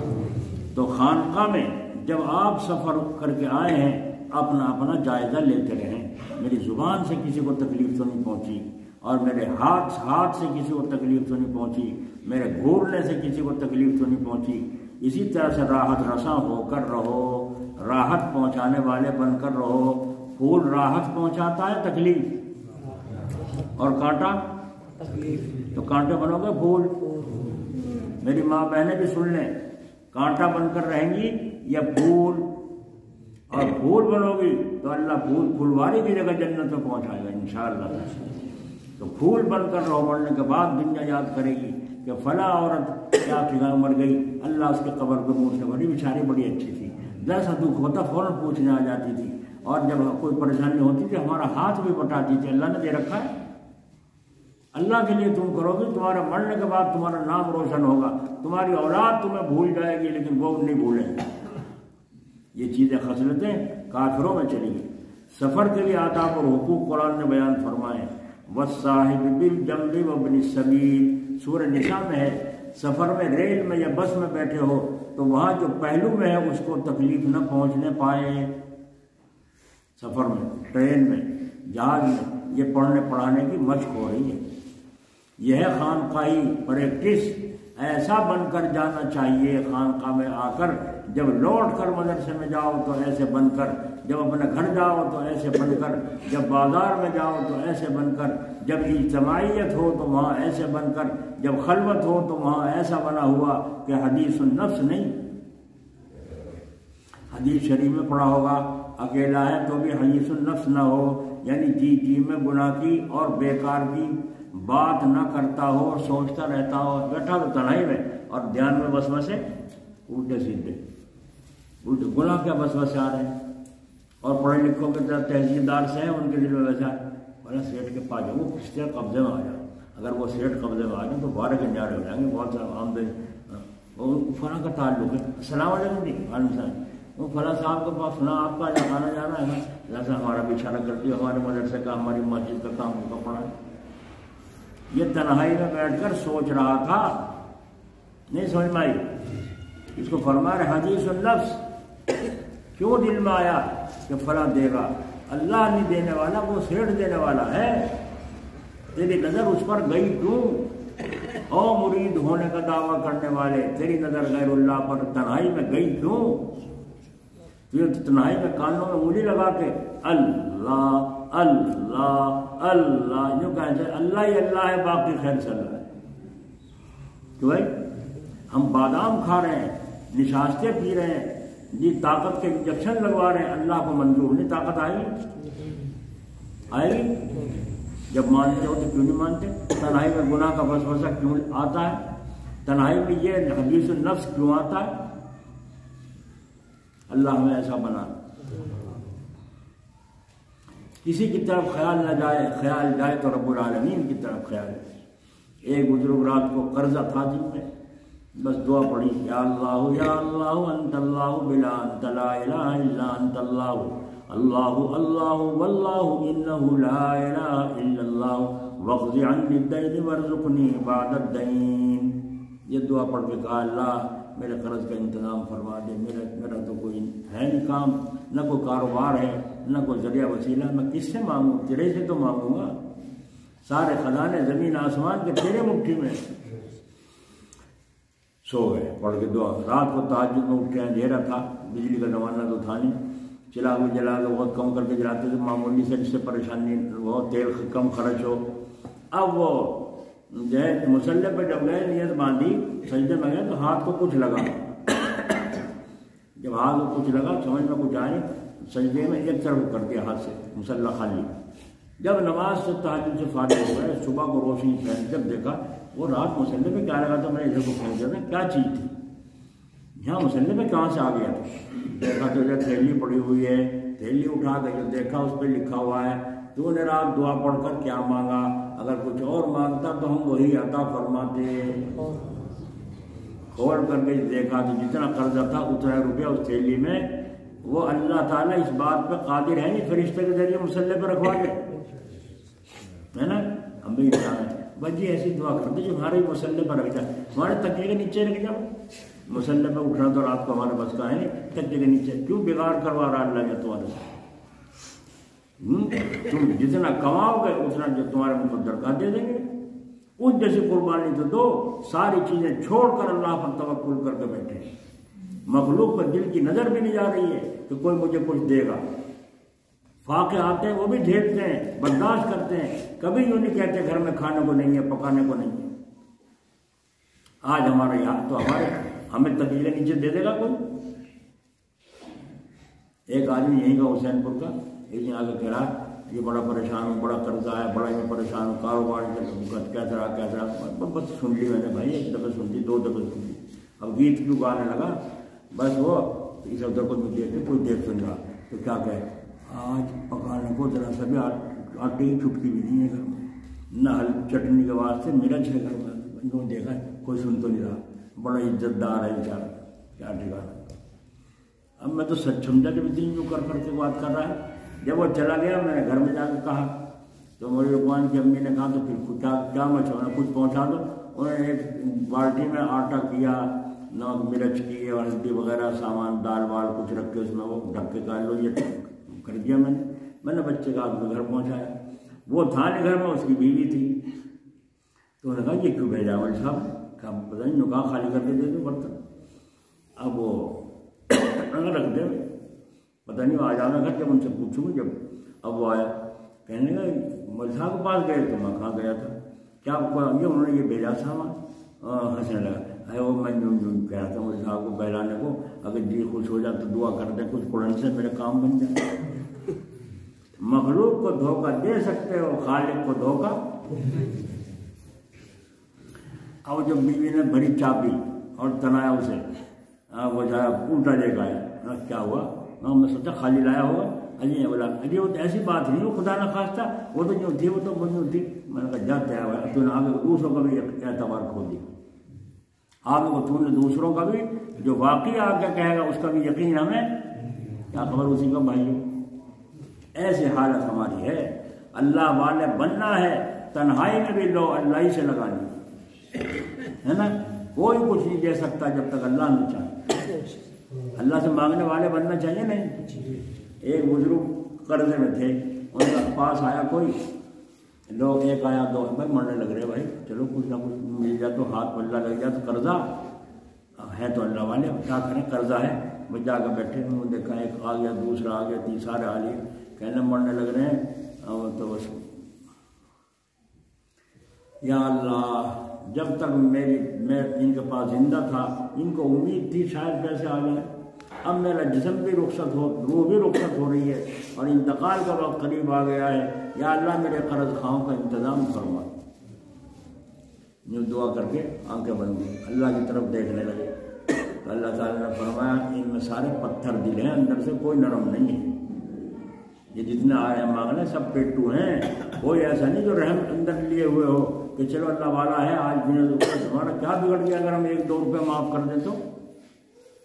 تو خانقاہ میں جب آپ سفر کر کے آئے ہیں، اپنا اپنا جائزہ لیتے رہیں، میری زبان سے کسی کو تکلیف تو نہیں پہنچی، اور میرے ہاتھ سے کسی کو تکلیف تو نہیں پہنچی، میرے گھورنے سے کسی کو تکلیف تو نہیں پہنچی۔ اسی طرح سے راحت رساں ہو کر رہو، راحت پہنچانے والے بن کر رہو۔ پھول راحت پہنچاتا ہے، تکلیف، اور کانٹا تکلیف، تو کانٹے بنو گے پھول۔ میری ماں بہنیں بھی سن لیں، کانٹا بن کر رہیں گی یا پھول؟ اور پھول بنو گی تو اللہ پھولواری کی جگہ جنت میں پہنچائے گا انشاءاللہ۔ تو پھول بن کر رہو، مرنے کے بعد دنیا یاد کرے گی کہ فلاں عورت کیا ٹھکانا مر گئی، اللہ اس کے قبر کو منہ سے بڑی بیچاری بڑی اچھی تھی، جیسا دکھ ہوتا فوراً پوچھنے آ جاتی تھی، اور جب کوئی پریشانی ہوتی تھی ہمارا ہاتھ بھی بٹاتی تھی، اللہ نے دے رکھا ہے، اللہ کے لیے تم کرو گے، تمہارے مرنے کے بعد تمہارا نام روشن ہوگا، تمہاری اولاد تمہیں بھول جائے گی لیکن وہ نہیں بھولیں گے۔ یہ چیزیں خصلتیں کافروں میں چلی گئی۔ سفر کے لیے آداب اور حقوق قرآن نے بیان فرمائے، وَالصَّاحِبِ بِالْجَنبِ وَابْنِ السَّبِيلِ، سورہ نساء میں ہے۔ سفر میں، ریل میں یا بس میں بیٹھے ہو تو وہاں جو پہلو میں ہے اس کو تکلیف نہ پہنچنے پائے۔ سفر میں، ٹرین میں، جہاز میں، یہ پڑھنے پڑھانے کی مشق ہو رہی ہے۔ یہ ہے خانقاہی پریکٹس، ایسا بن کر جانا چاہیے خانقاہ میں آ کر، جب لوٹ کر مدرسے میں جاؤ تو ایسے بن کر، جب اپنے گھر جاؤ تو ایسے بن کر، جب بازار میں جاؤ تو ایسے بن کر، جب اجتماعیت ہو تو وہاں ایسے بن کر، جب خلوت ہو تو وہاں ایسا بنا ہوا کہ حدیث النفس نہیں۔ حدیث شریف میں پڑھا ہوگا، اکیلا ہے تو بھی حدیث النفس نہ ہو، یعنی جی میں گناہ کی اور بیکار کی بات نہ کرتا ہو اور سوچتا رہتا ہو، بیٹھا تو تنہائی میں اور دھیان میں وسوسے الٹے سیدھے گناہ کے وسوسے آ رہے ہیں، اور پڑھے لکھوں کے طرف تحصیلدار سے ہیں ان کے دل میں ویسا ہے بڑا سیٹ کے پاس جاؤ، وہ کس طرح قبضے میں آ جائے، اگر وہ سیٹ قبضے میں آ جائیں تو بارہ کے نیارے ہو جائیں گے، بہت سارا آمدنی فلاں کا تعلق ہے، السلام علیکم جی، وعلیکم السلام، وہ فلاں صاحب کے پاس سنا آپ کا آنا جانا ہے، جیسا ہمارا بھی اشارہ کرتی ہے، ہمارے مدرسے کا ہماری مسجد کا کام کا پڑا ہے۔ یہ تنہائی میں بیٹھ کر سوچ رہا تھا، نہیں سمجھ میں آئی، اس کو فرما رہے حدیث النفس، کیوں دل میں آیا کہ فلاں دے گا، اللہ نہیں دینے والا، وہ سیٹھ دینے والا ہے، تیری نظر اس پر گئی کیوں؟ او مرید ہونے کا دعویٰ کرنے والے، تیری نظر غیر اللہ پر تنہائی میں گئی کیوں؟ تنہائی میں کانوں میں انگلی لگا کے اللہ اللہ اللہ یوں کہیں سے اللہ ہی اللہ ہے، باقی خیر سے اللہ ہے۔ تو بھائی ہم بادام کھا رہے ہیں، نشاستے پی رہے ہیں جی، طاقت کے انجیکشن لگوا رہے ہیں، اللہ کو منظور نہیں، طاقت آئے گی جب مانتے ہو تو کیوں نہیں مانتے؟ تنہائی میں گناہ کا وسوسہ کیوں آتا ہے؟ تنہائی میں یہ حدیث النفس کیوں آتا ہے؟ اللہ ہمیں ایسا بنا، کسی کی طرف خیال نہ جائے، خیال جائے تو رب العالمین کی طرف خیال ہے۔ ایک بزرگ رات کو قرضہ تھا جن میں، بس دعا پڑھی، یا اللہ انت اللہ بلا انت لا الہ الا انت اللہ اللہ اللہ واللہ انہ لا الہ الا اللہ واقض عنی الدین وارزقنی بعد الدین۔ یہ دعا پڑھ کے کہا اللہ میرے قرض کا انتظام فرما دے، میرا تو کوئی ہے نہیں کام، نہ کوئی کاروبار ہے، نہ کوئی ذریعہ وسیلہ، میں کس سے مانگوں؟ تیرے سے تو مانگوں گا، سارے خزانے زمین آسمان کے تیرے مٹھی میں۔ سو گئے پڑھ کے دعا، رات کو تہجد میں اٹھ کے، اندھیرا تھا، بجلی کا زمانہ تو تھا نہیں، چلا کے جلا کے بہت کم کر کے جلاتے تھے، معمولی سے جس سے پریشانی بہت تیل کم خرچ ہو۔ اب وہ جو ہے مسلح پہ جب گئے، نیت باندھی، سجدے میں گئے تو ہاتھ کو کچھ لگا، جب ہاتھ کو کچھ لگا سمجھ میں کچھ آئے، سجدے میں ایک طرف کر دیا ہاتھ سے، مسلح خالی۔ جب نماز سے تہجد سے فارغ ہو گئے، صبح کو روشنی پھیل، جب دیکھا وہ رات مسلح پہ کیا لگا تھا، میں نے ادھر کو پھینک دیا تھا، کیا چیز تھی یہاں مسلح پہ کہاں سے آ گیا تھا؟ دیکھا تو ادھر تھیلی پڑی ہوئی ہے، تھیلی اٹھا کے جو دیکھا اس پہ لکھا ہوا ہے تو نے رات دعا پڑھ کر کیا مانگا، اگر کچھ اور مانگتا تو ہم وہی عطا فرماتے۔ کھول کر کے دیکھا تو جتنا قرضہ تھا اتنا روپیہ اس تھیلی میں، وہ اللہ تعالیٰ اس بات پہ قادر ہے نہیں فرشتے کے ذریعے مسلح پہ رکھوا دے، ہے نا؟ ہم بھی انسان ہیں، بس جی ایسی دعا کرتے جو ہمارے مسلح پر رکھ جائے، ہمارے تکیے کے نیچے رکھ جاؤ، مسلح پہ اٹھنا تو رات کو ہمارے بس کا ہے نہیں، تکیے کے نیچے کیوں بگاڑ کروا رہا اللہ نے تمہارے سے؟ تم جتنا کماؤ گے اتنا جو تمہارے مقدر کا دے دیں گے، اس جیسی قربانی تو دو، ساری چیزیں چھوڑ کر اللہ پر توکل کر کے بیٹھے، مخلوق پر دل کی نظر بھی نہیں جا رہی ہے کہ کوئی مجھے کچھ دے گا، فاقے آتے ہیں وہ بھی جھیلتے ہیں، برداشت کرتے ہیں، کبھی یوں نہیں کہتے گھر میں کھانے کو نہیں ہے، پکانے کو نہیں ہے۔ آج ہمارے یہاں تو ہمیں تکیلے نیچے دے دے گا کوئی؟ ایک آدمی یہیں کا حسین پور کا ایک دن آگے کہہ رہا یہ بڑا پریشان ہوں، بڑا قرضہ ہے، بڑا یہ پریشان ہوں، کاروبار کیسا رہا، بس سن لی میں نے بھائی، ایک دفعہ سن لی، دو دفعہ سن لی، اب گیت کیوں گانے لگا، بس وہ اس ادھر کو کوئی دیر سن رہا تو کیا کہے، آج پکانے کو ذرا سا بھی آٹے کی چھٹکی بھی نہیں ہے گھر میں، نہ چٹنی کے واسطے مرچ ہے گھر میں، انہوں نے دیکھا کوئی سن تو نہیں رہا، بڑا عزت دار ہے بیچارہ، کیا ٹھکانا۔ اب میں تو سچ سمجھا کہ دل جو کر کے بات کر رہا ہے۔ جب وہ چلا گیا میں نے گھر میں جا کے کہا تو میری رکوان کی امی نے کہا تو پھر کیا مچھونا، کچھ پہنچا دو۔ انہوں نے ایک بالٹی میں آٹا کیا، نمک مرچ کی اور ہلدی وغیرہ سامان، دال وال کچھ رکھ کے اس میں وہ ڈھک کے کر لو، یہ کر دیا میں نے بچے کا اپنے گھر پہنچایا۔ وہ تھا نہیں گھر میں، اس کی بیوی تھی، تو انہوں نے کہا یہ کیوں بھیجا مول صاحب، کہا پتہ نہیں، نکاح خالی کر کے دے دو برتن۔ اب وہ رکھ دے، پتہ نہیں آ جانا گھر، جب ان سے پوچھوں گی جب۔ اب وہ آیا، کہنے کا مول صاحب کے پاس گئے تو میں کہاں گیا تھا، کیا آپ کو یہ انہوں نے یہ بھیجا سامان؟ ہنسنے لگا، ہے وہ میں کہہ رہا تھا مول صاحب کو بہلانے کو، اگر جی خوش ہو جائے تو دعا کر دیں کچھ قرآن سے میرے کام بن جائے۔ مخلوق کو دھوکہ دے سکتے ہو، خالق کو دھوکہ۔ اب جب بیوی نے بھری چابی اور تنایا اسے، وہ جو ہے الٹا لے کے آیا، کیا ہوا؟ میں سوچا خالی لایا ہوگا، اجی بولا اجی وہ تو ایسی بات نہیں، وہ خدا نہ خواستہ وہ تو جو تھی وہ تو مجھے تھی۔ میں نے کہا جاتے ہیں تو نے آگے دوسروں کا بھی اعتبار کھو دیا، آگے کو تو نے دوسروں کا بھی جو واقعی آگے کہے گا اس کا بھی یقین ہمیں کیا خبر اسی کا بھائیو۔ ایسی حالت ہماری ہے، اللہ والے بننا ہے، تنہائی میں بھی لو اللہ ہی سے لگانی ہے نا، کوئی کچھ نہیں دے سکتا جب تک اللہ نہ چاہے، اللہ سے مانگنے والے بننا چاہیے نہیں۔ ایک بزرگ قرضے میں تھے، ان کے پاس آیا کوئی لوگ، ایک آیا دو، بھائی مرنے لگ رہے بھائی، چلو کچھ نہ کچھ مل جائے تو ہاتھ پلہ لگ جائے تو قرضہ ہے تو اللہ والے کیا کریں، قرضہ ہے، وہ جا کے بیٹھے، انہوں نے دیکھا ایک آ گیا، دوسرا آ گیا، تیسرا آ گیا، کہنے مرنے لگ رہے ہیں، اور تو بس یا اللہ جب تک میں ان کے پاس زندہ تھا ان کو امید تھی شاید پیسے آ گئے، اب میرا جسم بھی رخصت ہو، روح بھی رخصت ہو رہی ہے اور انتقال کا وقت قریب آ گیا ہے، یا اللہ میرے قرض خواہوں کا انتظام فرما۔ یوں دعا کر کے آنکھیں بند کی، اللہ کی طرف دیکھنے لگے تو اللہ تعالیٰ نے فرمایا ان میں سارے پتھر دل ہیں، اندر سے کوئی نرم نہیں ہے، یہ جتنے آئے ہیں مانگنے سب پیٹو ہیں، کوئی ایسا نہیں جو رحم اندر لیے ہوئے ہو کہ چلو اللہ والا ہے آج بھی ہمارا کیا بگڑ گیا اگر ہم 1-2 روپے معاف کر دیں تو،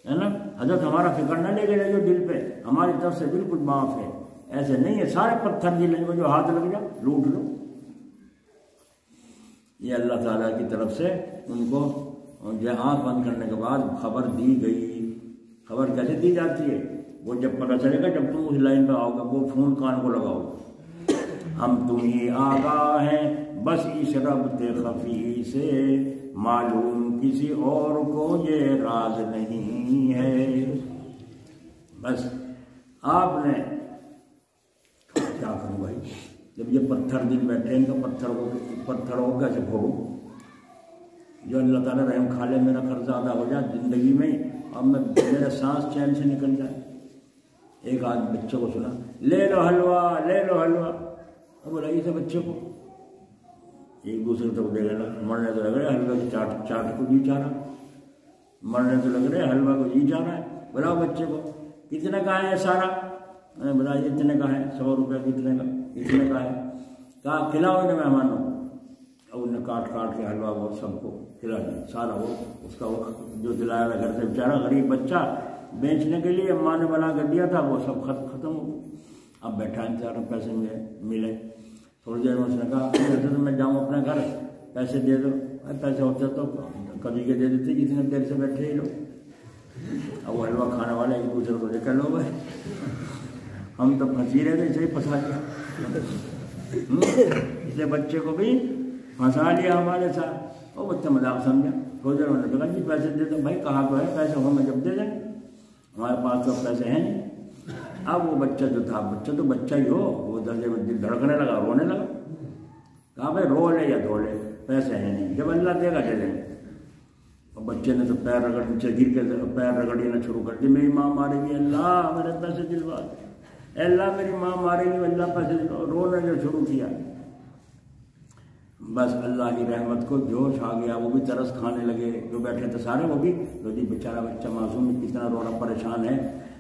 ہے نا، حضرت ہمارا فکر نہ لے کے جو دل پہ ہماری طرف سے بالکل معاف ہے، ایسے نہیں ہے، سارے پتھر دل ہیں، جو ہاتھ لگ جائے لوٹ لو۔ یہ اللہ تعالیٰ کی طرف سے ان کو جو آنکھ بند کرنے کے بعد خبر دی گئی۔ خبر کیسے دی جاتی ہے؟ وہ جب پتہ چلے گا جب تم اس لائن پہ آؤ گے، وہ فون کان کو لگاؤ گے، ہم تمہیں آگاہ ہیں بس اس ربط خفی سے، معلوم کسی اور کو یہ راز نہیں ہے۔ بس آپ نے کیا کروں بھائی، جب یہ پتھر دل بیٹھے ان کا پتھر ہو کیسے کھولوں؟ جو اللہ تعالیٰ رحم کھا لے، میرا قرضہ ادا ہو جائے زندگی میں، اور میرا سانس چین سے نکل جائے۔ ایک آدمی بچے کو سنا، لے لو حلوہ لے لو حلوہ، اب بولا اسے بچے کو ایک دوسرے تک دے گا، مرنے تو لگ رہے حلوہ کی چاٹ کو جی چاہ رہا، مرنے تو لگ رہے حلوہ کو جی چاہ رہا ہے، بلاؤ بچے کو، کتنے کا ہے سارا؟ میں نے بولا اتنے کا ہے، 100 روپے کتنے کا؟ اتنے کا ہے، کہا کھلاؤ انہیں مہمانوں، اب انہیں کاٹ کے حلوہ وہ سب کو کھلا دیا، سارا وہ اس کا وہ جو دلایا ہوا گھر سے بیچارہ غریب بچہ بیچنے کے لیے اماں نے بنا کر دیا تھا، وہ سب ختم ہو۔ اب بیٹھا انتظار پیسے ملے، تھوڑی دیر میں اس نے کہا تو میں جاؤں اپنے گھر، پیسے دے دو، پیسے ہوتے تو کبھی کے دے دیتے جتنے دیر سے بیٹھے ہی لوگ۔ اب وہ حلوہ کھانے والے ایک دوسرے کو لے کر لو بھائی، ہم تو پھنسی رہے تھے، اسے ہی پھنسا دیا، اسے بچے کو بھی پھنسا لیا ہمارے ساتھ۔ وہ بچہ مذاق سمجھا، تھوڑی دیر انہوں نے کہا جی پیسے دے دو، بھائی کہاں تو ہے پیسے، ہوں میں جب دے دیں، ہمارے پاس تو پیسے ہیں نہیں۔ اب وہ بچہ جو تھا، بچہ تو بچہ ہی ہو، وہ درجے میں دل دھڑکنے لگا، رونے لگا، کہا بھائی رو لے یا دھو لے، پیسے ہیں نہیں، جب اللہ دے گا دے دیں گے۔ اور بچے نے تو پیر رگڑ نیچے گر کے پیر رگڑنا شروع کر دی، میری ماں مارے گی، اللہ میرے پیسے دلوا، اللہ میری ماں مارے گی، اللہ پیسے دلوا، رونے جو شروع کیا۔ بس اللہ کی رحمت کو جوش آ گیا، وہ بھی ترس کھانے لگے، جو بیٹھے تھے سارے، وہ بھی تو جی بیچارہ بچہ معصوم کتنا رو رہا پریشان ہے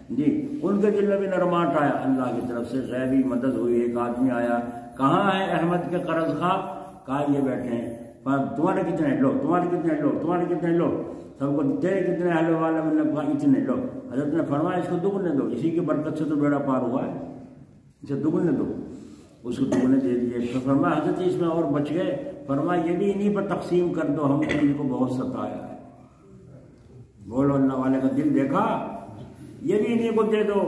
جی، ان کے دل میں بھی نرماٹ آیا، اللہ کی طرف سے غیبی مدد ہوئی۔ ایک آدمی آیا، کہاں ہے احمد کے قرض خواہ؟ کہا یہ بیٹھے ہیں، تمہارے کتنے لو، تمہارے کتنے لو، تمہارے کتنے لو، سب کو تیرے کتنے حلوے والے، میں نے کہا اتنے لو۔ حضرت نے فرمایا اس کو دگنے دو، اسی کی برکت سے تو بیڑا پار ہوا ہے، اسے دگنے دو، اس کو دگنے دے دیے۔ تو فرمایا حضرت اس میں اور بچ گئے، فرمایا یہ بھی انہیں پر تقسیم کر دو، ہم نے ان کو بہت ستایا ہے۔ بولو اللہ والے کا دل دیکھا، یہ بھی انہیں کو دے دو،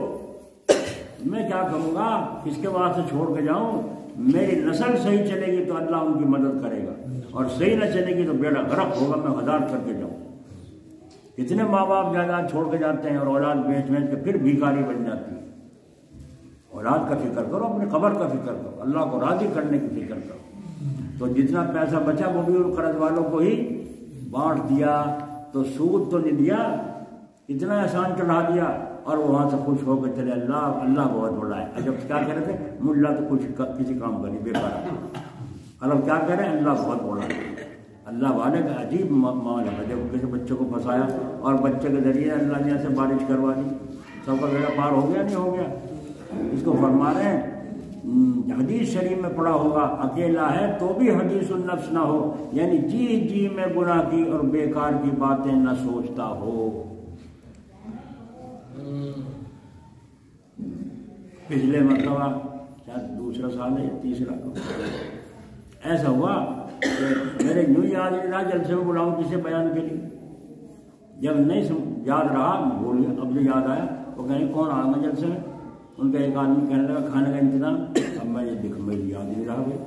میں کیا کہوں گا، کس کے واسطے چھوڑ کے جاؤں؟ میری نسل صحیح چلے گی تو اللہ ان کی مدد کرے گا، اور صحیح نہ چلے گی تو بیڑا غرق ہوگا، میں 1000 کر کے جاؤں۔ کتنے ماں باپ جائیداد چھوڑ کے جاتے ہیں اور اولاد بیچ کے پھر بھیکاری بن جاتی ہے۔ اولاد کا فکر کرو، اپنے قبر کا فکر کرو، اللہ کو راضی کرنے کی فکر کرو۔ تو جتنا پیسہ بچا وہ بھی ان قرض والوں کو ہی بانٹ دیا، تو سود تو نہیں دیا، اتنا احسان چڑھا دیا، اور وہاں سے خوش ہو کے چلے اللہ اللہ بہت بڑا ہے. جب کیا کہہ رہے تھے ملا تو کچھ کسی کام کا نہیں بیکار. اور اب کیا کہہ رہے ہیں اللہ بہت بڑا ہے. اللہ والے کا عجیب معاملہ ہے. جب کسی بچے کو پھنسایا اور بچے کے ذریعے اللہ نے ایسے بارش کروا دی, سب کا بیڑا پار ہو گیا نہیں ہو گیا. اس کو فرما رہے ہیں حدیث شریف میں پڑھا ہوگا اکیلا ہے تو بھی حدیث النفس نہ ہو, یعنی جی میں گناہ کی اور بیکار کی باتیں نہ سوچتا ہو. پچھلے مرتبہ شاید دوسرا سال ہے یا تیسرا ایسا ہوا کہ میرے یوں یاد نہیں رہا جلسے میں بلاؤں کسی بیان کے لیے. جب نہیں یاد رہا بولیے, اب جو یاد آیا وہ کہیں کون آ گا جلسے میں. ان کا ایک آدمی کہنے لگا کھانے کا انتظام. اب میں یہ دیکھ میری یاد نہیں رہا بھائی.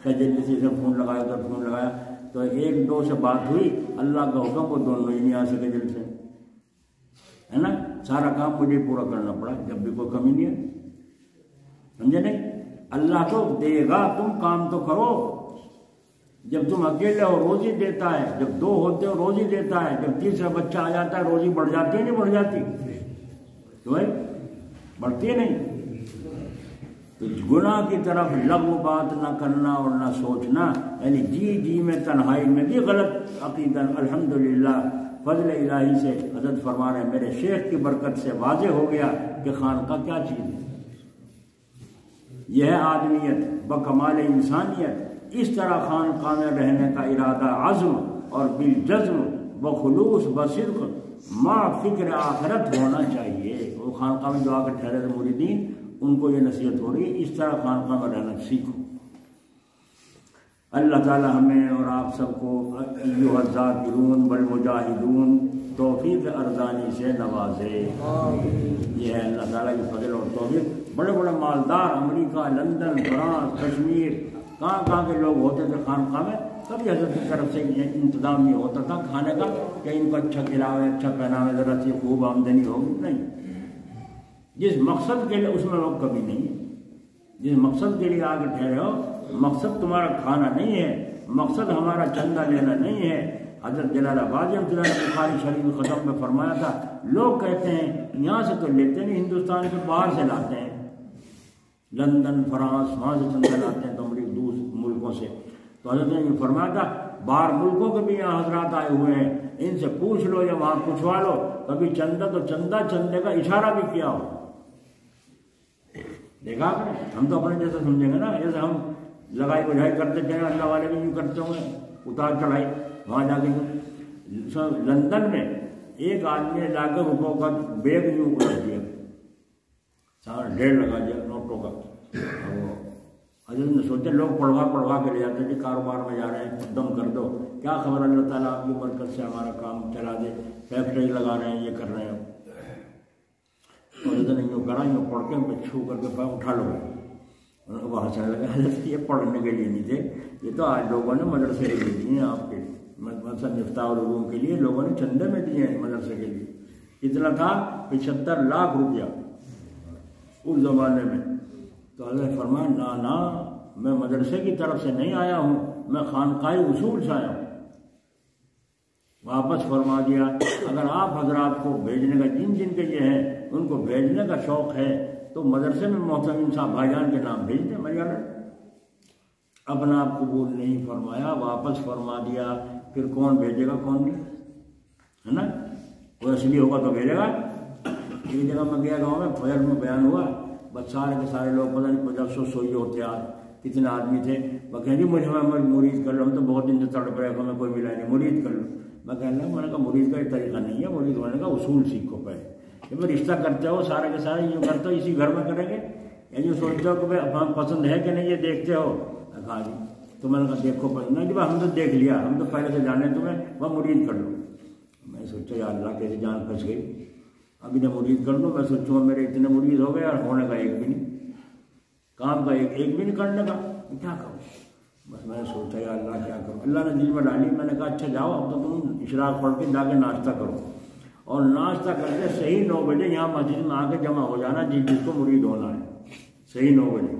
خیر جلدی سے ادھر فون لگایا ادھر فون لگایا تو ایک دو سے بات ہوئی. اللہ کا حکم وہ دونوں ہی نہیں آ سکے جلسے, ہے نا. سارا کام مجھے پورا کرنا پڑا, جب بھی کوئی کمی نہیں ہے, سمجھے نہیں. اللہ تو دے گا, تم کام تو کرو. جب تم اکیلے ہو روزی دیتا ہے, جب دو ہوتے ہو روزی دیتا ہے, جب تیسرا بچہ آ جاتا ہے روزی بڑھ جاتی ہے نہیں بڑھ جاتی تو بھائی بڑھتی ہے نہیں. تو گناہ کی طرف لغو بات نہ کرنا اور نہ سوچنا, یعنی جی میں تنہائی میں بھی غلط عقیدہ. الحمدللہ فضل الہی سے حضرت فرما رہے ہیں میرے شیخ کی برکت سے واضح ہو گیا کہ خانقاہ کیا چیز ہے. یہ ہے آدمیت بکمال انسانیت. اس طرح خانقاہ میں رہنے کا ارادہ عزم اور بالجزم بخلوص بصدق ما فکر آخرت ہونا چاہیے. وہ خانقاہ میں جو آ کر ٹھہرے تھے مریدین, ان کو یہ نصیحت ہو رہی ہے اس طرح خانقاہ میں رہنا سیکھو. اللہ تعالی ہمیں اور آپ سب کو ایھا الذاکرون والمجاہدون توفیق ارزانی سے نوازے. یہ ہے اللہ تعالیٰ کی فضل اور توفیق. بڑے بڑے مالدار امریکہ, لندن, فرانس, کشمیر, کہاں کے لوگ ہوتے تھے خانقاہ میں. کبھی حضرت کی طرف سے انتظام نہیں ہوتا تھا کھانے کا کہ ان کو اچھا کھلاوے اچھا پہناوے ذرا سی خوب آمدنی ہوگی. نہیں, جس مقصد کے لیے اس میں لوگ کبھی نہیں ہے. جس مقصد کے لیے آگے ٹھہرے ہو, مقصد تمہارا کھانا نہیں ہے, مقصد ہمارا چندہ لینا نہیں ہے. حضرت جلال آبادی بخاری شریف ختم میں فرمایا تھا لوگ کہتے ہیں یہاں سے تو لیتے نہیں, ہندوستان کے باہر سے لاتے ہیں, لندن فرانس وہاں سے چندہ لاتے ہیں دوسرے ملکوں سے. تو حضرت نے یہ فرمایا تھا باہر ملکوں کے بھی یہاں حضرات آئے ہوئے ہیں, ان سے پوچھ لو یا وہاں پوچھوا لو, کبھی چندہ تو چندے کا اشارہ بھی کیا ہو. دیکھا ہم تو اپنے جیسے سمجھیں گے نا, جیسے ہم لگائی بجھائی کرتے تھے اللہ والے بھی یوں کرتے ہوں گے, اتار چڑھائی. وہاں جا کے لندن میں ایک آدمی نے لا کے روپوں کا بیگ یوں اڑا دیا, سارا ڈھیر لگا دیا نوٹوں کا. حضرت نے سوچا لوگ پڑھوا کے لے جاتے تھے کاروبار میں جا رہے ہیں دم کر دو, کیا خبر اللہ تعالیٰ آپ کی برکت سے ہمارا کام چلا دے, فیکٹری لگا رہے ہیں یہ کر رہے ہیں. حضرت نے یوں کرا, یوں پڑھ کے چھو کر کے پاؤں اٹھا لو. وہ ہنسنے لگا حضرت یہ پڑھنے کے لیے نہیں تھے, یہ تو آج لوگوں نے مدرسے کے لیے دیے ہیں, آپ کے مثلا مفتاح العلوم کے لیے لوگوں نے چندے میں دیے ہیں مدرسے کے لیے. کتنا تھا 75 لاکھ روپیہ اس زمانے میں. تو حضرت فرمایا نہ میں مدرسے کی طرف سے نہیں آیا ہوں, میں خانقاہی اصول سے آیا ہوں. واپس فرما دیا اگر آپ حضرات کو بھیجنے کا جن کے یہ ہیں ان کو بھیجنے کا شوق ہے تو مدرسے میں محترم صاحب بھائی جان کے نام بھیج دیں. میں اپنا آپ قبول نہیں فرمایا, واپس فرما دیا. پھر کون بھیجے گا کون نہیں, ہے نا. وہ اصلی ہوگا تو بھیجے گا. ایک جگہ میں گیا گاؤں میں فجر میں بیان ہوا, بس سارے کے سارے لوگ پتہ نہیں 50 سوئی ہوتے آج کتنے آدمی تھے. وہ کہیں جی مجھے مرید کر لو, ہم تو بہت دن سے تڑپ رہے, ہمیں کوئی ملا نہیں, مرید کر لو. میں کہنے لگا, میں نے کہا مرید کا یہ طریقہ نہیں ہے, مرید ہونے کا اصول سیکھو پہلے. جب رشتہ کرتے ہو سارے کے سارے یوں کرتے ہو اسی گھر میں کریں گے, یا یوں سوچتے ہو کہ ہم پسند ہے کہ نہیں یہ دیکھتے ہو. کہا جی, تو میں نے کہا دیکھو پسند نہیں, جب ہم تو دیکھ لیا, ہم تو پہلے سے جانے تمہیں, وہ مرید کر لو. میں سوچا یا اللہ کیسے جان پھنس گئی, ابھی نے مرید کر دو. میں سوچوں میرے اتنے مرید ہو گئے اور ہونے کا ایک بھی نہیں, کام کا ایک بھی نہیں کرنے کا, کیا کروں. بس میں نے سوچا یا اللہ کیا کروں. اللہ نے دل میں ڈالی, میں نے کہا اچھا جاؤ اب تو تم اشراق پڑھ کے جا کے ناشتہ کرو, اور ناشتہ کر کے صحیح 9 بجے یہاں مسجد میں آ کے جمع ہو جانا, جس کو مرید ہونا ہے. صحیح 9 بجے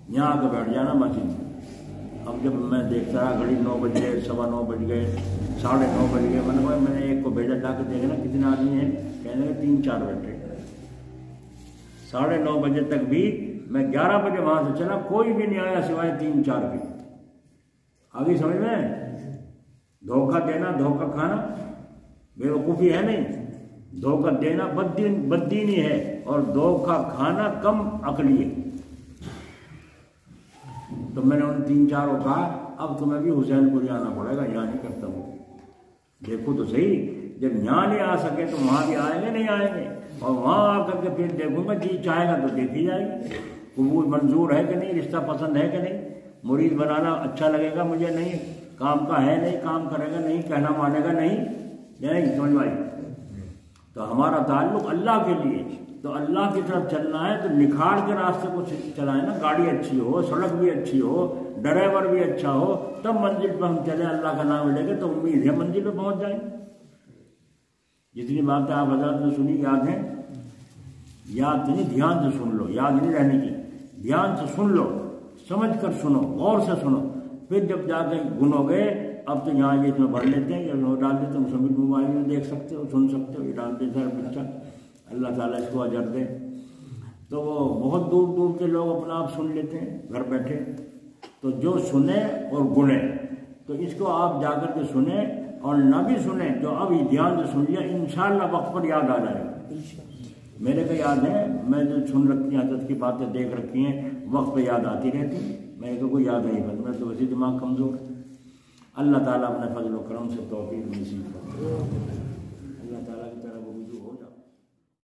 یہاں آ کے بیٹھ جانا مسجد میں. اب جب میں دیکھتا رہا گھڑی 9 بج گئے, 9:15 بج گئے, 9:30 بج گئے. میں نے ایک کو بھیجا جا کے دیکھنا کتنے آدمی ہیں, کہنے لگے 3-4 بیٹھے. 9:30 بجے تک بھی میں 11 بجے وہاں سے چلا، کوئی بھی نہیں آیا سوائے 3-4 کی۔ آگے سمجھ میں؟ دھوکہ دینا، دھوکہ کھانا بے وقوفی ہے نہیں، دھوکہ دینا بددینی ہے، اور دھوکہ کھانا کم عقلی ہے۔ تو میں نے ان 3-4 کو کہا اب تمہیں بھی حسین پوری آنا پڑے گا، یہاں نہیں کرتا ہوں۔ دیکھو تو صحیح، جب یہاں نہیں آ سکے تو وہاں بھی آئیں گے نہیں آئیں گے، اور وہاں آ کر کے پھر دیکھوں گا جی چاہے گا تو دیکھی جائے گی، قبول منظور ہے کہ نہیں، رشتہ پسند ہے کہ نہیں، مرید بنانا اچھا لگے گا مجھے نہیں، کام کا ہے نہیں، کام کرے گا نہیں، کہنا مانے گا نہیں، سمجھ بھائی۔ تو ہمارا تعلق اللہ کے لیے، تو اللہ کی طرف چلنا ہے تو نکھار کے راستے کو چلائیں نا، گاڑی اچھی ہو، سڑک بھی اچھی ہو، ڈرائیور بھی اچھا ہو، تب منزل پہ ہم چلیں، اللہ کا نام لے کے، تو امید ہے منزل پہ پہنچ جائیں۔ جتنی باتیں آپ حضرات نے سنی یاد ہیں؟ یاد نہیں، دھیان سے سن لو، یاد نہیں رہنے کی، دھیان سے سن لو، سمجھ کر سنو، غور سے سنو، پھر جب جا کے گنو گے اب تو یہاں یہ اس میں بھر لیتے ہیں، یہ ڈال دیتے ہیں، سبھی موبائل میں دیکھ سکتے ہو، سن سکتے ہو، یہ ڈال دیتے ہیں بچہ، اللہ تعالیٰ اس کو اجر دے۔ تو وہ بہت دور دور کے لوگ اپنا آپ سن لیتے ہیں گھر بیٹھے، تو جو سنے اور گنے، تو اس کو آپ جا کر کے سنیں، اور نہ بھی سنیں جو اب دھیان سے سن لیا، انشاءاللہ وقت پر یاد آ جائے گا۔ میرے کو یاد ہے، میں جو سن رکھی ہیں حضرت کی باتیں دیکھ رکھی ہیں، وقت پہ یاد آتی رہتی، میرے کو کوئی یاد نہیں بنتا، میں تو ویسے دماغ کمزور ہے۔ اللہ تعالیٰ اپنے فضل و کرم سے توفیق نصیب کرے، اللہ تعالیٰ کی طرف رجوع ہو جاتا ہے۔